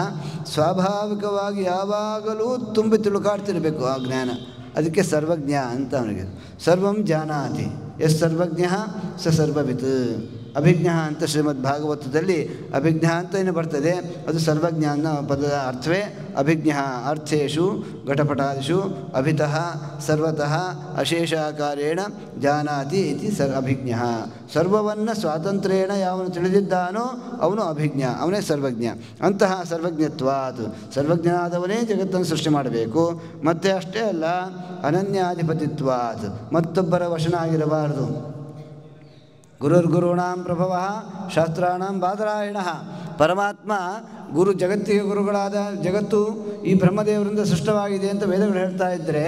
ಸ್ವಾಭಾವಿಕವಾಗಿ ಯಾವಾಗಲೂ ತುಂಬಿ ತುಳುಕಾಡ್ತಿರಬೇಕು ಆ ಜ್ಞಾನ. ಅದಕ್ಕೆ ಸರ್ವಜ್ಞ ಅಂತ ಅವನಿಗೆ. ಸರ್ವಂ ಜಾನಾತಿ ಎಸ್ ಸರ್ವಜ್ಞ ಸ ಸರ್ವವಿತ್. ಅಭಿಜ್ಞ ಅಂತ ಶ್ರೀಮದ್ ಭಾಗವತದಲ್ಲಿ ಅಭಿಜ್ಞ ಅಂತ ಏನು ಬರ್ತದೆ, ಅದು ಸರ್ವಜ್ಞ ಅನ್ನೋ ಪದದ ಅರ್ಥವೇ ಅಭಿಜ್ಞ. ಅರ್ಥೇಶು ಘಟಪಟಾದಿಷು ಅಭಿತಃ ಸರ್ವತಃ ಅಶೇಷಾಕಾರೇಣ ಜಾನಾತಿ ಇತಿ ಅಭಿಜ್ಞ. ಸರ್ವವನ್ನು ಸ್ವಾತಂತ್ರ್ಯೇಣ ಯಾವನು ತಿಳಿದಿದ್ದಾನೋ ಅವನು ಅಭಿಜ್ಞ, ಅವನೇ ಸರ್ವಜ್ಞ. ಅಂತಹ ಸರ್ವಜ್ಞತ್ವಾತ್ ಸರ್ವಜ್ಞನಾದವನೇ ಜಗತ್ತನ್ನು ಸೃಷ್ಟಿ ಮಾಡಬೇಕು. ಮತ್ತು ಅಷ್ಟೇ ಅಲ್ಲ, ಅನನ್ಯಾಧಿಪತಿತ್ವಾತ್ ಮತ್ತೊಬ್ಬರ ವಶನಾಗಿರಬಾರದು. ಗುರುರ್ಗುರುಣಾಂ ಪ್ರಭವ ಶಾಸ್ತ್ರಾಣಾಂ ಬಾದರಾಯಣ. ಪರಮಾತ್ಮ ಗುರು, ಜಗತ್ತಿಗೆ ಗುರುಗಳಾದ, ಜಗತ್ತು ಈ ಬ್ರಹ್ಮದೇವರಿಂದ ಸೃಷ್ಟವಾಗಿದೆ ಅಂತ ವೇದಗಳು ಹೇಳ್ತಾ ಇದ್ದರೆ,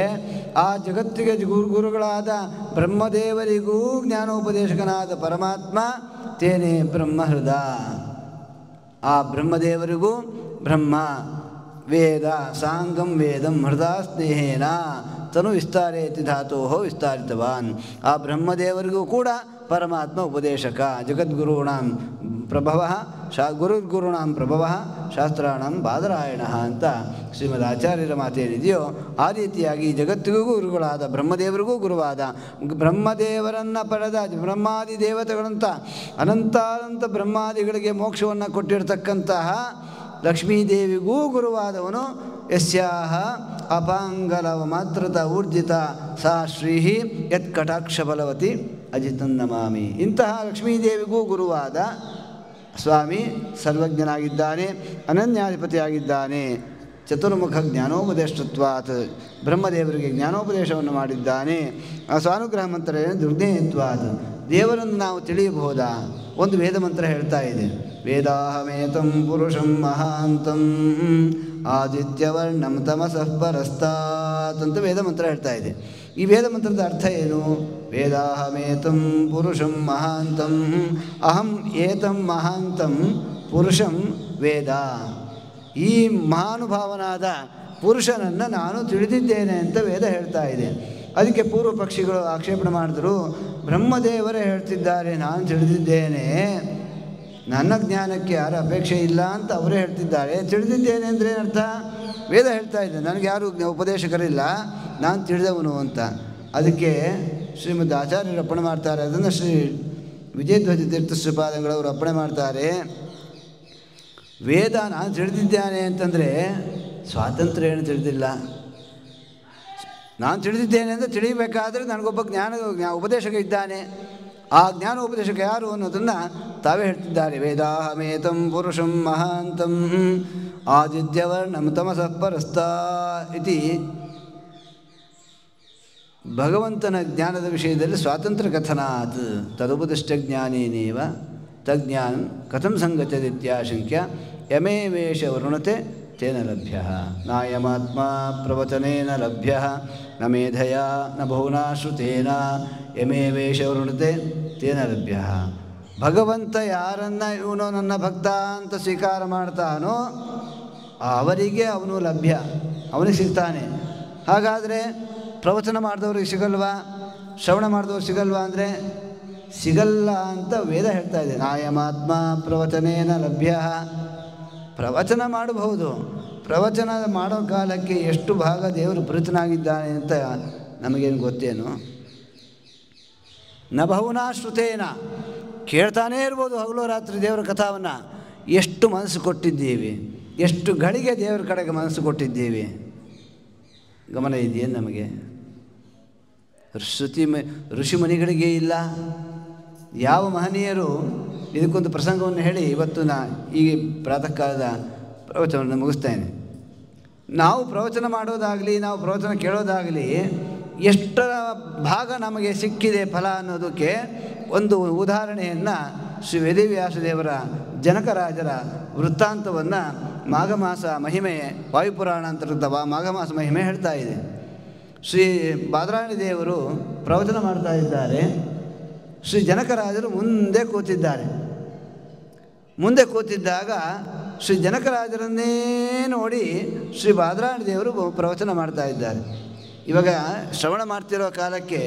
ಆ ಜಗತ್ತಿಗೆ ಗುರುಗಳಾದ ಬ್ರಹ್ಮದೇವರಿಗೂ ಜ್ಞಾನೋಪದೇಶಕನಾದ ಪರಮಾತ್ಮ ತೇನೇ ಬ್ರಹ್ಮಹೃದ. ಆ ಬ್ರಹ್ಮದೇವರಿಗೂ ಬ್ರಹ್ಮ ವೇದ ಸಾಂಗಂ ವೇದಂ ಹೃದಾ ಸ್ನೇಹೇನ ತನು ವಿಸ್ತಾರೇತಿ ಧಾತೋ ವಿಸ್ತಾರಿತವಾನ್. ಆ ಬ್ರಹ್ಮದೇವರಿಗೂ ಕೂಡ ಪರಮಾತ್ಮ ಉಪದೇಶಕ. ಜಗದ್ಗುರುಣಾಂ ಪ್ರಭವ ಗುರುರ್ಗುರುಣಾಂ ಪ್ರಭವ ಶಾಸ್ತ್ರಾಣಾಂ ಬಾದರಾಯಣ ಅಂತ ಶ್ರೀಮದ್ ಆಚಾರ್ಯರ ಮಾತೇನಿದೆಯೋ ಆ ರೀತಿಯಾಗಿ ಜಗತ್ತಿಗೂ ಗುರುಗಳಾದ ಬ್ರಹ್ಮದೇವರಿಗೂ ಗುರುವಾದ, ಬ್ರಹ್ಮದೇವರನ್ನು ಪಡೆದ ಬ್ರಹ್ಮಾದಿ ದೇವತೆಗಳಂತ ಅನಂತಾನಂತ ಬ್ರಹ್ಮಾದಿಗಳಿಗೆ ಮೋಕ್ಷವನ್ನು ಕೊಟ್ಟಿರತಕ್ಕಂತಹ ಲಕ್ಷ್ಮೀದೇವಿಗೂ ಗುರುವಾದವನು ಯಸ್ಯಾಹ ಅಪಾಂಗಲವ ಮಾತೃತ ಊರ್ಜಿತ ಸಾ ಶ್ರೀಹಿ ಯತ್ ಕಟಾಕ್ಷ ಬಲವತಿ ಅಜಿತನ್ನಮಾಮಿ. ಇಂತಹ ಲಕ್ಷ್ಮೀದೇವಿಗೂ ಗುರುವಾದ ಸ್ವಾಮಿ ಸರ್ವಜ್ಞನಾಗಿದ್ದಾನೆ, ಅನನ್ಯಾಧಿಪತಿಯಾಗಿದ್ದಾನೆ. ಚತುರ್ಮುಖ ಜ್ಞಾನೋಪದೇಷ್ಟತ್ವಾತ್ ಬ್ರಹ್ಮದೇವರಿಗೆ ಜ್ಞಾನೋಪದೇಶವನ್ನು ಮಾಡಿದ್ದಾನೆ. ಆ ಸ್ವಾನುಗ್ರಹ ಮಂತ್ರ ದುರ್ಜ್ಞೇಯತ್ವಾತ್ ದೇವರನ್ನು ನಾವು ತಿಳಿಯಬಹುದಾ? ಒಂದು ವೇದ ಮಂತ್ರ ಹೇಳ್ತಾ ಇದೆ, ವೇದಾಹಮೇತಂ ಪುರುಷಂ ಮಹಾಂತಂ ಆದಿತ್ಯವರ್ಣಂ ತಮಸಃ ಪರಸ್ತಾತ್ ಅಂತ ವೇದ ಮಂತ್ರ ಹೇಳ್ತಾ ಇದೆ. ಈ ವೇದ ಮಂತ್ರದ ಅರ್ಥ ಏನು? ವೇದಾಹಮೇತಂ ಪುರುಷಂ ಮಹಾಂತಂ ಅಹಂ ಏತಂ ಮಹಾಂತಂ ಪುರುಷಂ ವೇದ. ಈ ಮಹಾನುಭಾವನಾದ ಪುರುಷನನ್ನು ನಾನು ತಿಳಿದಿದ್ದೇನೆ ಅಂತ ವೇದ ಹೇಳ್ತಾ ಇದೆ. ಅದಕ್ಕೆ ಪೂರ್ವ ಪಕ್ಷಿಗಳು ಆಕ್ಷೇಪಣೆ ಮಾಡಿದ್ರು, ಬ್ರಹ್ಮದೇವರೇ ಹೇಳ್ತಿದ್ದಾರೆ ನಾನು ತಿಳಿದಿದ್ದೇನೆ, ನನ್ನ ಜ್ಞಾನಕ್ಕೆ ಯಾರ ಅಪೇಕ್ಷೆ ಇಲ್ಲ ಅಂತ ಅವರೇ ಹೇಳ್ತಿದ್ದಾರೆ. ತಿಳಿದಿದ್ದೇನೆ ಅಂದರೆ ಏನರ್ಥ? ವೇದ ಹೇಳ್ತಾ ಇದೆ ನನಗೆ ಯಾರು ಉಪದೇಶಕರಿಲ್ಲ, ನಾನು ತಿಳಿದವನು ಅಂತ. ಅದಕ್ಕೆ ಶ್ರೀಮದ್ ಆಚಾರ್ಯರು ಅರ್ಪಣೆ ಮಾಡ್ತಾರೆ. ಅದನ್ನು ಶ್ರೀ ವಿಜಯಧ್ವಜ ತೀರ್ಥ ಶ್ರೀಪಾದಂಗಳವರು ಅರ್ಪಣೆ ಮಾಡ್ತಾರೆ. ವೇದ ನಾನು ತಿಳಿದಿದ್ದೇನೆ ಅಂತಂದರೆ ಸ್ವಾತಂತ್ರ್ಯ ಏನು ತಿಳಿದಿಲ್ಲ. ನಾನು ತಿಳಿದಿದ್ದೇನೆ ಅಂದರೆ ತಿಳಿಬೇಕಾದ್ರೆ ನನಗೊಬ್ಬ ಉಪದೇಶಕ ಇದ್ದಾನೆ. ಆ ಜ್ಞಾನ ಉಪದೇಶಕ ಯಾರು ಅನ್ನೋದನ್ನು ತಾವೇ ಹೇಳ್ತಿದ್ದಾರೆ. ವೇದಾಹಮೇತಂ ಪುರುಷಂ ಮಹಾಂತಂ ಆದಿತ್ಯವರ್ಣಂ ತಮಸಃ ಪರಸ್ತಾ ಇತಿ. ಭಗವಂತನ ಜ್ಞಾನದ ವಿಷಯದಲ್ಲಿ ಸ್ವಾತಂತ್ರ್ಯ ಕಥನಾತ್ ತದುಪದಿಷ್ಟ ಜ್ಞಾನೇನೇವ ತಜ್ಞಾನಂ ಕಥಂ ಸಂಗತ್ಯದಿತ್ಯಾಶಂಕ್ಯ ಯಮೇ ವೇಷ ವರುಣತೆ ತೇನ ಲಭ್ಯ ನಾಯಮಾತ್ಮ ಪ್ರವಚನೇನ ಲಭ್ಯ ನ ಮೇಧಯ ನ ಬಹುನಾ ಶ್ರುತೇನ ಯಮೇ ವೇಷ ವರುಣತೆ ತೇನ ಲಭ್ಯ. ಭಗವಂತ ಯಾರನ್ನ ಇವನು ನನ್ನ ಭಕ್ತ ಅಂತ ಸ್ವೀಕಾರ ಮಾಡ್ತಾನೋ ಅವರಿಗೆ ಅವನು ಲಭ್ಯ, ಅವನಿಗೆ ಸಿಗ್ತಾನೆ. ಹಾಗಾದರೆ ಪ್ರವಚನ ಮಾಡಿದವ್ರಿಗೆ ಸಿಗಲ್ವಾ, ಶ್ರವಣ ಮಾಡಿದವ್ರು ಸಿಗಲ್ವಾ ಅಂದರೆ ಸಿಗಲ್ಲ ಅಂತ ವೇದ ಹೇಳ್ತಾ ಇದೆ. ನಾಯಮಾತ್ಮ ಪ್ರವಚನೇನ ಲಭ್ಯ. ಪ್ರವಚನ ಮಾಡಬಹುದು, ಪ್ರವಚನ ಮಾಡೋ ಕಾಲಕ್ಕೆ ಎಷ್ಟು ಭಾಗ ದೇವರು ಪ್ರೀತನಾಗಿದ್ದಾನೆ ಅಂತ ನಮಗೇನು ಗೊತ್ತೇನು? ನ ಬಹುನಾ ಶ್ರುತೇನ, ಕೇಳ್ತಾನೇ ಇರ್ಬೋದು ಹಗಲು ರಾತ್ರಿ ದೇವರ ಕಥಾವನ್ನು. ಎಷ್ಟು ಮನಸ್ಸು ಕೊಟ್ಟಿದ್ದೀವಿ, ಎಷ್ಟು ಗಳಿಗೆ ದೇವರ ಕಡೆಗೆ ಮನಸ್ಸು ಕೊಟ್ಟಿದ್ದೀವಿ, ಗಮನ ಇದೆಯೇನು ನಮಗೆ? ಋಷಿಮುನಿಗಳಿಗೆ ಇಲ್ಲ. ಯಾವ ಮಹನೀಯರು ಇದಕ್ಕೊಂದು ಪ್ರಸಂಗವನ್ನು ಹೇಳಿ ಇವತ್ತು ಈ ಪ್ರಾತಃ ಕಾಲದ ಪ್ರವಚನವನ್ನು ಮುಗಿಸ್ತೇನೆ. ನಾವು ಪ್ರವಚನ ಮಾಡೋದಾಗಲಿ, ನಾವು ಪ್ರವಚನ ಕೇಳೋದಾಗಲಿ ಎಷ್ಟರ ಭಾಗ ನಮಗೆ ಸಿಕ್ಕಿದೆ ಫಲ ಅನ್ನೋದಕ್ಕೆ ಒಂದು ಉದಾಹರಣೆಯನ್ನು ಶ್ರೀ ವೇದವ್ಯಾಸದೇವರ ಜನಕರಾಜರ ವೃತ್ತಾಂತವನ್ನು ಮಾಘಮಾಸ ಮಹಿಮೆ ವಾಯುಪುರಾಣ ಅಂತಕ್ಕಂಥ ಮಾಘಮಾಸ ಮಹಿಮೆ ಹೇಳ್ತಾ ಇದೆ. ಶ್ರೀ ಬಾದರಾಯಣ ದೇವರು ಪ್ರವಚನ ಮಾಡ್ತಾ ಇದ್ದಾರೆ. ಶ್ರೀ ಜನಕರಾಜರು ಮುಂದೆ ಕೂತಿದ್ದಾರೆ. ಮುಂದೆ ಕೂತಿದ್ದಾಗ ಶ್ರೀ ಜನಕರಾಜರನ್ನೇ ನೋಡಿ ಶ್ರೀ ಬಾದರಾಯಣ ದೇವರು ಪ್ರವಚನ ಮಾಡ್ತಾ ಇದ್ದಾರೆ. ಇವಾಗ ಶ್ರವಣ ಮಾಡ್ತಿರೋ ಕಾಲಕ್ಕೆ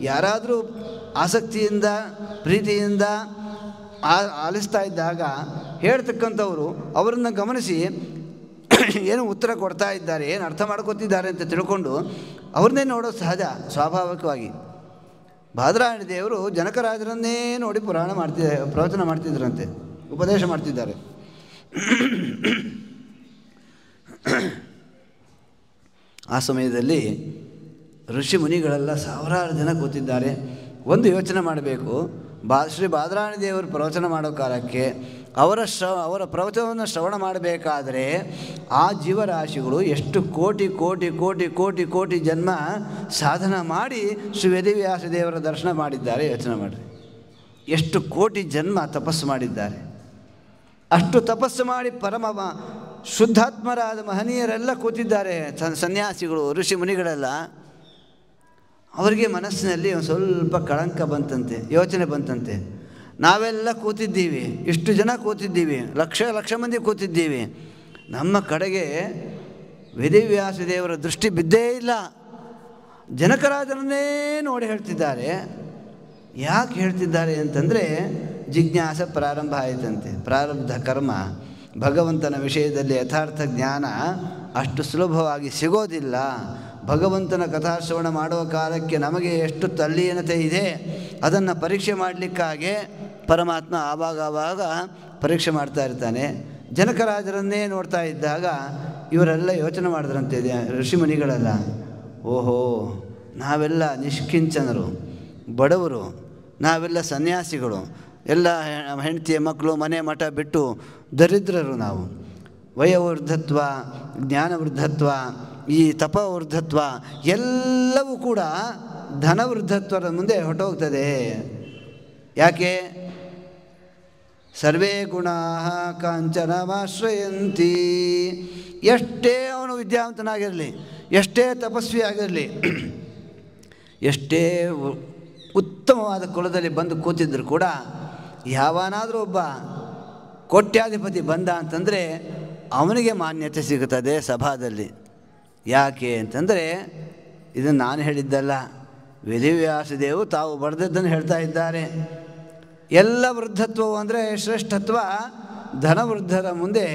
ಯಾರಾದರೂ ಆಸಕ್ತಿಯಿಂದ ಪ್ರೀತಿಯಿಂದ ಆಲಿಸ್ತಾ ಇದ್ದಾಗ ಹೇಳ್ತಕ್ಕಂಥವರು ಅವರನ್ನು ಗಮನಿಸಿ ಏನು ಉತ್ತರ ಕೊಡ್ತಾ ಇದ್ದಾರೆ, ಏನು ಅರ್ಥ ಮಾಡ್ಕೊತಿದ್ದಾರೆ ಅಂತ ತಿಳ್ಕೊಂಡು ಅವ್ರನ್ನೇ ನೋಡೋದು ಸಹಜ, ಸ್ವಾಭಾವಿಕವಾಗಿ. ಬಾದರಾಯಣ ದೇವರು ಜನಕರಾಜರನ್ನೇ ನೋಡಿ ಪ್ರವಚನ ಮಾಡ್ತಿದ್ರಂತೆ, ಉಪದೇಶ ಮಾಡ್ತಿದ್ದಾರೆ. ಆ ಸಮಯದಲ್ಲಿ ಋಷಿ ಮುನಿಗಳೆಲ್ಲ ಸಾವಿರಾರು ಜನ ಕೂತಿದ್ದಾರೆ. ಒಂದು ಯೋಚನೆ ಮಾಡಬೇಕು, ಶ್ರೀ ಬಾದರಾಯಣ ದೇವರು ಪ್ರವಚನ ಮಾಡೋ ಕಾಲಕ್ಕೆ ಅವರ ಪ್ರವಚನವನ್ನು ಶ್ರವಣ ಮಾಡಬೇಕಾದ್ರೆ ಆ ಜೀವರಾಶಿಗಳು ಎಷ್ಟು ಕೋಟಿ ಕೋಟಿ ಕೋಟಿ ಕೋಟಿ ಕೋಟಿ ಜನ್ಮ ಸಾಧನ ಮಾಡಿ ಶ್ರೀ ವೇದವ್ಯಾಸ ದೇವರ ದರ್ಶನ ಮಾಡಿದ್ದಾರೆ. ಯೋಚನೆ ಮಾಡಿರಿ, ಎಷ್ಟು ಕೋಟಿ ಜನ್ಮ ತಪಸ್ಸು ಮಾಡಿದ್ದಾರೆ. ಅಷ್ಟು ತಪಸ್ಸು ಮಾಡಿ ಪರಮ ಶುದ್ಧಾತ್ಮರಾದ ಮಹನೀಯರೆಲ್ಲ ಕೂತಿದ್ದಾರೆ, ಸನ್ಯಾಸಿಗಳು ಋಷಿ ಮುನಿಗಳೆಲ್ಲ. ಅವರಿಗೆ ಮನಸ್ಸಿನಲ್ಲಿ ಒಂದು ಸ್ವಲ್ಪ ಕಳಂಕ ಬಂತಂತೆ, ಯೋಚನೆ ಬಂತಂತೆ. ನಾವೆಲ್ಲ ಕೂತಿದ್ದೀವಿ, ಇಷ್ಟು ಜನ ಕೂತಿದ್ದೀವಿ, ಲಕ್ಷ ಲಕ್ಷ ಮಂದಿ ಕೂತಿದ್ದೀವಿ, ನಮ್ಮ ಕಡೆಗೆ ವೇದವ್ಯಾಸ ದೇವರ ದೃಷ್ಟಿ ಬಿದ್ದೇ ಇಲ್ಲ. ಜನಕರಾಜರನ್ನೇ ನೋಡಿ ಹೇಳ್ತಿದ್ದಾರೆ. ಯಾಕೆ ಹೇಳ್ತಿದ್ದಾರೆ ಅಂತಂದರೆ ಜಿಜ್ಞಾಸ ಪ್ರಾರಂಭ ಆಯಿತಂತೆ. ಪ್ರಾರಬ್ಧ ಕರ್ಮ, ಭಗವಂತನ ವಿಷಯದಲ್ಲಿ ಯಥಾರ್ಥ ಜ್ಞಾನ ಅಷ್ಟು ಸುಲಭವಾಗಿ ಸಿಗೋದಿಲ್ಲ. ಭಗವಂತನ ಕಥಾಶ್ರವಣ ಮಾಡುವ ಕಾಲಕ್ಕೆ ನಮಗೆ ಎಷ್ಟು ತಲ್ಲೀನತೆ ಇದೆ ಅದನ್ನು ಪರೀಕ್ಷೆ ಮಾಡಲಿಕ್ಕಾಗೆ ಪರಮಾತ್ಮ ಆವಾಗ ಪರೀಕ್ಷೆ ಮಾಡ್ತಾ ಇರ್ತಾನೆ. ಜನಕರಾಜರನ್ನೇ ನೋಡ್ತಾ ಇದ್ದಾಗ ಇವರೆಲ್ಲ ಯೋಚನೆ ಮಾಡಿದ್ರಂತೆ ಋಷಿಮುನಿಗಳೆಲ್ಲ, ಓಹೋ ನಾವೆಲ್ಲ ನಿಷ್ಕಿಂಚನರು, ಬಡವರು, ನಾವೆಲ್ಲ ಸನ್ಯಾಸಿಗಳು, ಎಲ್ಲ ಹೆಂಡತಿಯ ಮಕ್ಕಳು ಮನೆ ಮಠ ಬಿಟ್ಟು ದರಿದ್ರರು ನಾವು. ವಯೋವೃದ್ಧತ್ವ, ಜ್ಞಾನವೃದ್ಧತ್ವ, ಈ ತಪವೃದ್ಧತ್ವ ಎಲ್ಲವೂ ಕೂಡ ಧನವೃದ್ಧತ್ವದ ಮುಂದೆ ಹೊರಟೋಗ್ತದೆ. ಯಾಕೆ? ಸರ್ವೇ ಗುಣಾಃ ಕಾಂಚನಮಾಶ್ರಯಂತಿ. ಎಷ್ಟೇ ಅವನು ವಿದ್ಯಾವಂತನಾಗಿರಲಿ, ಎಷ್ಟೇ ತಪಸ್ವಿ ಆಗಿರಲಿ, ಎಷ್ಟೇ ಉತ್ತಮವಾದ ಕುಲದಲ್ಲಿ ಬಂದು ಕೂತಿದ್ರು ಕೂಡ ಯಾವನಾದರೂ ಒಬ್ಬ ಕೋಟ್ಯಾಧಿಪತಿ ಬಂದ ಅಂತಂದರೆ ಅವನಿಗೆ ಮಾನ್ಯತೆ ಸಿಗುತ್ತದೆ ಸಭಾದಲ್ಲಿ. ಯಾಕೆ ಅಂತಂದರೆ ಇದನ್ನು ನಾನು ಹೇಳಿದ್ದಲ್ಲ, ವೇದವ್ಯಾಸದೇವರು ತಾವು ಬರೆದದ್ದನ್ನು ಹೇಳ್ತಾ ಇದ್ದಾರೆ. ಎಲ್ಲ ವೃದ್ಧತ್ವವು ಅಂದರೆ ಶ್ರೇಷ್ಠತ್ವ ಧನವೃದ್ಧರ ಮುಂದೆ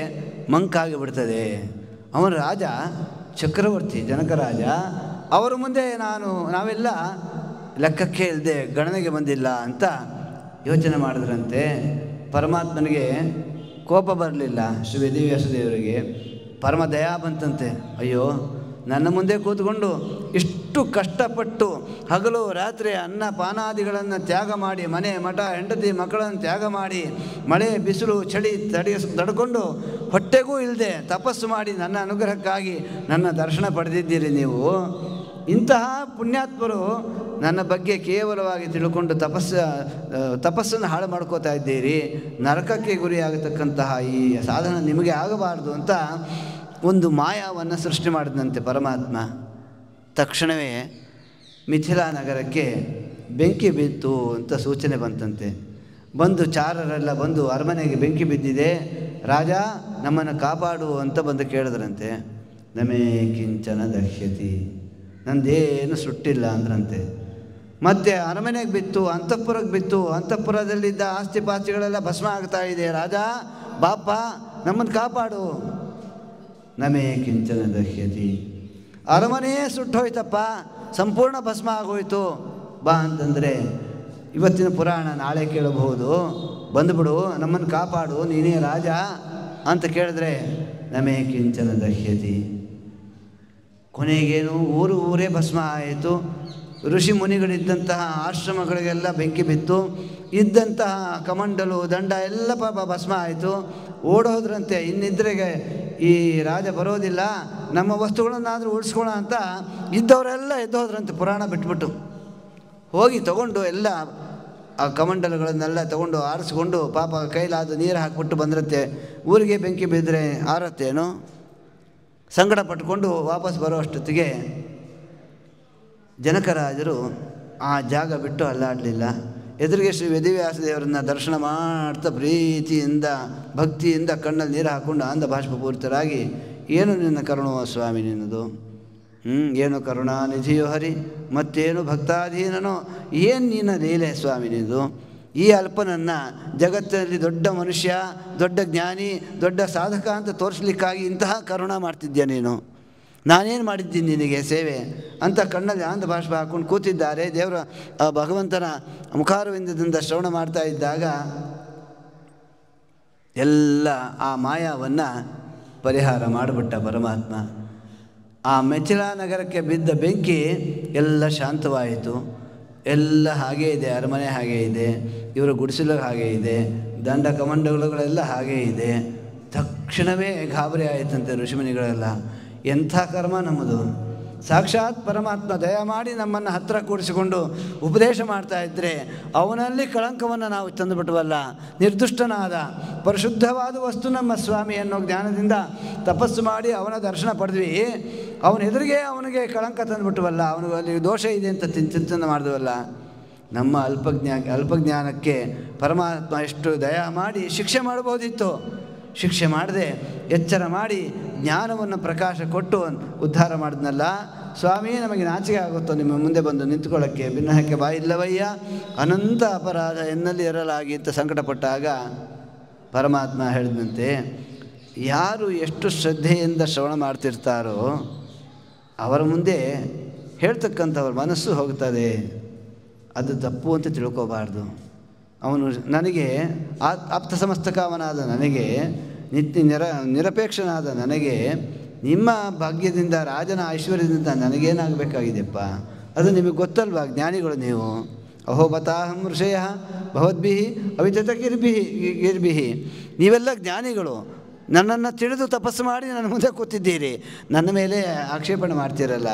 ಮಂಕಾಗಿ ಬಿಡ್ತದೆ. ಅವನ ರಾಜ ಚಕ್ರವರ್ತಿ ಜನಕರಾಜ, ಅವರ ಮುಂದೆ ನಾವೆಲ್ಲ ಲೆಕ್ಕಕ್ಕೆ ಇಲ್ಲದೆ ಗಣನೆಗೆ ಬಂದಿಲ್ಲ ಅಂತ ಯೋಚನೆ ಮಾಡಿದ್ರಂತೆ. ಪರಮಾತ್ಮನಿಗೆ ಕೋಪ ಬರಲಿಲ್ಲ ಶ್ರೀ ವೇದವ್ಯಾಸದೇವರಿಗೆ. ಪರಮ ದಯಾ ಬಂತಂತೆ. ಅಯ್ಯೋ, ನನ್ನ ಮುಂದೆ ಕೂತ್ಕೊಂಡು ಇಷ್ಟು ಕಷ್ಟಪಟ್ಟು ಹಗಲು ರಾತ್ರಿ ಅನ್ನ ಪಾನಾದಿಗಳನ್ನು ತ್ಯಾಗ ಮಾಡಿ, ಮನೆ ಮಠ ಹೆಂಡತಿ ಮಕ್ಕಳನ್ನು ತ್ಯಾಗ ಮಾಡಿ, ಮಳೆ ಬಿಸಿಲು ಚಳಿ ತಡ್ಕೊಂಡು ಹೊಟ್ಟೆಗೂ ಇಲ್ಲದೆ ತಪಸ್ಸು ಮಾಡಿ ನನ್ನ ಅನುಗ್ರಹಕ್ಕಾಗಿ ನನ್ನ ದರ್ಶನ ಪಡೆದಿದ್ದೀರಿ ನೀವು. ಇಂತಹ ಪುಣ್ಯಾತ್ಮರು ನನ್ನ ಬಗ್ಗೆ ಕೇವಲವಾಗಿ ತಿಳ್ಕೊಂಡು ತಪಸ್ಸನ್ನು ಹಾಳು ಮಾಡ್ಕೋತಾ ಇದ್ದೀರಿ. ನರಕಕ್ಕೆ ಗುರಿಯಾಗತಕ್ಕಂತಹ ಈ ಸಾಧನ ನಿಮಗೆ ಆಗಬಾರ್ದು ಅಂತ ಒಂದು ಮಾಯವನ್ನು ಸೃಷ್ಟಿ ಮಾಡಿದಂತೆ ಪರಮಾತ್ಮ. ತಕ್ಷಣವೇ ಮಿಥಿಲಾ ನಗರಕ್ಕೆ ಬೆಂಕಿ ಬಿತ್ತು ಅಂತ ಸೂಚನೆ ಬಂತಂತೆ. ಬಂದು ಚಾರರೆಲ್ಲ ಬಂದು ಅರಮನೆಗೆ ಬೆಂಕಿ ಬಿದ್ದಿದೆ, ರಾಜ ನಮ್ಮನ್ನು ಕಾಪಾಡು ಅಂತ ಬಂದು ಕೇಳಿದ್ರಂತೆ. ನಮೇ ಕಿಂಚನ ದಹ್ಯತಿ, ನಂದೇನು ಸುಟ್ಟಿಲ್ಲ ಅಂದ್ರಂತೆ. ಮತ್ತು ಅರಮನೆಗೆ ಬಿತ್ತು, ಅಂತಃಪುರಕ್ಕೆ ಬಿತ್ತು, ಅಂತಃಪುರದಲ್ಲಿದ್ದ ಆಸ್ತಿ ಪಾಸ್ತಿಗಳೆಲ್ಲ ಭಸ್ಮ ಆಗ್ತಾ ಇದೆ, ರಾಜ ಬಾಪ ನಮ್ಮನ್ನು ಕಾಪಾಡು. ನಮೇ ಕಿಂಚನ ದಹ್ಯತಿ, ಅರಮನೆಯೇ ಸುಟ್ಟೋಯ್ತಪ್ಪ, ಸಂಪೂರ್ಣ ಭಸ್ಮ ಆಗೋಯ್ತು ಬಾ ಅಂತಂದರೆ ಇವತ್ತಿನ ಪುರಾಣ ನಾಳೆ ಕೇಳಬಹುದು, ಬಂದುಬಿಡು ನಮ್ಮನ್ನು ಕಾಪಾಡು ನೀನೇ ರಾಜ ಅಂತ ಕೇಳಿದ್ರೆ ನಮೇ ಕಿಂಚನ ದಹ್ಯತಿ. ಕೊನೆಗೇನು ಊರೇ ಭಸ್ಮ ಆಯಿತು. ಋಷಿ ಮುನಿಗಳಿದ್ದಂತಹ ಆಶ್ರಮಗಳಿಗೆಲ್ಲ ಬೆಂಕಿ ಬಿತ್ತು, ಇದ್ದಂತಹ ಕಮಂಡಲು ದಂಡ ಎಲ್ಲ ಭಸ್ಮ ಆಯಿತು. ಓಡೋದ್ರಂತೆ, ಇನ್ನಿದ್ರೆಗೆ ಈ ರಾಜ ಬರೋದಿಲ್ಲ, ನಮ್ಮ ವಸ್ತುಗಳನ್ನಾದರೂ ಉಳಿಸ್ಕೊಳ್ಳೋ ಅಂತ ಇದ್ದವರೆಲ್ಲ ಎದ್ದೋದ್ರಂತೆ ಪುರಾಣ ಬಿಟ್ಬಿಟ್ಟು. ಹೋಗಿ ತಗೊಂಡು ಎಲ್ಲ ಆ ಕಮಂಡಲಗಳನ್ನೆಲ್ಲ ತಗೊಂಡು ಆರಿಸ್ಕೊಂಡು ಪಾಪ ಕೈಲಾದ ನೀರು ಹಾಕಿಬಿಟ್ಟು ಬಂದ್ರಂತೆ. ಊರಿಗೆ ಬೆಂಕಿ ಬಿದ್ದರೆ ಆರತ್ತೇನು? ಸಂಕಟ ಪಟ್ಕೊಂಡು ವಾಪಸ್ ಬರೋ ಅಷ್ಟೊತ್ತಿಗೆ ಜನಕರಾಜರು ಆ ಜಾಗ ಬಿಟ್ಟು ಅಲ್ಲಾಡಲಿಲ್ಲ. ಎದುರಿಗೆ ಶ್ರೀ ವೇದವ್ಯಾಸದೇವರನ್ನ ದರ್ಶನ ಮಾಡ್ತಾ ಪ್ರೀತಿಯಿಂದ ಭಕ್ತಿಯಿಂದ ಕಣ್ಣಲ್ಲಿ ನೀರು ಹಾಕ್ಕೊಂಡು ಆಂಧ ಬಾಷ್ಪಪೂರಿತರಾಗಿ, ಏನು ನಿನ್ನ ಕರುಣೋ ಸ್ವಾಮಿ ನಿನ್ನದು, ಏನು ಕರುಣಾನಿಧಿಯೋ ಹರಿ, ಮತ್ತೇನು ಭಕ್ತಾಧೀನನೋ, ಏನು ನಿನ್ನ ಲೀಲೆ ಸ್ವಾಮಿ ನಿನ್ನದು. ಈ ಅಲ್ಪನನ್ನು ಜಗತ್ತಿನಲ್ಲಿ ದೊಡ್ಡ ಮನುಷ್ಯ, ದೊಡ್ಡ ಜ್ಞಾನಿ, ದೊಡ್ಡ ಸಾಧಕ ಅಂತ ತೋರಿಸ್ಲಿಕ್ಕಾಗಿ ಇಂತಹ ಕರುಣ ಮಾಡ್ತಿದ್ಯಾ ನೀನು, ನಾನೇನು ಮಾಡಿದ್ದೀನಿ ನಿನಗೆ ಸೇವೆ ಅಂತ ಕಣ್ಣಲ್ಲಿ ಆಂಧ ಬಾಷ್ಪ ಹಾಕ್ಕೊಂಡು ಕೂತಿದ್ದಾರೆ. ದೇವರ ಭಗವಂತನ ಮುಖಾರವಿಂದದಿಂದ ಶ್ರವಣ ಮಾಡ್ತಾ ಇದ್ದಾಗ ಎಲ್ಲ ಆ ಮಾಯವನ್ನು ಪರಿಹಾರ ಮಾಡಿಬಿಟ್ಟ ಪರಮಾತ್ಮ. ಆ ಮಿಥಿಲಾ ನಗರಕ್ಕೆ ಬಿದ್ದ ಬೆಂಕಿ ಎಲ್ಲ ಶಾಂತವಾಯಿತು. ಎಲ್ಲ ಹಾಗೇ ಇದೆ, ಅರಮನೆ ಹಾಗೇ ಇದೆ, ಇವರ ಗುಡಿಸಲು ಹಾಗೇ ಇದೆ, ದಂಡ ಕಮಂಡಗಳೆಲ್ಲ ಹಾಗೇ ಇದೆ. ತಕ್ಷಣವೇ ಗಾಬರಿ ಆಯಿತಂತೆ ಋಷಿಮುನಿಗಳೆಲ್ಲ. ಎಂಥ ಕರ್ಮ ನಮ್ಮದು! ಸಾಕ್ಷಾತ್ ಪರಮಾತ್ಮ ದಯಮಾಡಿ ನಮ್ಮನ್ನು ಹತ್ತಿರ ಕೂಡಿಸಿಕೊಂಡು ಉಪದೇಶ ಮಾಡ್ತಾ ಇದ್ದರೆ ಅವನಲ್ಲಿ ಕಳಂಕವನ್ನು ನಾವು ತಂದುಬಿಟ್ಟವಲ್ಲ. ನಿರ್ದುಷ್ಟನಾದ ಪರಿಶುದ್ಧವಾದ ವಸ್ತು ನಮ್ಮ ಸ್ವಾಮಿ ಅನ್ನೋ ಜ್ಞಾನದಿಂದ ತಪಸ್ಸು ಮಾಡಿ ಅವನ ದರ್ಶನ ಪಡೆದ್ವಿ. ಅವನ ಎದುರಿಗೆ ಅವನಿಗೆ ಕಳಂಕ ತಂದುಬಿಟ್ಟವಲ್ಲ, ಅವನಿಗೆ ಅಲ್ಲಿ ದೋಷ ಇದೆ ಅಂತ ಚಿಂತನೆ ಮಾಡಿದ್ವಲ್ಲ. ನಮ್ಮ ಅಲ್ಪಜ್ಞಾನಕ್ಕೆ ಪರಮಾತ್ಮ ಎಷ್ಟು ದಯಾ ಮಾಡಿ ಶಿಕ್ಷೆ ಮಾಡ್ಬೋದಿತ್ತು. ಶಿಕ್ಷೆ ಮಾಡದೆ ಎಚ್ಚರ ಮಾಡಿ ಜ್ಞಾನವನ್ನು ಪ್ರಕಾಶ ಕೊಟ್ಟು ಉದ್ಧಾರ ಮಾಡಿದ್ನಲ್ಲ. ಸ್ವಾಮಿ, ನಮಗೆ ನಾಚಿಕೆ ಆಗುತ್ತೋ ನಿಮ್ಮ ಮುಂದೆ ಬಂದು ನಿಂತ್ಕೊಳ್ಳೋಕ್ಕೆ, ಭಿನ್ನಹಕ್ಕೆ ಬಾಯಿಲ್ಲವಯ್ಯ, ಅನಂತ ಅಪರಾಧ ಎನ್ನಲ್ಲಿ ಇರಲಾಗಿ ಅಂತ ಸಂಕಟಪಟ್ಟಾಗ ಪರಮಾತ್ಮ ಹೇಳಿದಂತೆ, ಯಾರು ಎಷ್ಟು ಶ್ರದ್ಧೆಯಿಂದ ಶ್ರವಣ ಮಾಡ್ತಿರ್ತಾರೋ ಅವರ ಮುಂದೆ ಹೇಳ್ತಕ್ಕಂಥವ್ರ ಮನಸ್ಸು ಹೋಗ್ತದೆ. ಅದು ತಪ್ಪು ಅಂತ ತಿಳ್ಕೋಬಾರ್ದು. ಅವನು ನನಗೆ ಆಪ್ತ ಸಮಸ್ತಕವನಾದ ನನಗೆ, ನಿರಪೇಕ್ಷನಾದ ನನಗೆ, ನಿಮ್ಮ ಭಾಗ್ಯದಿಂದ ರಾಜನ ಐಶ್ವರ್ಯದಿಂದ ನನಗೇನಾಗಬೇಕಾಗಿದೆಯಪ್ಪ, ಅದು ನಿಮಗೆ ಗೊತ್ತಲ್ವಾ ಜ್ಞಾನಿಗಳು ನೀವು. ಅಹೋಬತಾಹಂ ಋಷಯ ಭವದ್ಭಿ ಅವಿತತ ಗಿರ್ಭಿ, ನೀವೆಲ್ಲ ಜ್ಞಾನಿಗಳು, ನನ್ನನ್ನು ತಿಳಿದು ತಪಸ್ಸು ಮಾಡಿ ನನ್ನ ಮುಂದೆ ಕೂತಿದ್ದೀರಿ, ನನ್ನ ಮೇಲೆ ಆಕ್ಷೇಪಣೆ ಮಾಡ್ತೀರಲ್ಲ.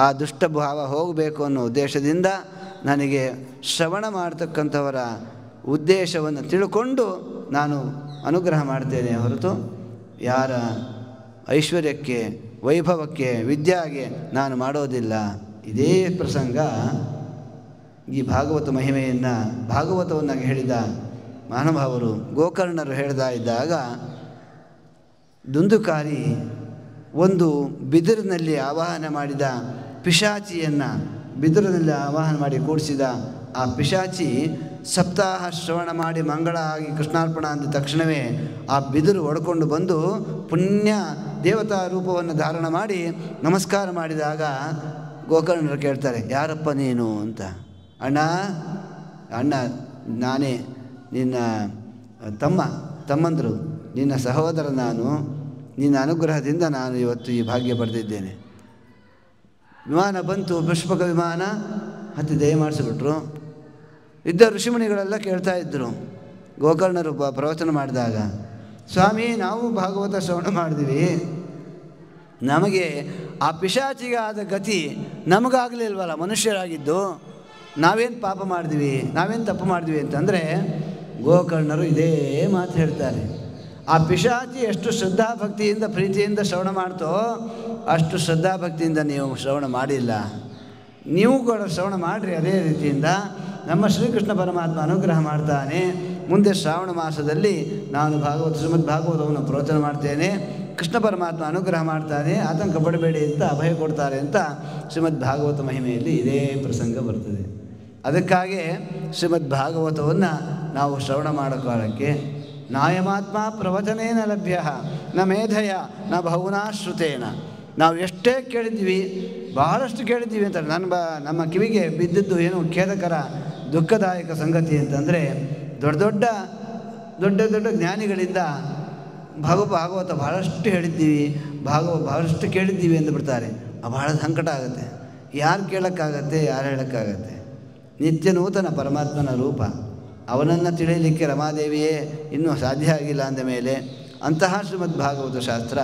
ಆ ದುಷ್ಟಭಾವ ಹೋಗಬೇಕು ಅನ್ನೋ ಉದ್ದೇಶದಿಂದ ನನಗೆ ಶ್ರವಣ ಮಾಡ್ತಕ್ಕಂಥವರ ಉದ್ದೇಶವನ್ನು ತಿಳ್ಕೊಂಡು ನಾನು ಅನುಗ್ರಹ ಮಾಡ್ತೇನೆ ಹೊರತು ಯಾರ ಐಶ್ವರ್ಯಕ್ಕೆ, ವೈಭವಕ್ಕೆ, ವಿದ್ಯಾಗೆ ನಾನು ಮಾಡೋದಿಲ್ಲ. ಇದೇ ಪ್ರಸಂಗ ಈ ಭಾಗವತ ಮಹಿಮೆಯನ್ನು ಭಾಗವತವನ್ನು ಹೇಳಿದ ಮಹಾನುಭಾವರು ಗೋಕರ್ಣರು ಹೇಳ್ತಾ ಇದ್ದಾಗ, ದುಂದುಕಾರಿ ಒಂದು ಬಿದಿರಿನಲ್ಲಿ ಆವಾಹನ ಮಾಡಿದ ಪಿಶಾಚಿಯನ್ನು ಬಿದಿರಿನಲ್ಲಿ ಆವಾಹನ ಮಾಡಿ ಕೂಡಿಸಿದ ಆ ಪಿಶಾಚಿ ಸಪ್ತಾಹ ಶ್ರವಣ ಮಾಡಿ ಮಂಗಳ ಆಗಿ ಕೃಷ್ಣಾರ್ಪಣ ಅಂದ ತಕ್ಷಣವೇ ಆ ಬಿದಿರು ಒಡ್ಕೊಂಡು ಬಂದು ಪುಣ್ಯ ದೇವತಾ ರೂಪವನ್ನು ಧಾರಣ ಮಾಡಿ ನಮಸ್ಕಾರ ಮಾಡಿದಾಗ ಗೋಕರ್ಣರು ಕೇಳ್ತಾರೆ, ಯಾರಪ್ಪ ನೀನು ಅಂತ. ಅಣ್ಣ ನಾನೇ ನಿನ್ನ ತಮ್ಮಂದರು, ನಿನ್ನ ಸಹೋದರ ನಾನು, ನಿನ್ನ ಅನುಗ್ರಹದಿಂದ ನಾನು ಇವತ್ತು ಈ ಭಾಗ್ಯ ಪಡೆದಿದ್ದೇನೆ. ವಿಮಾನ ಬಂತು, ಪುಷ್ಪಕ ವಿಮಾನ ಹತ್ತಿ ದಯಮಾಡಿಸಿಬಿಟ್ರು. ಇದ್ದ ಋಷಿಮುನಿಗಳೆಲ್ಲ ಕೇಳ್ತಾ ಇದ್ದರು. ಗೋಕರ್ಣರು ಪ್ರವಚನ ಮಾಡಿದಾಗ, ಸ್ವಾಮಿ ನಾವು ಭಾಗವತ ಶ್ರವಣ ಮಾಡಿದ್ವಿ, ನಮಗೆ ಆ ಪಿಶಾಚಿಗೆ ಆದ ಗತಿ ನಮಗಾಗಲಿಲ್ವಲ್ಲ, ಮನುಷ್ಯರಾಗಿದ್ದು ನಾವೇನು ಪಾಪ ಮಾಡಿದ್ವಿ, ನಾವೇನು ತಪ್ಪು ಮಾಡಿದ್ವಿ ಅಂತಂದರೆ ಗೋಕರ್ಣರು ಇದೇ ಮಾತು ಹೇಳ್ತಾರೆ. ಆ ಪಿಶಾಚಿ ಎಷ್ಟು ಶ್ರದ್ಧಾಭಕ್ತಿಯಿಂದ ಪ್ರೀತಿಯಿಂದ ಶ್ರವಣ ಮಾಡ್ತೋ ಅಷ್ಟು ಶ್ರದ್ಧಾಭಕ್ತಿಯಿಂದ ನೀವು ಶ್ರವಣ ಮಾಡಿಲ್ಲ. ನೀವು ಕೂಡ ಶ್ರವಣ ಮಾಡಿರಿ ಅದೇ ರೀತಿಯಿಂದ. ನಮ್ಮ ಶ್ರೀಕೃಷ್ಣ ಪರಮಾತ್ಮ ಅನುಗ್ರಹ ಮಾಡ್ತಾನೆ. ಮುಂದೆ ಶ್ರಾವಣ ಮಾಸದಲ್ಲಿ ನಾನು ಶ್ರೀಮದ್ ಭಾಗವತವನ್ನು ಪ್ರವಚನ ಮಾಡ್ತೇನೆ, ಕೃಷ್ಣ ಪರಮಾತ್ಮ ಅನುಗ್ರಹ ಮಾಡ್ತಾನೆ, ಆತಂಕ ಪಡಬೇಡಿ ಅಂತ ಅಭಯ ಕೊಡ್ತಾರೆ ಅಂತ ಶ್ರೀಮದ್ ಭಾಗವತ ಮಹಿಮೆಯಲ್ಲಿ ಇದೇ ಪ್ರಸಂಗ ಬರ್ತದೆ. ಅದಕ್ಕಾಗಿ ಶ್ರೀಮದ್ ಭಾಗವತವನ್ನು ನಾವು ಶ್ರವಣ ಮಾಡೋ ಕಾಲಕ್ಕೆ ನಾಯಮಾತ್ಮ ಪ್ರವಚನೇನ ಲಭ್ಯ ನ ಮೇಧಯ ನ ಬಹುನಾ ಶ್ರುತೇನ. ನಾವು ಎಷ್ಟೇ ಕೇಳಿದ್ವಿ, ಬಹಳಷ್ಟು ಕೇಳಿದ್ದೀವಿ ಅಂತ ನಮ್ಮ ಕಿವಿಗೆ ಬಿದ್ದಿದ್ದು ಏನು ಖೇದಕರ ದುಃಖದಾಯಕ ಸಂಗತಿ ಅಂತಂದರೆ ದೊಡ್ಡ ದೊಡ್ಡ ಜ್ಞಾನಿಗಳಿಂದ ಭಾಗವತ ಬಹಳಷ್ಟು ಹೇಳಿದ್ದೀವಿ, ಬಹಳಷ್ಟು ಕೇಳಿದ್ದೀವಿ ಎಂದು ಬಿಡ್ತಾರೆ. ಬಹಳ ಸಂಕಟ ಆಗುತ್ತೆ. ಯಾರು ಕೇಳೋಕ್ಕಾಗತ್ತೆ, ಯಾರು ಹೇಳೋಕ್ಕಾಗತ್ತೆ? ನಿತ್ಯ ನೂತನ ಪರಮಾತ್ಮನ ರೂಪ, ಅವನನ್ನು ತಿಳಿಯಲಿಕ್ಕೆ ರಮಾದೇವಿಯೇ ಇನ್ನೂ ಸಾಧ್ಯ ಆಗಿಲ್ಲ ಅಂದ ಮೇಲೆ ಅಂತಹ ಶ್ರೀಮದ್ ಭಾಗವತ ಶಾಸ್ತ್ರ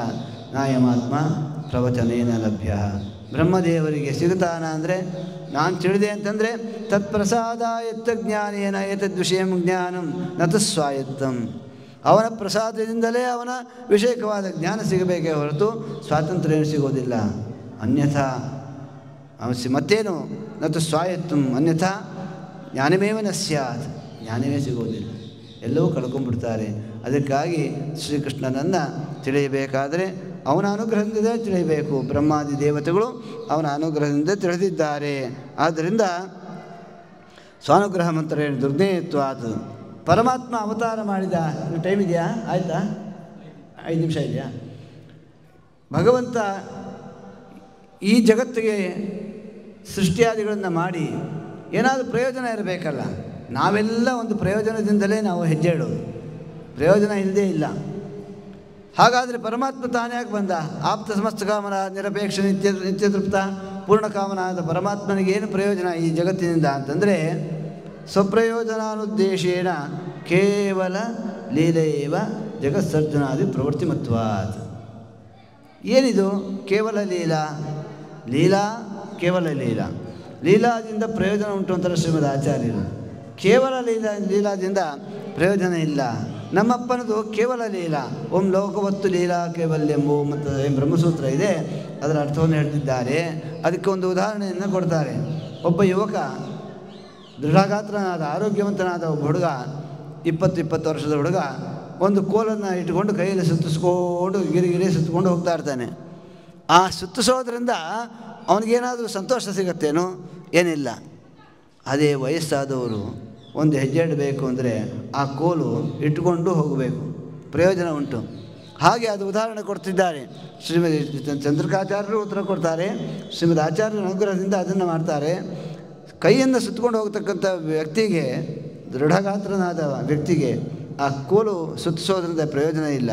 ನಾಯಮಾತ್ಮ ಪ್ರವಚನೇನ ಲಭ್ಯ. ಬ್ರಹ್ಮದೇವರಿಗೆ ಸಿಗುತ್ತಾನ ಅಂದರೆ ನಾನು ತಿಳಿದೆ ಅಂತಂದರೆ ತತ್ಪ್ರಸಾದ ಎತ್ತ ಜ್ಞಾನೇನ ಏತದ್ವಿಷಯಂ ಜ್ಞಾನಂ ನತು ಸ್ವಾಯತ್ತಂ. ಅವನ ಪ್ರಸಾದದಿಂದಲೇ ಅವನ ವಿಷಯಕವಾದ ಜ್ಞಾನ ಸಿಗಬೇಕೇ ಹೊರತು ಸ್ವಾತಂತ್ರ್ಯ ಸಿಗೋದಿಲ್ಲ. ಅನ್ಯಥಾ ಮತ್ತೇನು ನತು ಸ್ವಾಯತ್ತಂ ಅನ್ಯಥಾ ಜ್ಞಾನಮೇವ ನ ಸ್ಯಾತ್, ಜ್ಞಾನವೇ ಸಿಗೋದಿಲ್ಲ, ಎಲ್ಲವೂ ಕಳ್ಕೊಂಡ್ಬಿಡ್ತಾರೆ. ಅದಕ್ಕಾಗಿ ಶ್ರೀಕೃಷ್ಣನನ್ನು ತಿಳಿಯಬೇಕಾದರೆ ಅವನ ಅನುಗ್ರಹದಿಂದ ತಿಳಿಯಬೇಕು. ಬ್ರಹ್ಮಾದಿ ದೇವತೆಗಳು ಅವನ ಅನುಗ್ರಹದಿಂದ ತಿಳಿದಿದ್ದಾರೆ. ಆದ್ದರಿಂದ ಸ್ವಾನುಗ್ರಹ ಮಂತ್ರ ದುರ್ಜ್ಞೇಯತ್ವಾತ್. ಪರಮಾತ್ಮ ಅವತಾರ ಮಾಡಿದ ಟೈಮ್ ಇದೆಯಾ? ಆಯಿತಾ? 5 ನಿಮಿಷ ಇದೆಯಾ? ಭಗವಂತ ಈ ಜಗತ್ತಿಗೆ ಸೃಷ್ಟಿಯಾದಿಗಳನ್ನು ಮಾಡಿ ಏನಾದರೂ ಪ್ರಯೋಜನ ಇರಬೇಕಲ್ಲ. ನಾವೆಲ್ಲ ಒಂದು ಪ್ರಯೋಜನದಿಂದಲೇ ನಾವು ಹೆಜ್ಜೆ ಇಡೋದು, ಪ್ರಯೋಜನ ಇಲ್ಲದೇ ಇಲ್ಲ. ಹಾಗಾದರೆ ಪರಮಾತ್ಮ ತಾನ್ಯಾಕೆ ಬಂದ? ಆಪ್ತ ಸಮಸ್ತ ಕಾಮನ ನಿರಪೇಕ್ಷ ನಿತ್ಯತೃಪ್ತ ಪೂರ್ಣಕಾಮನಾದ ಪರಮಾತ್ಮನಿಗೆ ಏನು ಪ್ರಯೋಜನ ಈ ಜಗತ್ತಿನಿಂದ ಅಂತಂದರೆ ಸ್ವಪ್ರಯೋಜನಾನುದ್ದೇಶೇನ ಕೇವಲ ಲೀಲೆಯೇವ ಜಗತ್ಸರ್ಜನಾದಿ ಪ್ರವೃತ್ತಿಮತ್ವಾತ್. ಏನಿದು ಕೇವಲ ಲೀಲಾ ಕೇವಲ ಲೀಲಾದಿಂದ ಪ್ರಯೋಜನ ಉಂಟು ಅಂತಾರೆ ಶ್ರೀಮದ್ ಆಚಾರ್ಯರು. ಕೇವಲ ಲೀಲಾದಿಂದ ಪ್ರಯೋಜನ ಇಲ್ಲ. ನಮ್ಮಪ್ಪನದು ಕೇವಲ ಲೀಲಾ. ಓಂ ಲೋಕವತ್ತು ಲೀಲಾ ಕೇವಲ್ಯಂಬು ಮತ್ತು ಬ್ರಹ್ಮಸೂತ್ರ ಇದೆ, ಅದರ ಅರ್ಥವನ್ನು ಹೇಳ್ತಿದ್ದಾರೆ. ಅದಕ್ಕೆ ಒಂದು ಉದಾಹರಣೆಯನ್ನು ಕೊಡ್ತಾರೆ. ಒಬ್ಬ ಯುವಕ ದೃಢಗಾತ್ರನಾದ ಆರೋಗ್ಯವಂತನಾದ ಒಬ್ಬ ಹುಡುಗ, 20 ವರ್ಷದ ಹುಡುಗ, ಒಂದು ಕೋಲನ್ನು ಇಟ್ಕೊಂಡು ಕೈಯಲ್ಲಿ ಸುತ್ತಿಸ್ಕೊಂಡು ಗಿರಿ ಸುತ್ತಕೊಂಡು ಹೋಗ್ತಾ ಇರ್ತಾನೆ. ಆ ಸುತ್ತಿಸೋದ್ರಿಂದ ಅವನಿಗೇನಾದರೂ ಸಂತೋಷ ಸಿಗತ್ತೇನೋ? ಏನಿಲ್ಲ. ಅದೇ ವಯಸ್ಸಾದವರು ಒಂದು ಹೆಜ್ಜೆ ಇಡಬೇಕು ಅಂದರೆ ಆ ಕೋಲು ಇಟ್ಟುಕೊಂಡು ಹೋಗಬೇಕು, ಪ್ರಯೋಜನ ಉಂಟು. ಹಾಗೆ ಅದು ಉದಾಹರಣೆ ಕೊಡ್ತಿದ್ದಾರೆ. ಶ್ರೀಮದ್ ಚಂದ್ರಿಕಾಚಾರ್ಯರು ಉತ್ತರ ಕೊಡ್ತಾರೆ. ಶ್ರೀಮದ್ ಆಚಾರ್ಯರ ಅನುಗ್ರಹದಿಂದ ಅದನ್ನು ಮಾಡ್ತಾರೆ. ಕೈಯನ್ನು ಸುತ್ತಕೊಂಡು ಹೋಗ್ತಕ್ಕಂಥ ವ್ಯಕ್ತಿಗೆ, ದೃಢಗಾತ್ರನಾದ ವ್ಯಕ್ತಿಗೆ ಆ ಕೋಲು ಸುತ್ತಿಸೋದ್ರಿಂದ ಪ್ರಯೋಜನ ಇಲ್ಲ.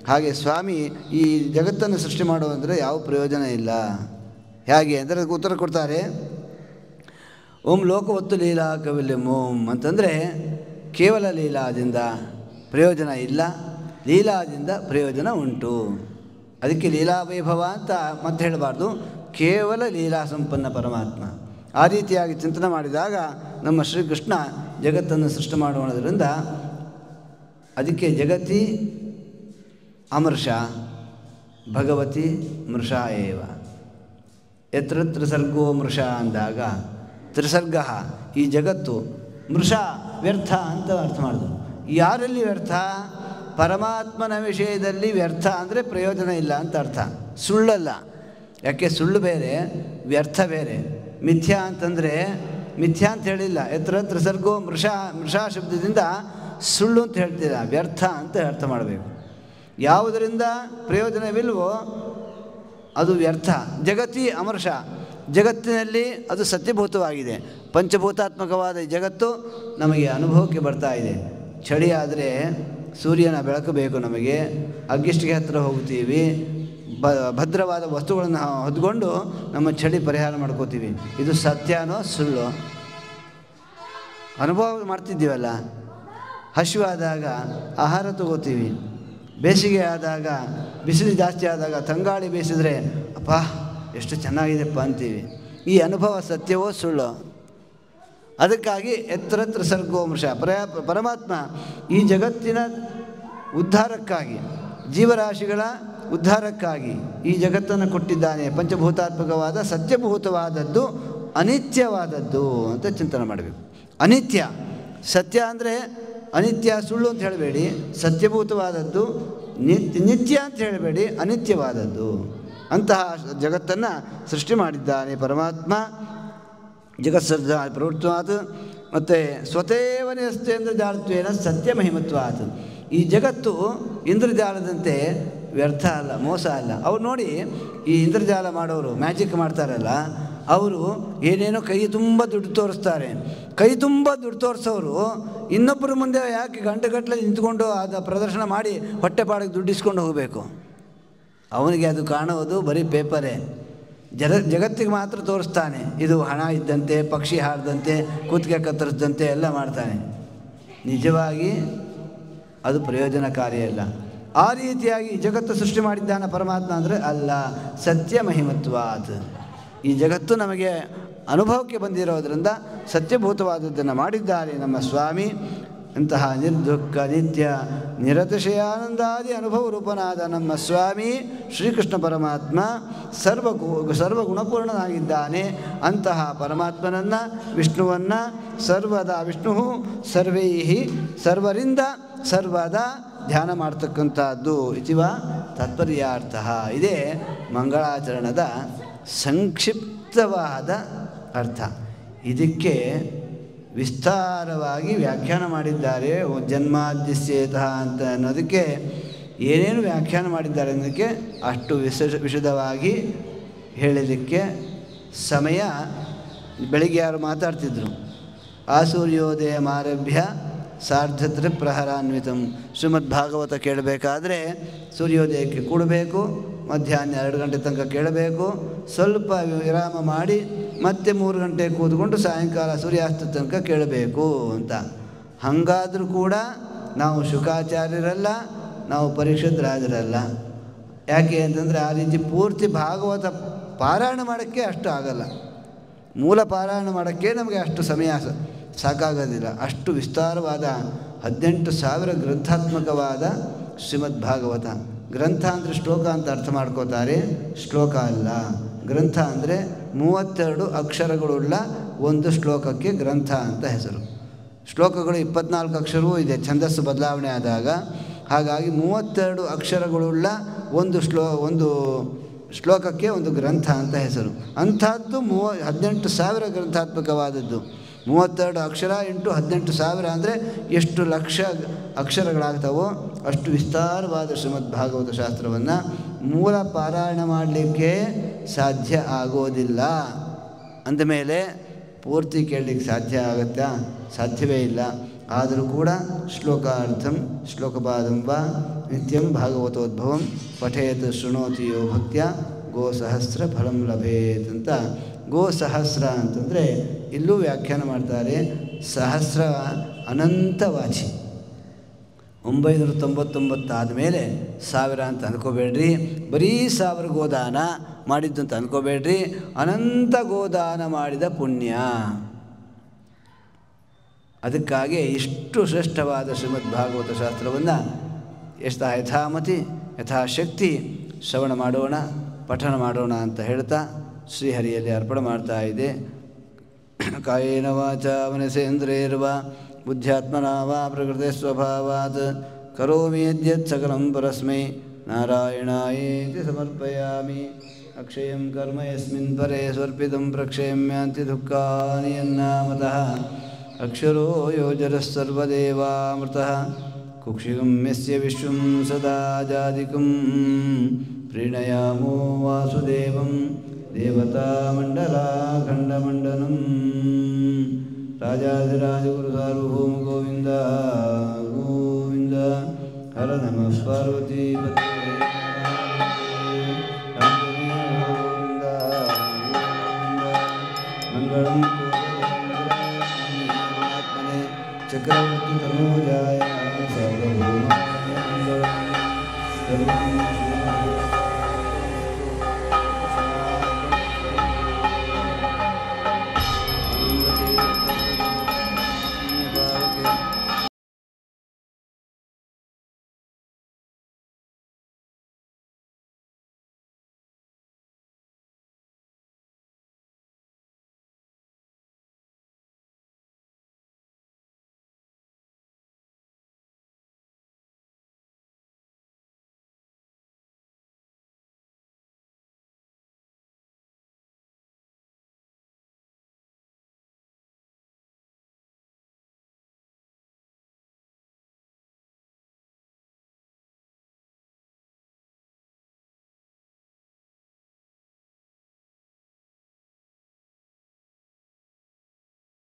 ಹಾಗೆ ಸ್ವಾಮಿ ಈ ಜಗತ್ತನ್ನು ಸೃಷ್ಟಿ ಮಾಡುವಂದರೆ ಯಾವ ಪ್ರಯೋಜನ ಇಲ್ಲ. ಹೇಗೆ ಅಂದರೆ ಅದಕ್ಕೆ ಉತ್ತರ ಕೊಡ್ತಾರೆ. ಓಂ ಲೋಕವತ್ತು ಲೀಲಾ ಕವಿಲ್ಯಂ ಓಂ ಅಂತಂದರೆ ಕೇವಲ ಲೀಲಾದಿಂದ ಪ್ರಯೋಜನ ಇಲ್ಲ, ಲೀಲಾದಿಂದ ಪ್ರಯೋಜನ ಉಂಟು. ಅದಕ್ಕೆ ಲೀಲಾ ವೈಭವ ಅಂತ ಮತ್ತೆ ಹೇಳಬಾರ್ದು, ಕೇವಲ ಲೀಲಾ ಸಂಪನ್ನ ಪರಮಾತ್ಮ. ಆ ರೀತಿಯಾಗಿ ಚಿಂತನೆ ಮಾಡಿದಾಗ ನಮ್ಮ ಶ್ರೀಕೃಷ್ಣ ಜಗತ್ತನ್ನು ಸೃಷ್ಟಿ ಮಾಡುವುದರಿಂದ ಅದಕ್ಕೆ ಜಗತಿ ಅಮೃಷ ಭಗವತಿ ಮೃಷ ಏವ. ಯತ್ರ ತ್ರಿಸರ್ಗೋ ಮೃಷ ಅಂದಾಗ ತ್ರಿಸರ್ಗ ಈ ಜಗತ್ತು, ಮೃಷ ವ್ಯರ್ಥ ಅಂತ ಅರ್ಥ ಮಾಡಿದ್ರು. ಯಾರಲ್ಲಿ ವ್ಯರ್ಥ? ಪರಮಾತ್ಮನ ವಿಷಯದಲ್ಲಿ ವ್ಯರ್ಥ ಅಂದರೆ ಪ್ರಯೋಜನ ಇಲ್ಲ ಅಂತ ಅರ್ಥ, ಸುಳ್ಳಲ್ಲ. ಯಾಕೆ? ಸುಳ್ಳು ಬೇರೆ, ವ್ಯರ್ಥ ಬೇರೆ. ಮಿಥ್ಯಾ ಅಂತಂದರೆ ಮಿಥ್ಯಾ ಅಂತ ಹೇಳಿಲ್ಲ. ಯತ್ರ ತ್ರಿಸರ್ಗೋ ಮೃಷಾ ಶಬ್ದದಿಂದ ಸುಳ್ಳು ಅಂತ ಹೇಳ್ತೀರ, ವ್ಯರ್ಥ ಅಂತ ಅರ್ಥ ಮಾಡಬೇಕು. ಯಾವುದರಿಂದ ಪ್ರಯೋಜನವಿಲ್ವೋ ಅದು ವ್ಯರ್ಥ. ಜಗತಿ ಅಮರ್ಷ, ಜಗತ್ತಿನಲ್ಲಿ ಅದು ಸತ್ಯಭೂತವಾಗಿದೆ. ಪಂಚಭೂತಾತ್ಮಕವಾದ ಈ ಜಗತ್ತು ನಮಗೆ ಅನುಭವಕ್ಕೆ ಬರ್ತಾ ಇದೆ. ಚಳಿ ಆದರೆ ಸೂರ್ಯನ ಬೆಳಕು ಬೇಕು ನಮಗೆ. ಅಗ್ಗಿಷ್ಟಿಗೆ ಹತ್ತಿರ ಹೋಗ್ತೀವಿ, ಭದ್ರವಾದ ವಸ್ತುಗಳನ್ನು ಹೊದ್ಕೊಂಡು ನಮ್ಮ ಚಳಿ ಪರಿಹಾರ ಮಾಡ್ಕೋತೀವಿ. ಇದು ಸತ್ಯನೋ ಸುಳ್ಳು? ಅನುಭವ ಮಾಡ್ತಿದ್ದೀವಲ್ಲ. ಹಸಿವಾದಾಗ ಆಹಾರ ತಗೋತೀವಿ, ಬೇಸಿಗೆ ಆದಾಗ ಬಿಸಿಲು ಜಾಸ್ತಿ ಆದಾಗ ತಂಗಾಳಿ ಬೇಯಿಸಿದ್ರೆ ಅಪ್ಪ ಎಷ್ಟು ಚೆನ್ನಾಗಿದೆಪ್ಪ ಅಂತೀವಿ. ಈ ಅನುಭವ ಸತ್ಯವೋ ಸುಳ್ಳು? ಅದಕ್ಕಾಗಿ ಎತ್ತರ ಸರ್ಗೋಮೃಷ ಪರಮಾತ್ಮ ಈ ಜಗತ್ತಿನ ಉದ್ಧಾರಕ್ಕಾಗಿ, ಜೀವರಾಶಿಗಳ ಉದ್ಧಾರಕ್ಕಾಗಿ ಈ ಜಗತ್ತನ್ನು ಕೊಟ್ಟಿದ್ದಾನೆ. ಪಂಚಭೂತಾತ್ಮಕವಾದ ಸತ್ಯಭೂತವಾದದ್ದು ಅನಿತ್ಯವಾದದ್ದು ಅಂತ ಚಿಂತನೆ ಮಾಡಬೇಕು. ಅನಿತ್ಯ, ಸತ್ಯ ಅಂದರೆ ಅನಿತ್ಯ ಸುಳ್ಳು ಅಂತ ಹೇಳಬೇಡಿ, ಸತ್ಯಭೂತವಾದದ್ದು ನಿತ್ಯ ಅಂತ ಹೇಳಬೇಡಿ, ಅನಿತ್ಯವಾದದ್ದು. ಅಂತಹ ಜಗತ್ತನ್ನು ಸೃಷ್ಟಿ ಮಾಡಿದ್ದಾನೆ ಪರಮಾತ್ಮ. ಜಗತ್ಸರ್ಜ ಪ್ರವೃತ್ತವಾದ ಮತ್ತು ಸ್ವತೇವ ನಿರಸ್ತೇಂದ್ರ ಜಾಲತ್ವೇನ ಸತ್ಯ ಮಹಿಮತ್ವಾತ್. ಈ ಜಗತ್ತು ಇಂದ್ರಜಾಲದಂತೆ ವ್ಯರ್ಥ ಅಲ್ಲ, ಮೋಸ ಅಲ್ಲ. ಅವ್ರು ನೋಡಿ, ಈ ಇಂದ್ರಜಾಲ ಮಾಡೋರು, ಮ್ಯಾಜಿಕ್ ಮಾಡ್ತಾರಲ್ಲ, ಅವರು ಏನೇನೋ ಕೈ ತುಂಬ ದುಡ್ಡು ತೋರಿಸ್ತಾರೆ. ಕೈ ತುಂಬ ದುಡ್ಡು ತೋರಿಸೋರು ಇನ್ನೊಬ್ಬರ ಮುಂದೆ ಯಾಕೆ ಗಂಟೆಗಟ್ಟಲೆ ನಿಂತ್ಕೊಂಡು ಅದು ಪ್ರದರ್ಶನ ಮಾಡಿ ಹೊಟ್ಟೆಪಾಡಿಗೆ ದುಡ್ಡು ಇಸ್ಕೊಂಡು ಹೋಗಬೇಕು? ಅವನಿಗೆ ಅದು ಕಾಣುವುದು ಬರೀ ಪೇಪರೇ. ಜಗತ್ತಿಗೆ ಮಾತ್ರ ತೋರಿಸ್ತಾನೆ. ಇದು ಹಣ ಇದ್ದಂತೆ, ಪಕ್ಷಿ ಹಾರದಂತೆ, ಕೂತ್ಗೆ ಕತ್ತರಿಸಿದಂತೆ ಎಲ್ಲ ಮಾಡ್ತಾನೆ. ನಿಜವಾಗಿ ಅದು ಪ್ರಯೋಜನಕಾರಿಯಲ್ಲ. ಆ ರೀತಿಯಾಗಿ ಜಗತ್ತು ಸೃಷ್ಟಿ ಮಾಡಿದ್ದಾನೆ ಪರಮಾತ್ಮ ಅಂದರೆ ಅಲ್ಲ, ಸತ್ಯ ಮಹಿಮತ್ವಾತ್. ಈ ಜಗತ್ತು ನಮಗೆ ಅನುಭವಕ್ಕೆ ಬಂದಿರೋದರಿಂದ ಸತ್ಯಭೂತವಾದದ್ದನ್ನು ಮಾಡಿದ್ದಾರೆ ನಮ್ಮ ಸ್ವಾಮಿ. ಇಂತಹ ನಿರ್ದುಃಖ ನಿತ್ಯ ನಿರತಿಶಯಾನಂದಾದಿ ಅನುಭವ ರೂಪನಾದ ನಮ್ಮ ಸ್ವಾಮಿ ಶ್ರೀಕೃಷ್ಣ ಪರಮಾತ್ಮ ಸರ್ವಗುಣಪೂರ್ಣನಾಗಿದ್ದಾನೆ. ಅಂತಹ ಪರಮಾತ್ಮನನ್ನು, ವಿಷ್ಣುವನ್ನು ಸರ್ವದಾ ವಿಷ್ಣು ಸರ್ವೈಹಿ ಸರ್ವರಿಂದ ಸರ್ವದಾ ಧ್ಯಾನ ಮಾಡ್ತಕ್ಕಂಥದ್ದು ಇತಿವ ತಾತ್ಪರ್ಯಾರ್ಥ. ಇದೇ ಮಂಗಳಾಚರಣದ ಸಂಕ್ಷಿಪ್ತವಾದ ಅರ್ಥ. ಇದಕ್ಕೆ ವಿಸ್ತಾರವಾಗಿ ವ್ಯಾಖ್ಯಾನ ಮಾಡಿದ್ದಾರೆ. ಜನ್ಮಾದ್ಯಸ್ಯೇತಃ ಅಂತ ಅನ್ನೋದಕ್ಕೆ ಏನೇನು ವ್ಯಾಖ್ಯಾನ ಮಾಡಿದ್ದಾರೆ ಅನ್ನೋದಕ್ಕೆ ಅಷ್ಟು ವಿಶದವಾಗಿ ಹೇಳಲಿಕ್ಕೆ ಸಮಯ. ಬೆಳಿಗ್ಗೆ ಯಾರು ಮಾತಾಡ್ತಿದ್ರು, ಆ ಸೂರ್ಯೋದಯ ಮಾರಭ್ಯ ಸಾರ್ಧತ್ರ ಪ್ರಹರಾನ್ವಿತಂ. ಶ್ರೀಮದ್ ಭಾಗವತ ಕೇಳಬೇಕಾದ್ರೆ ಸೂರ್ಯೋದಯಕ್ಕೆ ಕೂಡಬೇಕು, ಮಧ್ಯಾಹ್ನ 2 ಗಂಟೆ ತನಕ ಕೇಳಬೇಕು, ಸ್ವಲ್ಪ ವಿರಾಮ ಮಾಡಿ ಮತ್ತೆ 3 ಗಂಟೆ ಕೂತ್ಕೊಂಡು ಸಾಯಂಕಾಲ ಸೂರ್ಯಾಸ್ತ ತನಕ ಕೇಳಬೇಕು ಅಂತ. ಹಾಗಾದರೂ ಕೂಡ ನಾವು ಶುಕಾಚಾರ್ಯರಲ್ಲ, ನಾವು ಪರೀಕ್ಷಿತರಾಜರಲ್ಲ. ಯಾಕೆ ಅಂತಂದರೆ ಆ ರೀತಿ ಪೂರ್ತಿ ಭಾಗವತ ಪಾರಾಯಣ ಮಾಡೋಕ್ಕೆ ಅಷ್ಟು ಆಗಲ್ಲ. ಮೂಲ ಪಾರಾಯಣ ಮಾಡೋಕ್ಕೆ ನಮಗೆ ಅಷ್ಟು ಸಮಯ ಸಾಕಾಗೋದಿಲ್ಲ. ಅಷ್ಟು ವಿಸ್ತಾರವಾದ 18,000 ಗ್ರಂಥಾತ್ಮಕವಾದ ಶ್ರೀಮದ್ ಭಾಗವತ. ಗ್ರಂಥ ಅಂದರೆ ಶ್ಲೋಕ ಅಂತ ಅರ್ಥ ಮಾಡ್ಕೋತಾರೆ, ಶ್ಲೋಕ ಅಲ್ಲ. ಗ್ರಂಥ ಅಂದರೆ 32 ಅಕ್ಷರಗಳುಳ್ಳ ಒಂದು ಶ್ಲೋಕಕ್ಕೆ ಗ್ರಂಥ ಅಂತ ಹೆಸರು. ಶ್ಲೋಕಗಳು 24 ಅಕ್ಷರವೂ ಇದೆ ಛಂದಸ್ಸು ಬದಲಾವಣೆ ಆದಾಗ. ಹಾಗಾಗಿ 32 ಅಕ್ಷರಗಳುಳ್ಳ ಒಂದು ಶ್ಲೋಕಕ್ಕೆ ಒಂದು ಗ್ರಂಥ ಅಂತ ಹೆಸರು. ಅಂಥದ್ದು 18,000 ಗ್ರಂಥಾತ್ಮಕವಾದದ್ದು. 32 ಅಕ್ಷರ ಇಂಟು 18,000 ಅಂದರೆ ಎಷ್ಟು ಲಕ್ಷ ಅಕ್ಷರಗಳಾಗ್ತಾವೋ ಅಷ್ಟು ವಿಸ್ತಾರವಾದ ಶ್ರೀಮದ್ ಭಾಗವತ ಶಾಸ್ತ್ರವನ್ನು ಮೂಲ ಪಾರಾಯಣ ಮಾಡಲಿಕ್ಕೆ ಸಾಧ್ಯ ಆಗೋದಿಲ್ಲ. ಅಂದಮೇಲೆ ಪೂರ್ತಿ ಕೇಳಲಿಕ್ಕೆ ಸಾಧ್ಯ ಆಗುತ್ತಾ? ಸಾಧ್ಯವೇ ಇಲ್ಲ. ಆದರೂ ಕೂಡ ಶ್ಲೋಕಾರ್ಥಂ ಶ್ಲೋಕಪಾದಂ ವಾ ನಿತ್ಯಂ ಭಾಗವತೋದ್ಭವಂ ಪಠೇತ್ ಶೃಣೋತಿ ಯೋ ಭಕ್ತ್ಯ ಗೋಸಹಸ್ರ ಫಲಂ ಲಭೇತ್ ಅಂತ. ಗೋಸಹಸ್ರ ಅಂತಂದರೆ ಇಲ್ಲೂ ವ್ಯಾಖ್ಯಾನ ಮಾಡ್ತಾರೆ, ಸಹಸ್ರ ಅನಂತವಾಚಿ. 999 ಆದಮೇಲೆ 1000 ಅಂತ ಅಂದ್ಕೋಬೇಡ್ರಿ. ಬರೀ 1000 ಗೋದಾನ ಮಾಡಿದ್ದು ಅಂತ ಅಂದ್ಕೋಬೇಡ್ರಿ. ಅನಂತ ಗೋದಾನ ಮಾಡಿದ ಪುಣ್ಯ. ಅದಕ್ಕಾಗಿ ಇಷ್ಟು ಶ್ರೇಷ್ಠವಾದ ಶ್ರೀಮದ್ ಭಾಗವತ ಶಾಸ್ತ್ರವನ್ನು ಯಥಾಮತಿ ಯಥಾಶಕ್ತಿ ಶ್ರವಣ ಮಾಡೋಣ, ಪಠಣ ಮಾಡೋಣ ಅಂತ ಹೇಳ್ತಾ ಶ್ರೀಹರಿಯಲ್ಲಿ ಅರ್ಪಣೆ ಮಾಡ್ತಾ ಇದೆ. ಕಾಯೇನ ವಾಚ ಮನಸೇಂದ್ರಿಯರ್ವಾ ಬುದ್ಧ್ಯಾತ್ಮನಾ ವಾ ಪ್ರಕೃತಿ ಸ್ವಭಾವಾತ್ ಕರೋಮಿ ಯದ್ಯತ್ ಸಕಲಂ ಪರಸ್ಮೈ ನಾರಾಯಣಾಯೇತಿ ಸಮರ್ಪಯಾಮಿ. ಅಕ್ಷಯಂ ಕರ್ಮ ಯಸ್ಮಿನ್ ಪರೇ ಸ್ವರ್ಪಿತಂ ಪ್ರಕ್ಷೇಮ್ಯಾಂತಿ ದುಃಖಾನಿ ಯನ್ನಾಮತಃ. ಅಕ್ಷರೋ ಯೋಜರಸ್ಸರ್ವದೇವಾಮೃತಃ ಕುಕ್ಷಿಗಂ ಯಸ್ಯ ವಿಶ್ವಂ ಸದಾ ಜಾದಿಕಂ ಪ್ರೀಣಯಾಮೋ ವಾಸುದೇವಂ ದೇವತಾಮಂಡಲಾಖಂಡಮಂಡಲಂ. ರಾಜಾಧಿರಾಜ ಗುರು ಸಾರ್ವಭೌಮ ಗೋವಿಂದ. ಹರ ನಮಃ ಪಾರ್ವತಿ ಮಂಗಳಂ ಚಕ್ರವರ್ತಿ ತನೂಜಾಯ